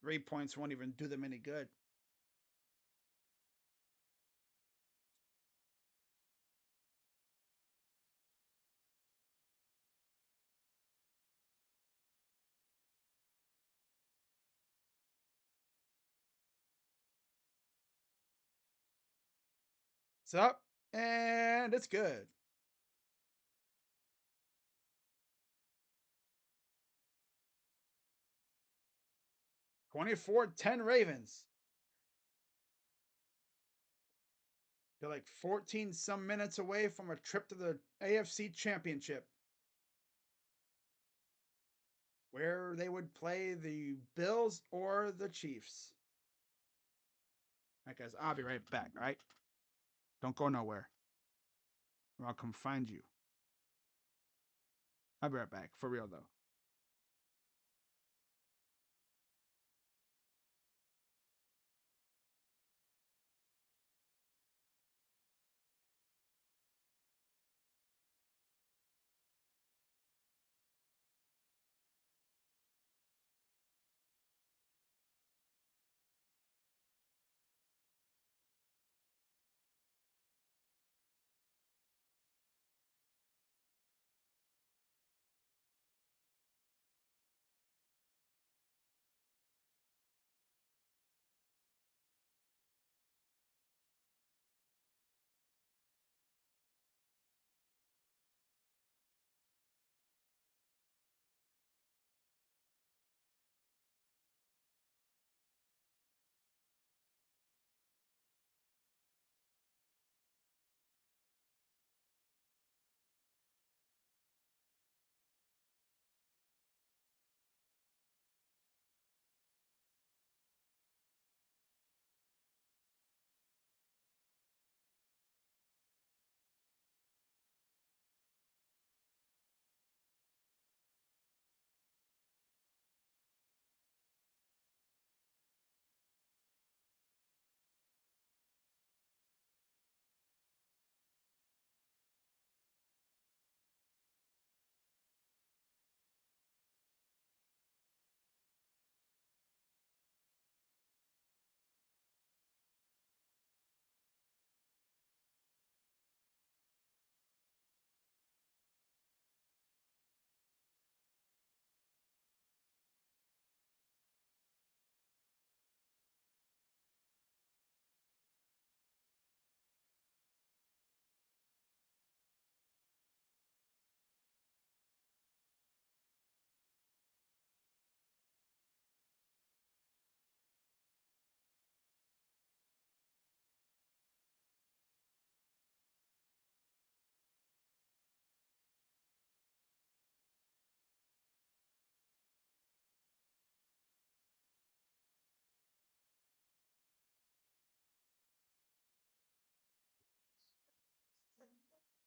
3 points won't even do them any good. It's up and it's good. 24-10 Ravens. They're like 14 some minutes away from a trip to the AFC Championship, where they would play the Bills or the Chiefs. All right, guys, I'll be right back, all right? Don't go nowhere, or I'll come find you. I'll be right back, for real, though.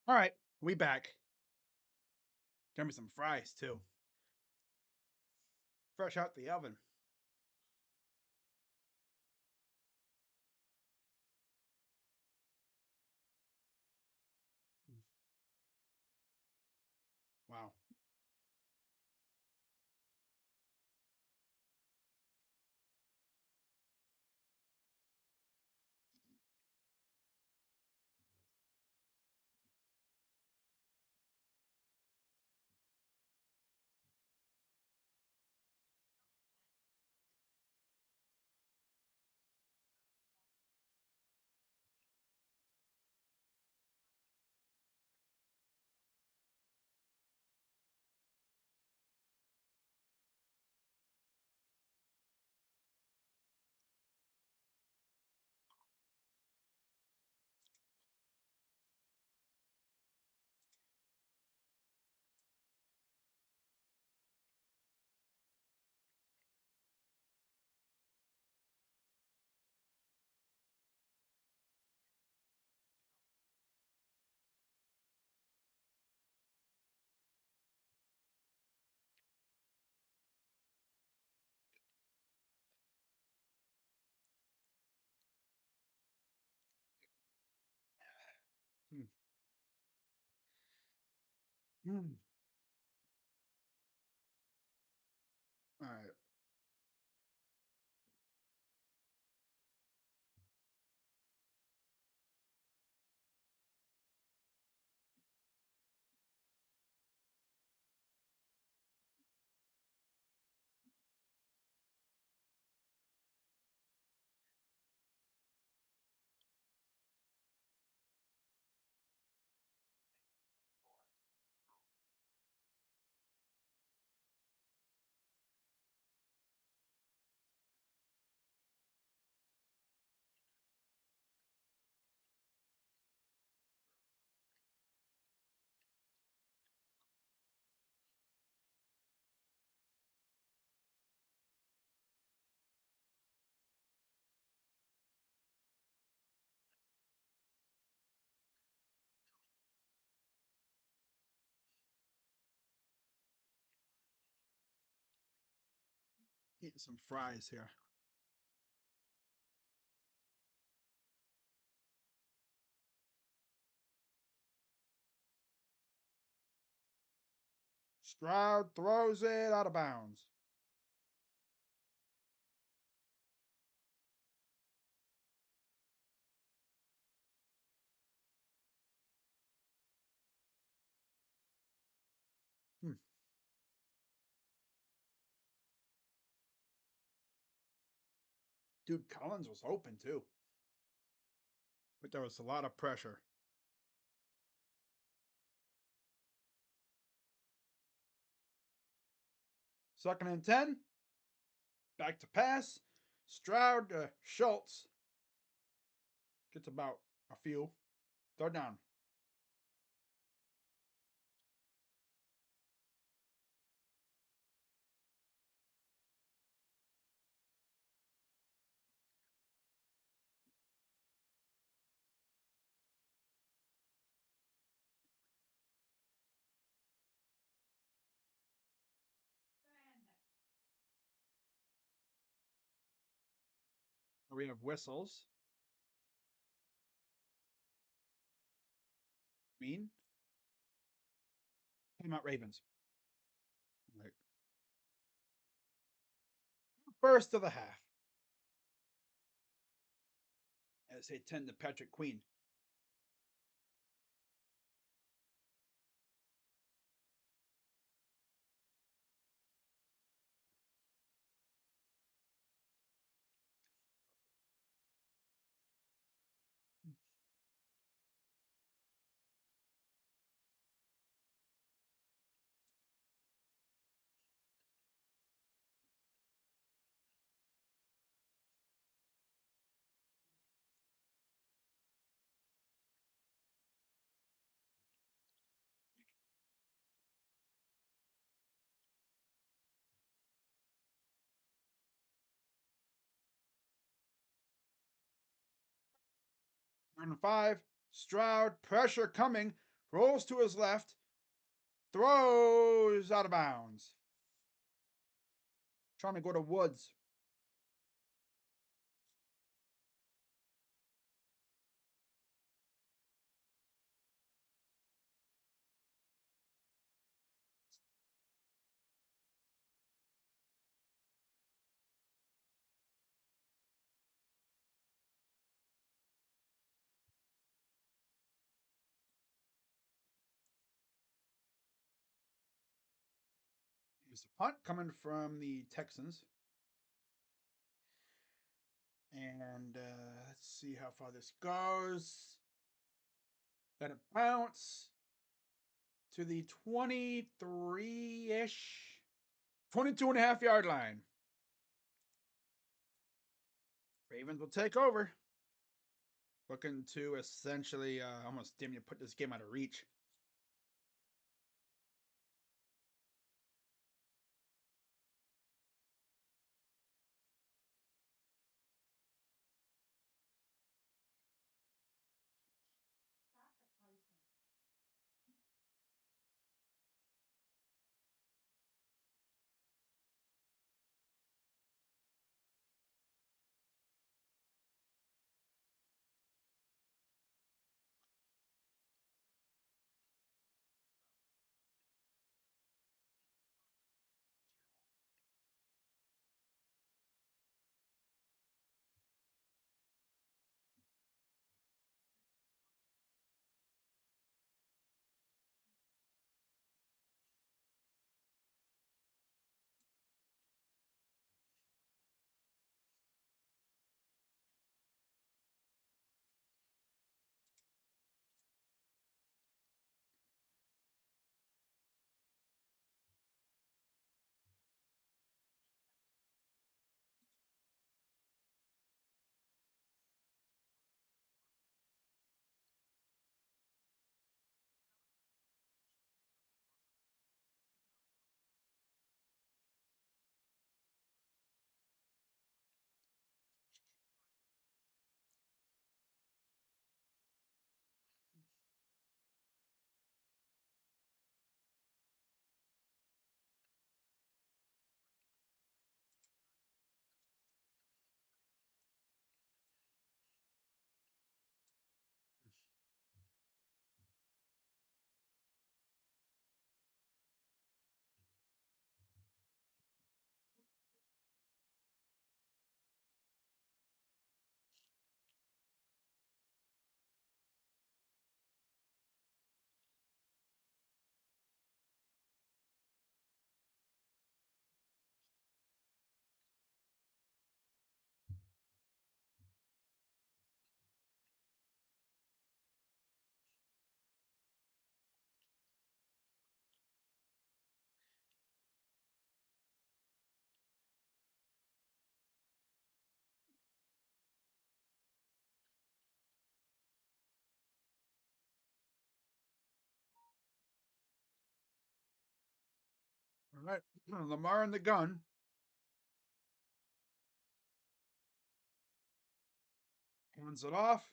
All right, we back. Got me some fries, too. Fresh out the oven. Wow. Hmm. Hmm. All right. Eating some fries here. Stroud throws it out of bounds. Hmm. Dude, Collins was open too. But there was a lot of pressure. Second and 10. Back to pass. Stroud Schultz gets about a few. Third down. We have whistles. Mean. Timeout Ravens. Right. First of the half. As they tend to Patrick Queen. Third and 5. Stroud, pressure coming, rolls to his left, throws out of bounds. Trying to go to Woods. Here's a punt coming from the Texans. And let's see how far this goes. Let it bounce to the 23 ish, 22.5 yard line. Ravens will take over. Looking to essentially almost damn near put this game out of reach. All right, Lamar in the gun. Hands it off.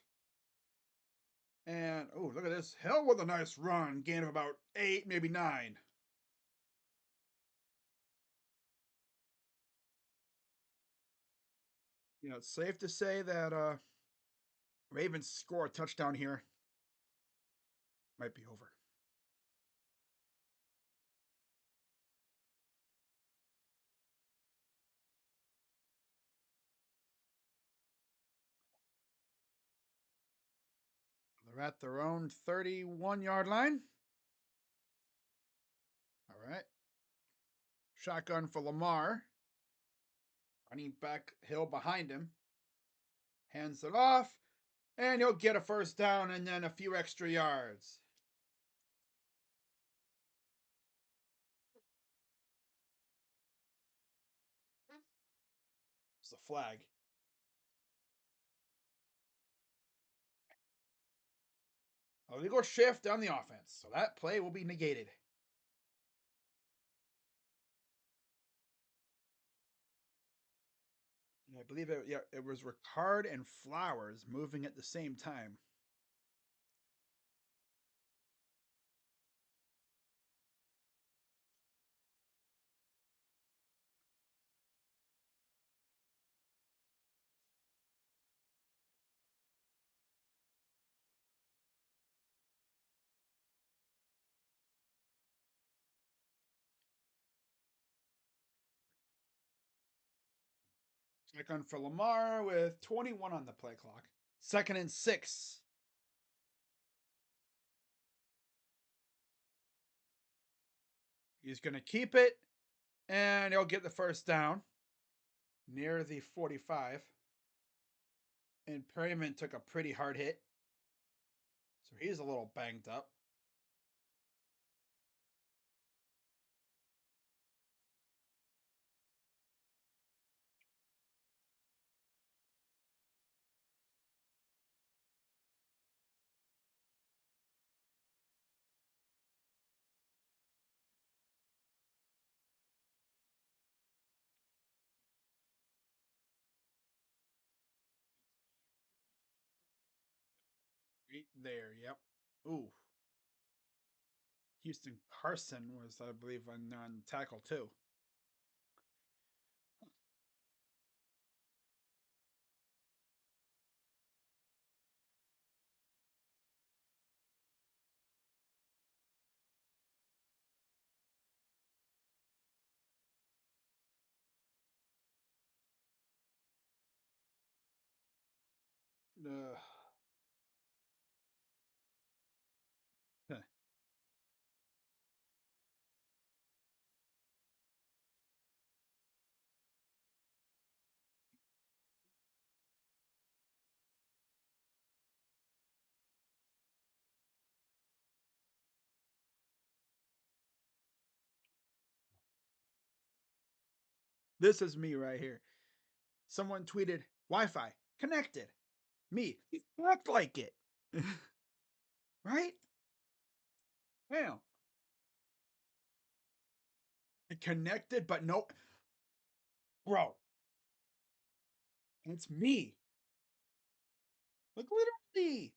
And, oh, look at this. Hill with a nice run. Gain of about 8, maybe 9. It's safe to say that Ravens score a touchdown here. Might be over. They're at their own 31-yard line. All right. Shotgun for Lamar. Running back Hill behind him. Hands it off. And he'll get a first down and then a few extra yards. It's a flag. Illegal shift on the offense. So that play will be negated. I believe it was Ricard and Flowers moving at the same time. Second for Lamar with 21 on the play clock. 2nd and 6. He's going to keep it, and he'll get the first down near the 45. And Perryman took a pretty hard hit, so he's a little banged up. Right there, yep. Ooh. Houston Carson was, I believe, on tackle too. Uh, this is me right here. Someone tweeted Wi-Fi connected. Me, act like it. Right? Yeah. Connected, but no. Bro, it's me. Like literally.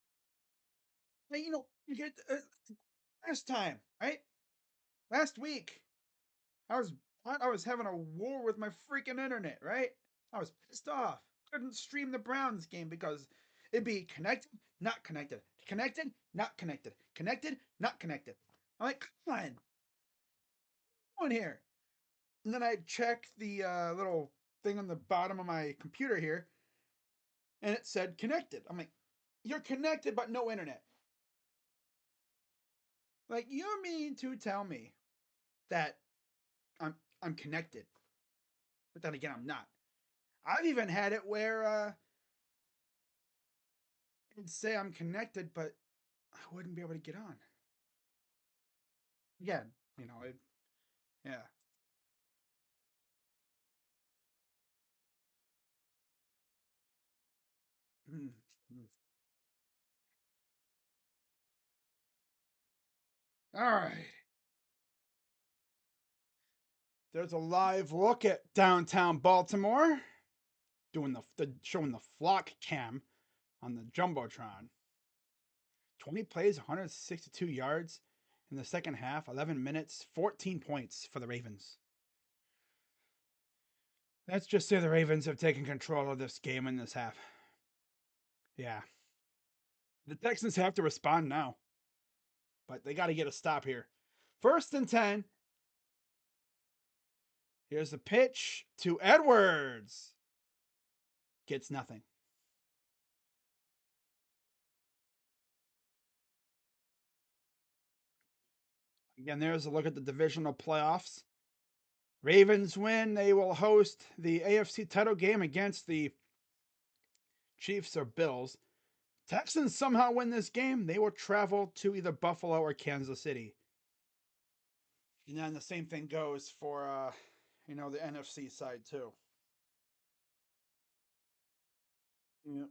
Like, you get last time, right? Last week, I was I was having a war with my freaking internet, right? I was pissed off. Couldn't stream the Browns game because it'd be connected, not connected, connected, not connected, connected, not connected. I'm like, come on, come on here. And then I checked the little thing on the bottom of my computer here, and it said connected. I'm like, you're connected, but no internet. Like, you mean to tell me that I'm connected, but then again, I'm not. I've even had it where it'd say I'm connected, but I wouldn't be able to get on. Again, yeah. Mm, mm. All right. There's a live look at downtown Baltimore, doing showing the flock cam on the jumbotron. 20 plays, 162 yards in the second half, 11 minutes, 14 points for the Ravens. Let's just say the Ravens have taken control of this game in this half. Yeah. The Texans have to respond now, but they got to get a stop here. 1st and 10. Here's the pitch to Edwards. Gets nothing. Again, there's a look at the divisional playoffs. Ravens win. They will host the AFC title game against the Chiefs or Bills. Texans somehow win this game. They will travel to either Buffalo or Kansas City. And then the same thing goes for, the NFC side too. Yeah.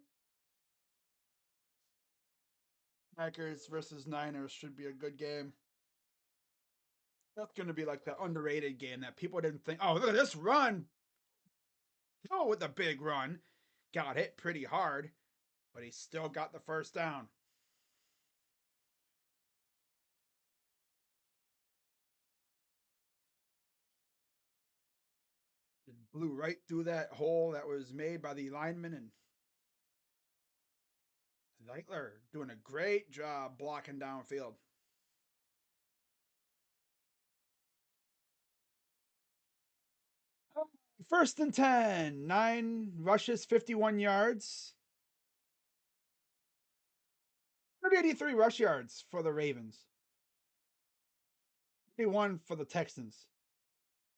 Packers versus Niners should be a good game. That's going to be like the underrated game that people didn't think, oh, look at this run. Oh, with a big run. Got hit pretty hard, but he still got the first down. It blew right through that hole that was made by the lineman, and Zeitler doing a great job blocking downfield. First and 10, 9 rushes, 51 yards. 183 rush yards for the Ravens. 51 for the Texans.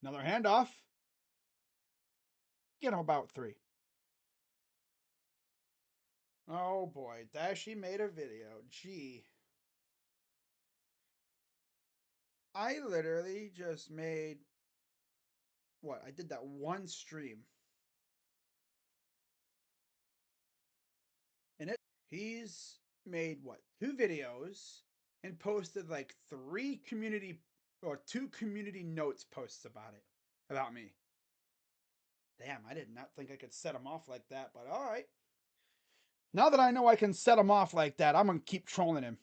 Another handoff. Get him about 3. Oh boy, Dashy made a video. Gee. I literally just made what? I did that one stream. And he's made what? 2 videos and posted like 2 community notes posts about me. Damn, I did not think I could set him off like that, but all right. Now that I know I can set him off like that, I'm going to keep trolling him.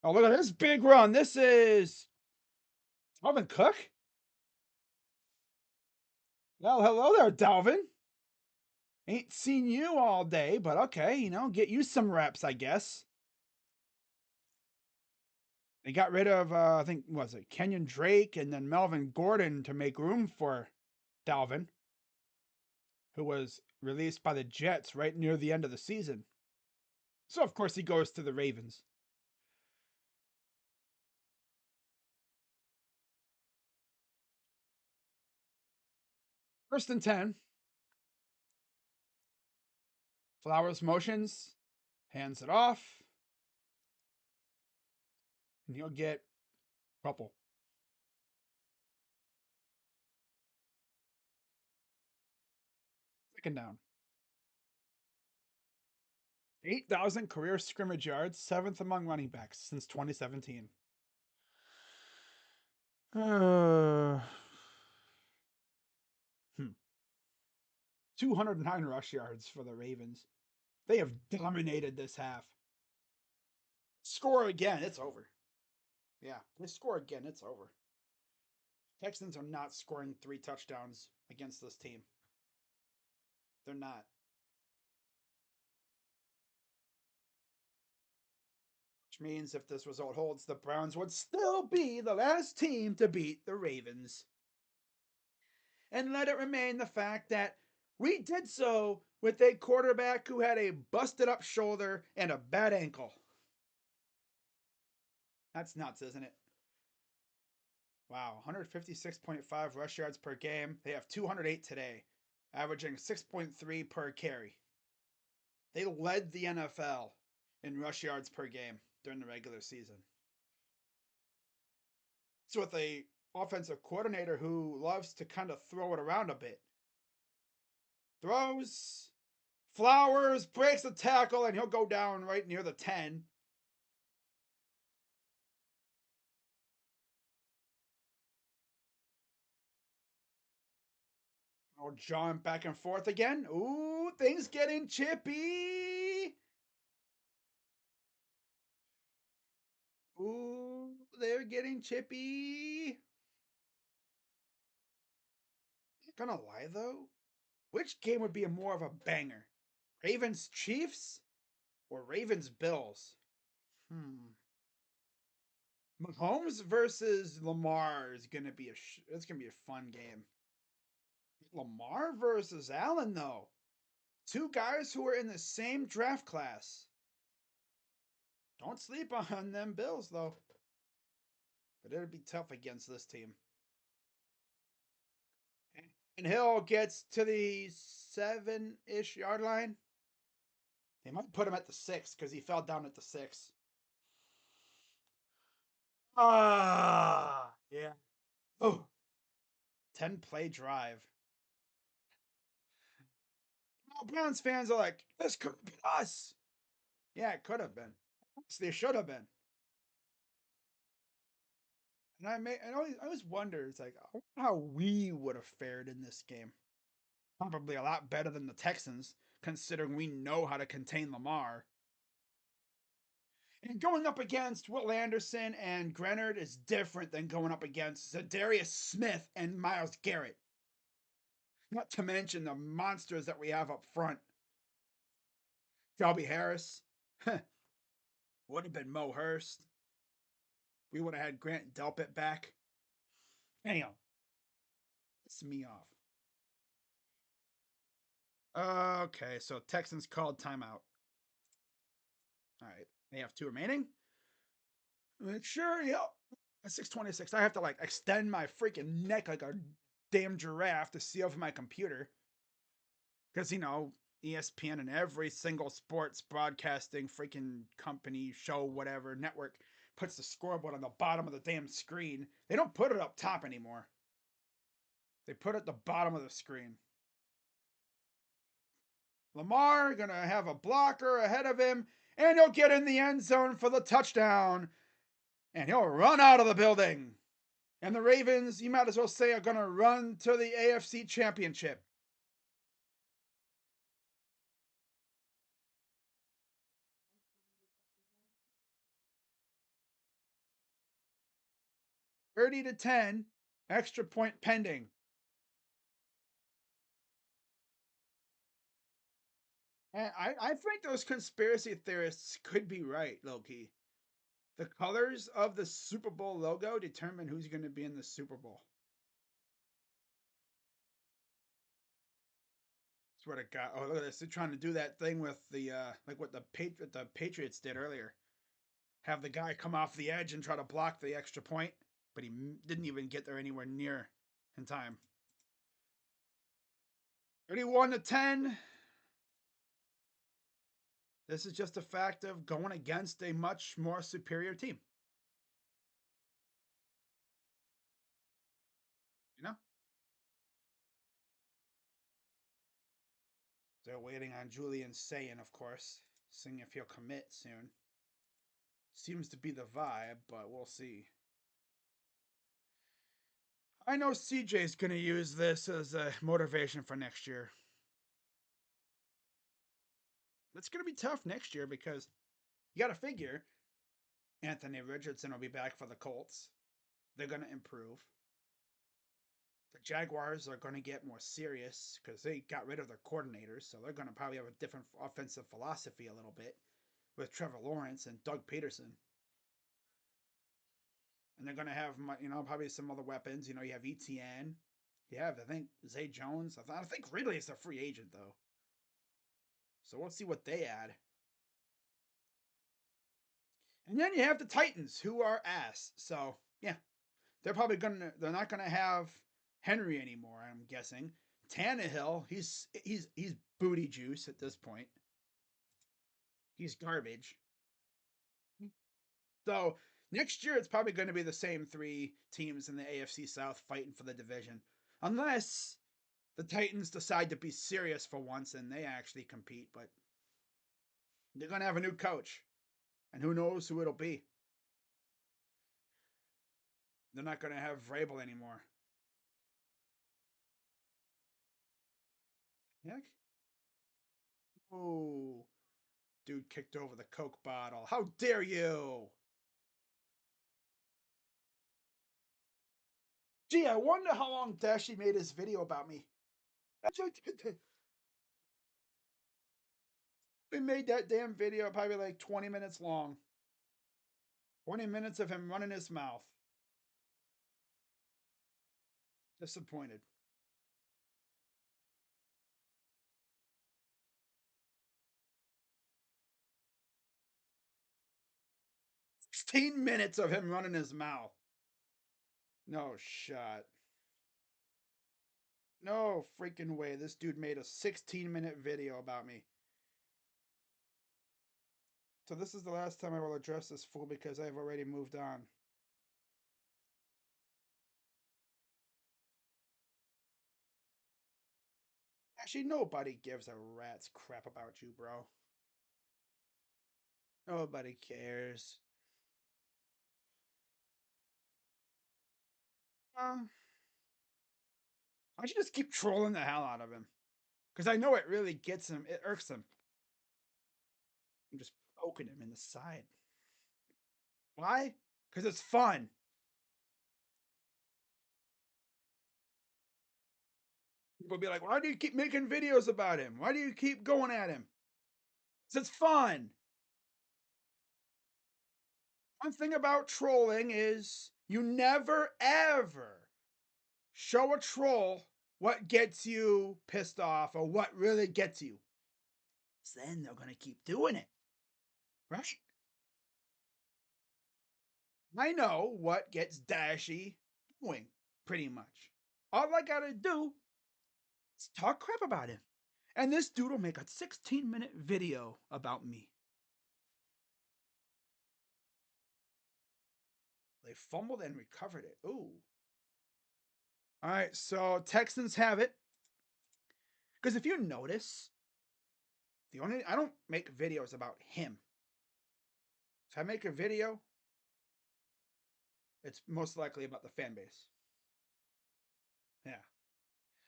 Oh, look at this big run. This is Dalvin Cook. Well, hello there, Dalvin. Ain't seen you all day, but okay, get you some reps, I guess. They got rid of, I think, was it Kenyon Drake and then Melvin Gordon to make room for Dalvin, who was released by the Jets right near the end of the season. So, of course, he goes to the Ravens. First and 10. Flowers motions, hands it off, and he'll get couple. Second down. 8,000 career scrimmage yards, 7th among running backs since 2017. 209 rush yards for the Ravens. They have dominated this half. Score again, it's over. Yeah, they score again, it's over. Texans are not scoring 3 touchdowns against this team. They're not. Which means if this result holds, the Browns would still be the last team to beat the Ravens. And let it remain the fact that we did so with a quarterback who had a busted up shoulder and a bad ankle. That's nuts, isn't it? Wow, 156.5 rush yards per game. They have 208 today, averaging 6.3 per carry. They led the NFL in rush yards per game during the regular season. So with a offensive coordinator who loves to kind of throw it around a bit. Throws, Flowers breaks the tackle, and he'll go down right near the 10. Oh, John back and forth again. Ooh, things getting chippy. Ooh, they're getting chippy. Not gonna lie though, which game would be more of a banger? Ravens Chiefs or Ravens Bills? Hmm. Mahomes versus Lamar is gonna be it's gonna be a fun game. Lamar versus Allen though, two guys who are in the same draft class. Don't sleep on them Bills though, but it'll be tough against this team. And Hill gets to the 7-ish yard line. They might put him at the 6 because he fell down at the 6. Ah, yeah. Oh, 10-play drive. Now, Browns fans are like, this could have been us. Yeah, it could have been. They should have been. And I always wonder, it's like, I wonder how we would have fared in this game. Probably a lot better than the Texans, considering we know how to contain Lamar. And going up against Will Anderson and Grenard is different than going up against Zadarius Smith and Myles Garrett. Not to mention the monsters that we have up front. Shelby Harris. Would have been Mo Hurst. We would have had Grant Delpit back. Anyhow, piss me off. Okay, so Texans called timeout. All right, they have 2 remaining. Sure, yep. 6:26. I have to like extend my freaking neck like a damn giraffe to see over my computer. Because, ESPN and every single sports broadcasting freaking company, show, whatever, network puts the scoreboard on the bottom of the damn screen. They don't put it up top anymore. They put it at the bottom of the screen. Lamar gonna have a blocker ahead of him, and he'll get in the end zone for the touchdown, and he'll run out of the building. And the Ravens, you might as well say, are gonna run to the AFC Championship. $30-10, extra point pending. And I think those conspiracy theorists could be right, Loki. The colors of the Super Bowl logo determine who's going to be in the Super Bowl. Swear to God! Oh, look at this! They're trying to do that thing with the like what the Patriots did earlier. Have the guy come off the edge and try to block the extra point, but he didn't even get there anywhere near in time. 31-10. This is just a fact of going against a much more superior team. You know? They're waiting on Julian Sayin, of course, seeing if he'll commit soon. Seems to be the vibe, but we'll see. I know CJ's going to use this as a motivation for next year. It's going to be tough next year because you got to figure Anthony Richardson will be back for the Colts. They're going to improve. The Jaguars are going to get more serious because they got rid of their coordinators, so they're going to probably have a different offensive philosophy a little bit with Trevor Lawrence and Doug Peterson. And they're going to have, probably some other weapons. You have ETN. You have, I think, Zay Jones. I think Ridley is a free agent, though. So we'll see what they add. And then you have the Titans, who are ass. So yeah, they're not gonna have Henry anymore. I'm guessing Tannehill, he's booty juice at this point. He's garbage. So next year it's probably going to be the same 3 teams in the AFC South fighting for the division, unless the Titans decide to be serious for once and they actually compete. But they're going to have a new coach, and who knows who it'll be. They're not going to have Vrabel anymore. Heck. Oh, dude kicked over the Coke bottle. How dare you? Gee, I wonder how long Dashi made his video about me. We made that damn video probably like 20 minutes long. 20 minutes of him running his mouth. Disappointed. 16 minutes of him running his mouth. No shot. No freaking way. This dude made a 16-minute video about me. So this is the last time I will address this fool because I have already moved on. Actually, nobody gives a rat's crap about you, bro. Nobody cares. I should just keep trolling the hell out of him. Because I know it really gets him. It irks him. I'm just poking him in the side. Why? Because it's fun. People be like, why do you keep making videos about him? Why do you keep going at him? Because it's fun. One thing about trolling is you never ever show a troll what gets you pissed off or what really gets you. So then they're going to keep doing it. Right? I know what gets Dashy going, pretty much. All I gotta do is talk crap about him. And this dude will make a 16-minute video about me. They fumbled and recovered it. Ooh. All right, so Texans have it. Because if you notice, I don't make videos about him. If I make a video, it's most likely about the fan base. Yeah.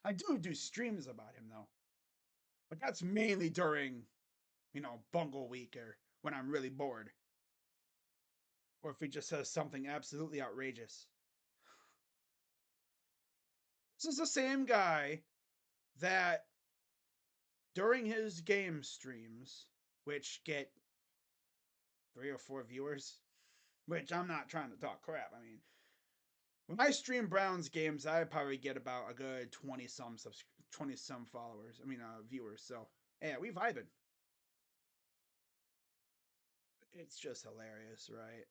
I do streams about him though. But that's mainly during, Bungle Week or when I'm really bored. Or if he just says something absolutely outrageous. This is the same guy that during his game streams, which get 3 or 4 viewers, which I'm not trying to talk crap. I mean, when I stream Browns games, I probably get about a good 20 some followers. I mean, viewers. So yeah, we vibing. It's just hilarious, right?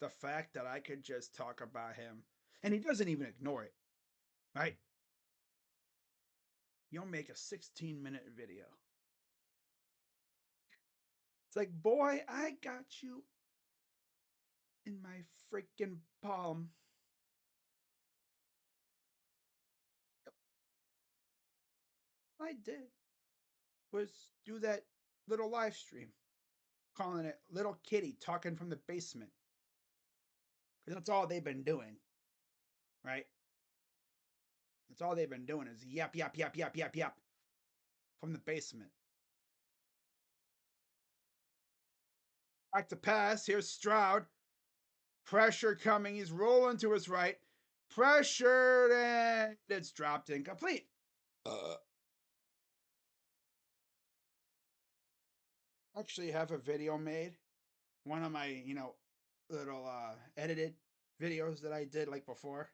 The fact that I could just talk about him and he doesn't even ignore it, right? You'll make a 16-minute video. It's like, boy, I got you in my freaking palm. I did was do that little live stream, calling it Little Kitty Talking from the Basement. Because that's all they've been doing, right? That's all they've been doing is yap, yap, yap, yap, yap, yap from the basement. Back to pass. Here's Stroud. Pressure coming. He's rolling to his right. Pressured and it's dropped incomplete. Actually have a video made. One of my, little edited videos that I did like before.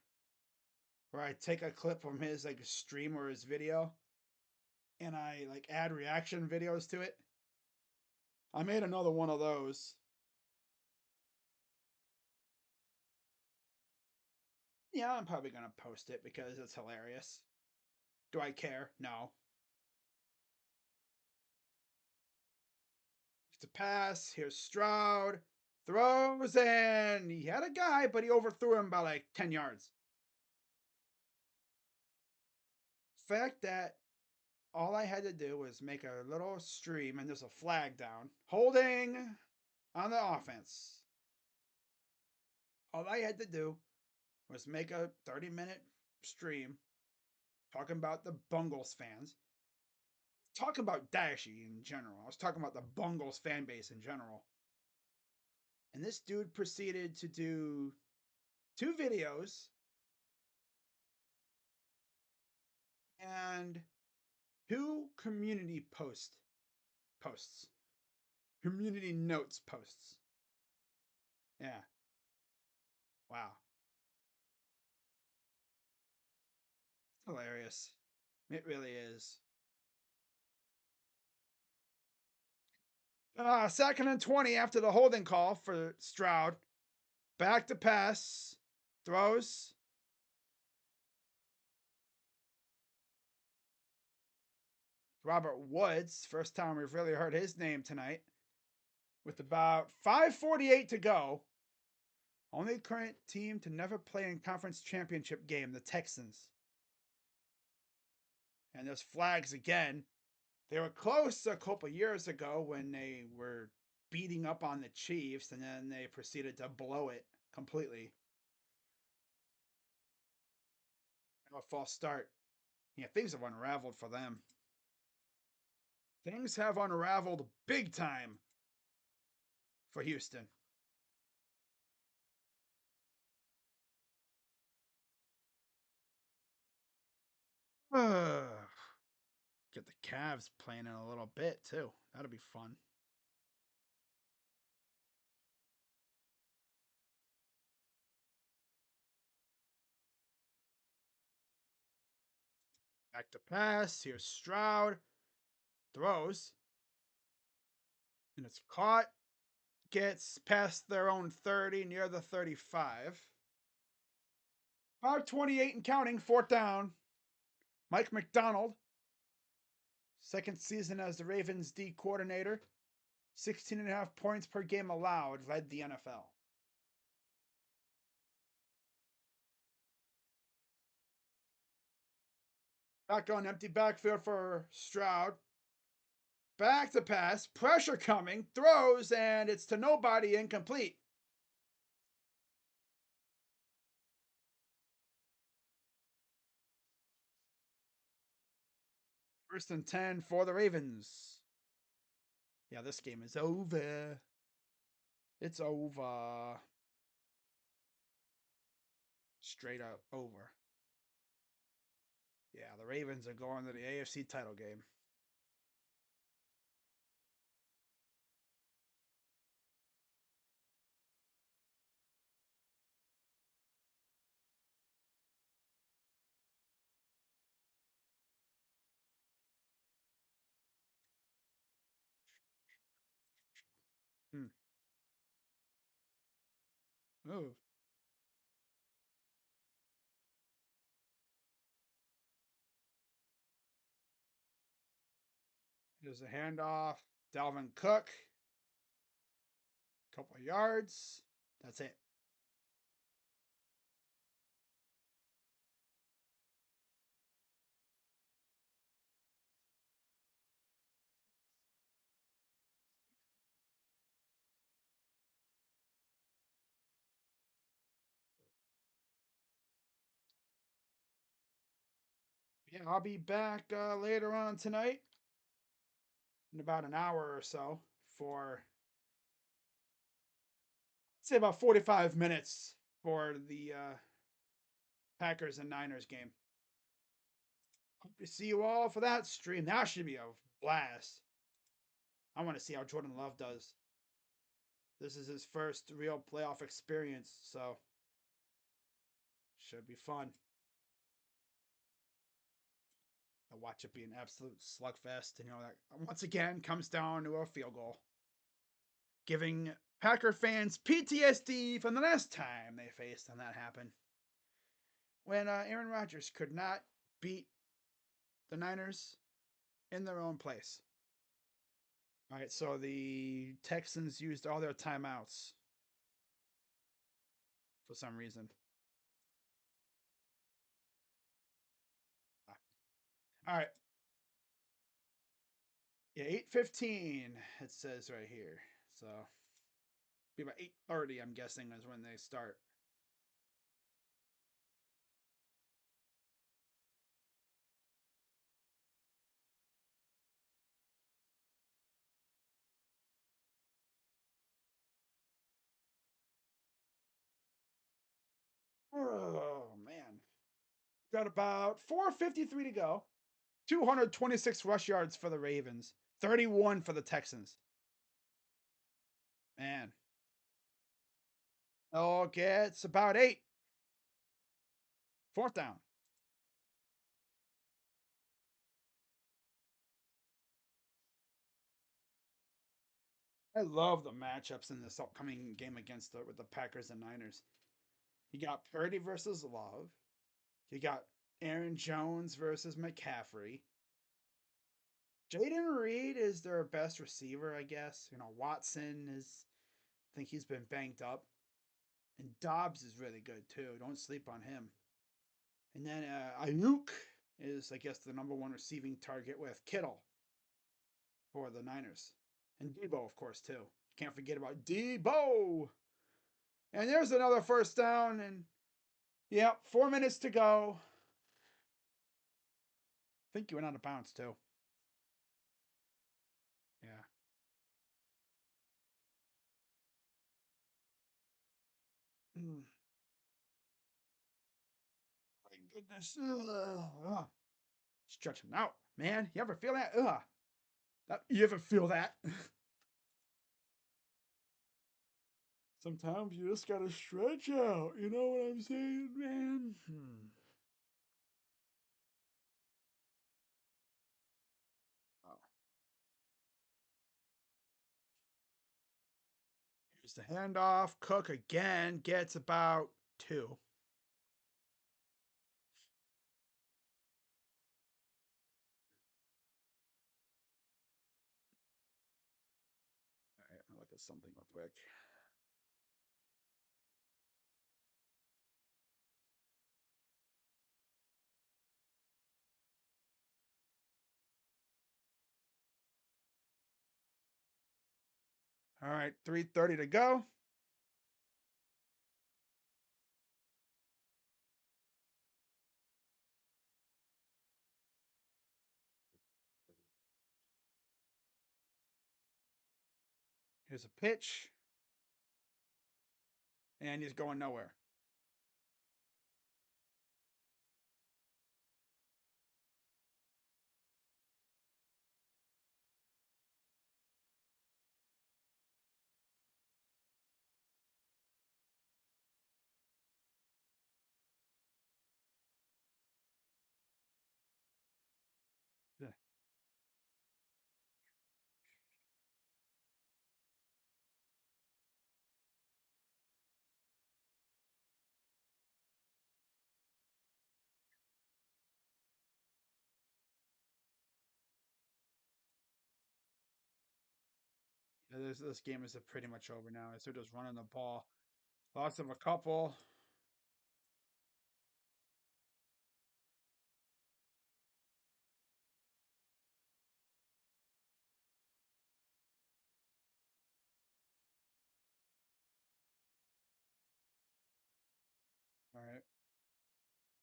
Where I take a clip from his like stream or his video and I like add reaction videos to it. I made another one of those. Yeah, I'm probably gonna post it because it's hilarious. Do I care? No. It's a pass. Here's Stroud. Throws and he had a guy, but he overthrew him by like 10 yards. Fact that all I had to do was make a little stream and there's a flag down holding on the offense. All I had to do was make a 30-minute stream talking about the Bungles fans talking about Dashi in general. I was talking about the Bungles fan base in general. And this dude proceeded to do two videos and two community posts. Community notes posts. Yeah. Wow. Hilarious. It really is. 2nd and 20 after the holding call for Stroud. Back to pass. Throws. Robert Woods. First time we've really heard his name tonight. With about 5:48 to go. Only current team to never play in conference championship game, the Texans. And there's flags again. They were close a couple years ago when they were beating up on the Chiefs, and then they proceeded to blow it completely. A false start. Yeah, things have unraveled for them. Things have unraveled big time for Houston. Get the Cavs playing in a little bit too. That'll be fun. Back to pass. Here's Stroud. Throws. And it's caught. Gets past their own 30, near the 35. 5:28 and counting. Fourth down. Mike McDonald. Second season as the Ravens D coordinator. 16.5 points per game allowed. Led the NFL. Back on empty backfield for Stroud. Back to pass. Pressure coming. Throws, and it's to nobody. Incomplete. First and 10 for the Ravens. Yeah, this game is over. It's over. Straight up over. Yeah, the Ravens are going to the AFC title game. Hmm. Oh, there's a handoff. Dalvin Cook. Couple of yards. That's it. Yeah, I'll be back later on tonight in about an hour or so for, say, about 45 minutes for the Packers and Niners game. Hope to see you all for that stream. That should be a blast. I want to see how Jordan Love does. This is his first real playoff experience, so should be fun. I watch it be an absolute slugfest. You know, that once again comes down to a field goal, giving Packer fans PTSD from the last time they faced and that happened. When Aaron Rodgers could not beat the Niners in their own place. All right, so the Texans used all their timeouts for some reason. All right. Yeah, 8:15 it says right here. So be about 8:30 I'm guessing is when they start. Got about 4:53 to go. 226 rush yards for the Ravens, 31 for the Texans. Man. Okay, it's about 8. Fourth down. I love the matchups in this upcoming game against with the Packers and Niners. You got Purdy versus Love. You got Aaron Jones versus McCaffrey. Jaden Reed is their best receiver, I guess. Watson is, I think he's been banged up. And Dobbs is really good too. Don't sleep on him. And then Ayuk is, I guess, the number one receiving target with Kittle for the Niners. And Debo, of course, too. Can't forget about Debo. And there's another first down. And, yep, 4 minutes to go. I think you went out of bounds, too. Yeah. My goodness. Ugh. Stretching out, man. You ever feel that? Ugh. You ever feel that? Sometimes you just gotta stretch out. You know what I'm saying, man? Oh. Here's the handoff. Cook again gets about 2. All right, I'll look at something real quick. All right, 3:30 to go. Here's a pitch, and he's going nowhere. Yeah, this game is pretty much over now. They're just running the ball. Lots of a couple. All right,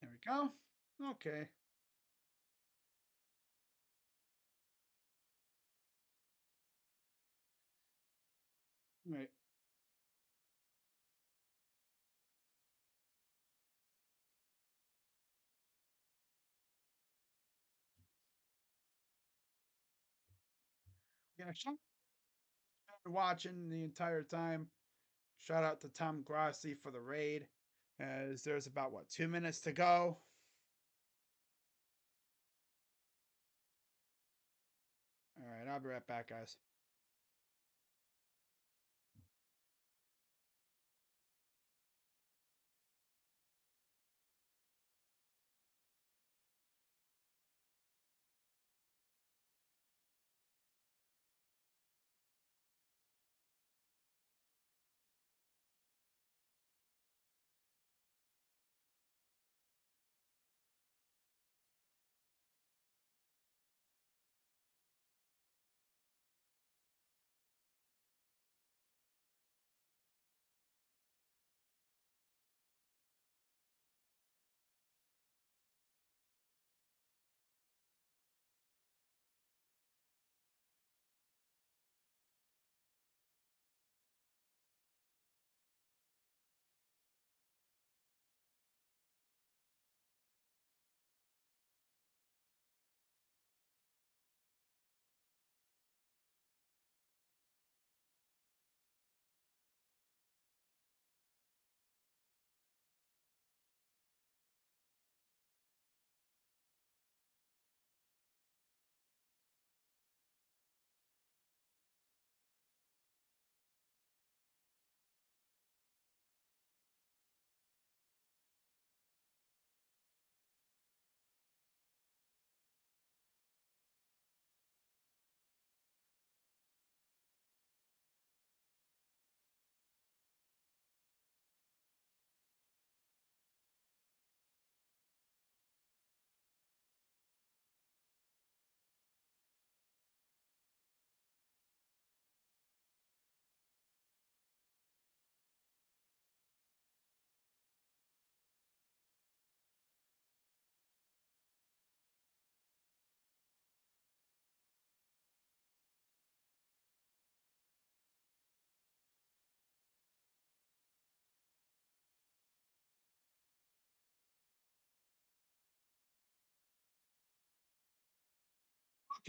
there we go. Okay. All right. Yeah, shout out for watching the entire time. Shout out to Tom Grassi for the raid. As there's about 2 minutes to go. All right, I'll be right back, guys.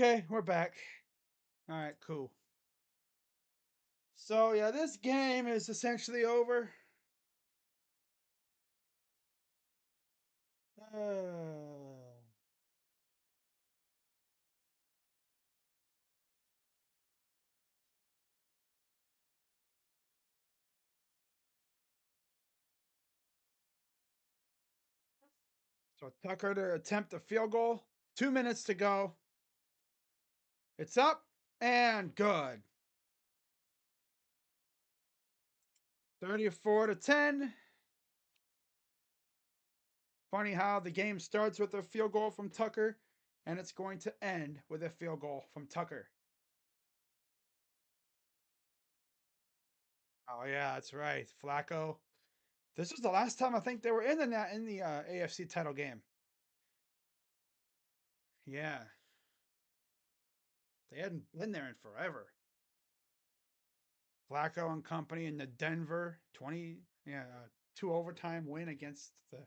Okay, we're back. All right, cool. So yeah, this game is essentially over. So Tucker to attempt a field goal. 2 minutes to go. It's up and good. 34-10. Funny how the game starts with a field goal from Tucker, and it's going to end with a field goal from Tucker. Oh yeah, that's right, Flacco. This was the last time I think they were in the AFC title game. Yeah, they hadn't been there in forever. Flacco and company in the Denver 2 overtime win against the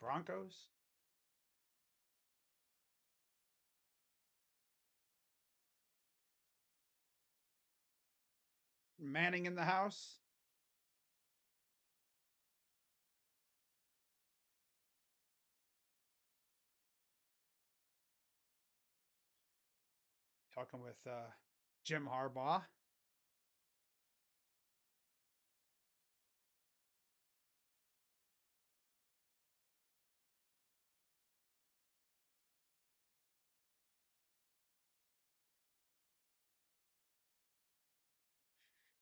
Broncos. Manning in the house. Talking with Jim Harbaugh.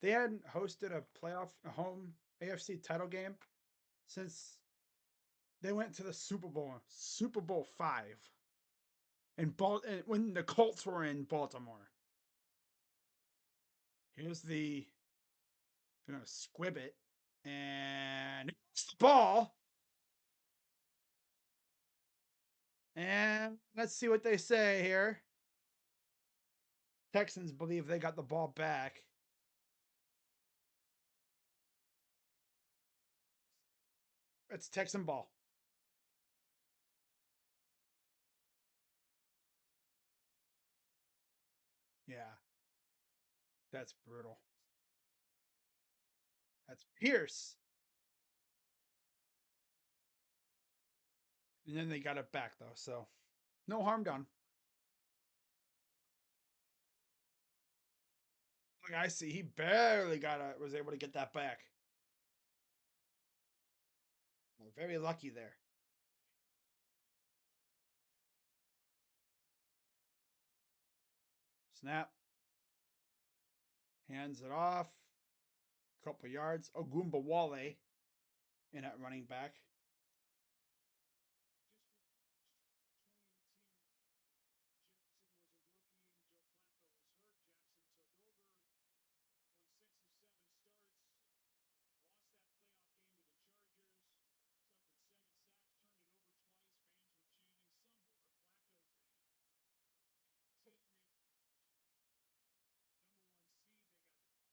They hadn't hosted a home AFC title game since they went to the Super Bowl 5 when the Colts were in Baltimore. Here's the squib it and it's the ball. And let's see what they say here. Texans believe they got the ball back. It's Texan ball. Yeah, that's brutal. That's Pierce. And then they got it back though, so no harm done. Like I see, he barely was able to get that back. Very lucky there. Snap. Hands it off. Couple yards. Ogumba Wale in at running back.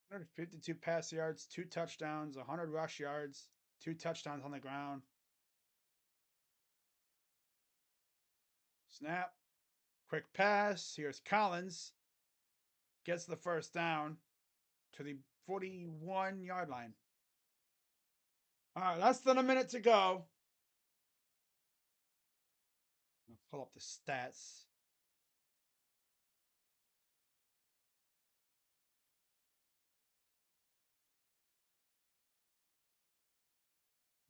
One 152 pass yards, 2 touchdowns, 100 rush yards, 2 touchdowns on the ground. Snap. Quick pass. Here's Collins. Gets the first down to the 41-yard line. All right, less than a minute to go. I'll pull up the stats.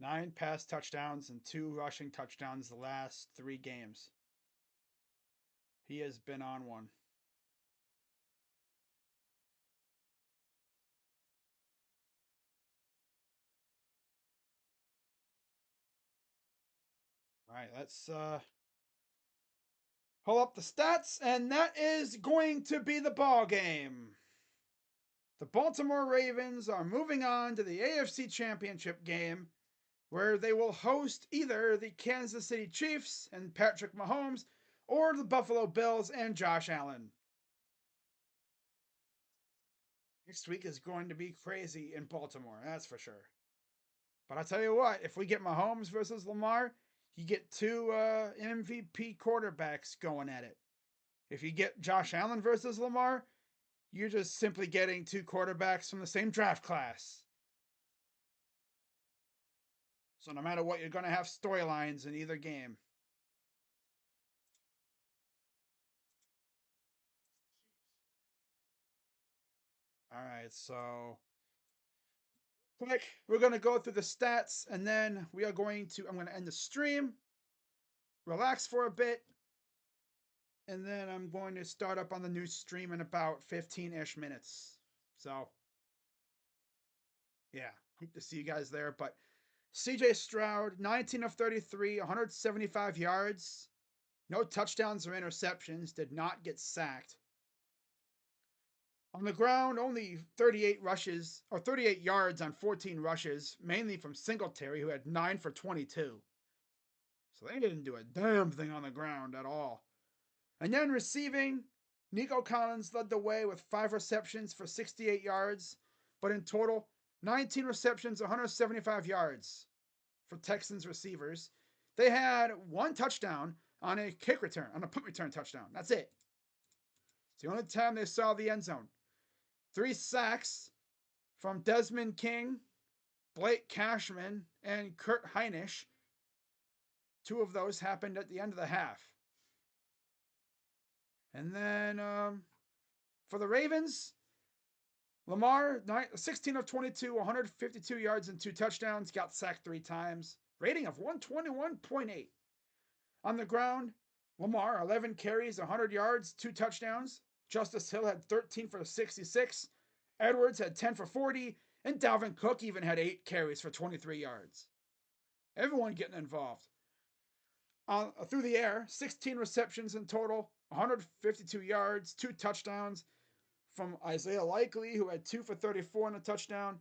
Nine pass touchdowns and 2 rushing touchdowns the last 3 games. He has been on one. All right, let's pull up the stats, and that is going to be the ball game. The Baltimore Ravens are moving on to the AFC Championship game, where they will host either the Kansas City Chiefs and Patrick Mahomes or the Buffalo Bills and Josh Allen. Next week is going to be crazy in Baltimore, that's for sure. But I'll tell you what, if we get Mahomes versus Lamar, you get two MVP quarterbacks going at it. If you get Josh Allen versus Lamar, you're just simply getting two quarterbacks from the same draft class. So no matter what, you're going to have storylines in either game. All right, so quick, we're going to go through the stats and then I'm going to end the stream, relax for a bit, and then I'm going to start up on the new stream in about 15-ish minutes. So, yeah, hope to see you guys there. But CJ Stroud, 19 of 33, 175 yards, no touchdowns or interceptions, did not get sacked. On the ground, only 38 rushes or 38 yards on 14 rushes, mainly from Singletary, who had 9 for 22. So they didn't do a damn thing on the ground at all. And then receiving, Nico Collins led the way with 5 receptions for 68 yards, but in total, 19 receptions, 175 yards for Texans receivers. They had 1 touchdown on a kick return, on a punt return touchdown. That's it. It's the only time they saw the end zone. 3 sacks from Desmond King, Blake Cashman, and Kurt Heinisch. 2 of those happened at the end of the half. And then for the Ravens, Lamar, 16 of 22, 152 yards and 2 touchdowns, got sacked 3 times. Rating of 121.8. On the ground, Lamar, 11 carries, 100 yards, 2 touchdowns. Justice Hill had 13 for 66. Edwards had 10 for 40. And Dalvin Cook even had 8 carries for 23 yards. Everyone getting involved. Through the air, 16 receptions in total, 152 yards, 2 touchdowns from Isaiah Likely, who had 2 for 34 and a touchdown.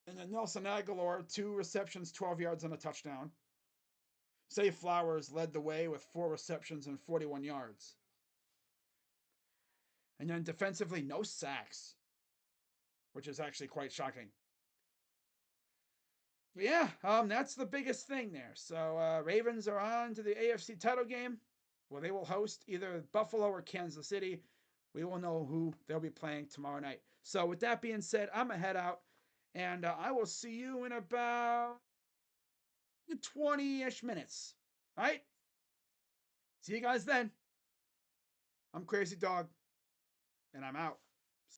And then Nelson Aguilar, 2 receptions, 12 yards and a touchdown. Zay Flowers led the way with 4 receptions and 41 yards. And then defensively, no sacks, which is actually quite shocking. But yeah, that's the biggest thing there. So Ravens are on to the AFC title game, where they will host either Buffalo or Kansas City. We will know who they'll be playing tomorrow night. So with that being said, I'm going to head out, and I will see you in about 20-ish minutes. All right? See you guys then. I'm Crazy Dog, and I'm out.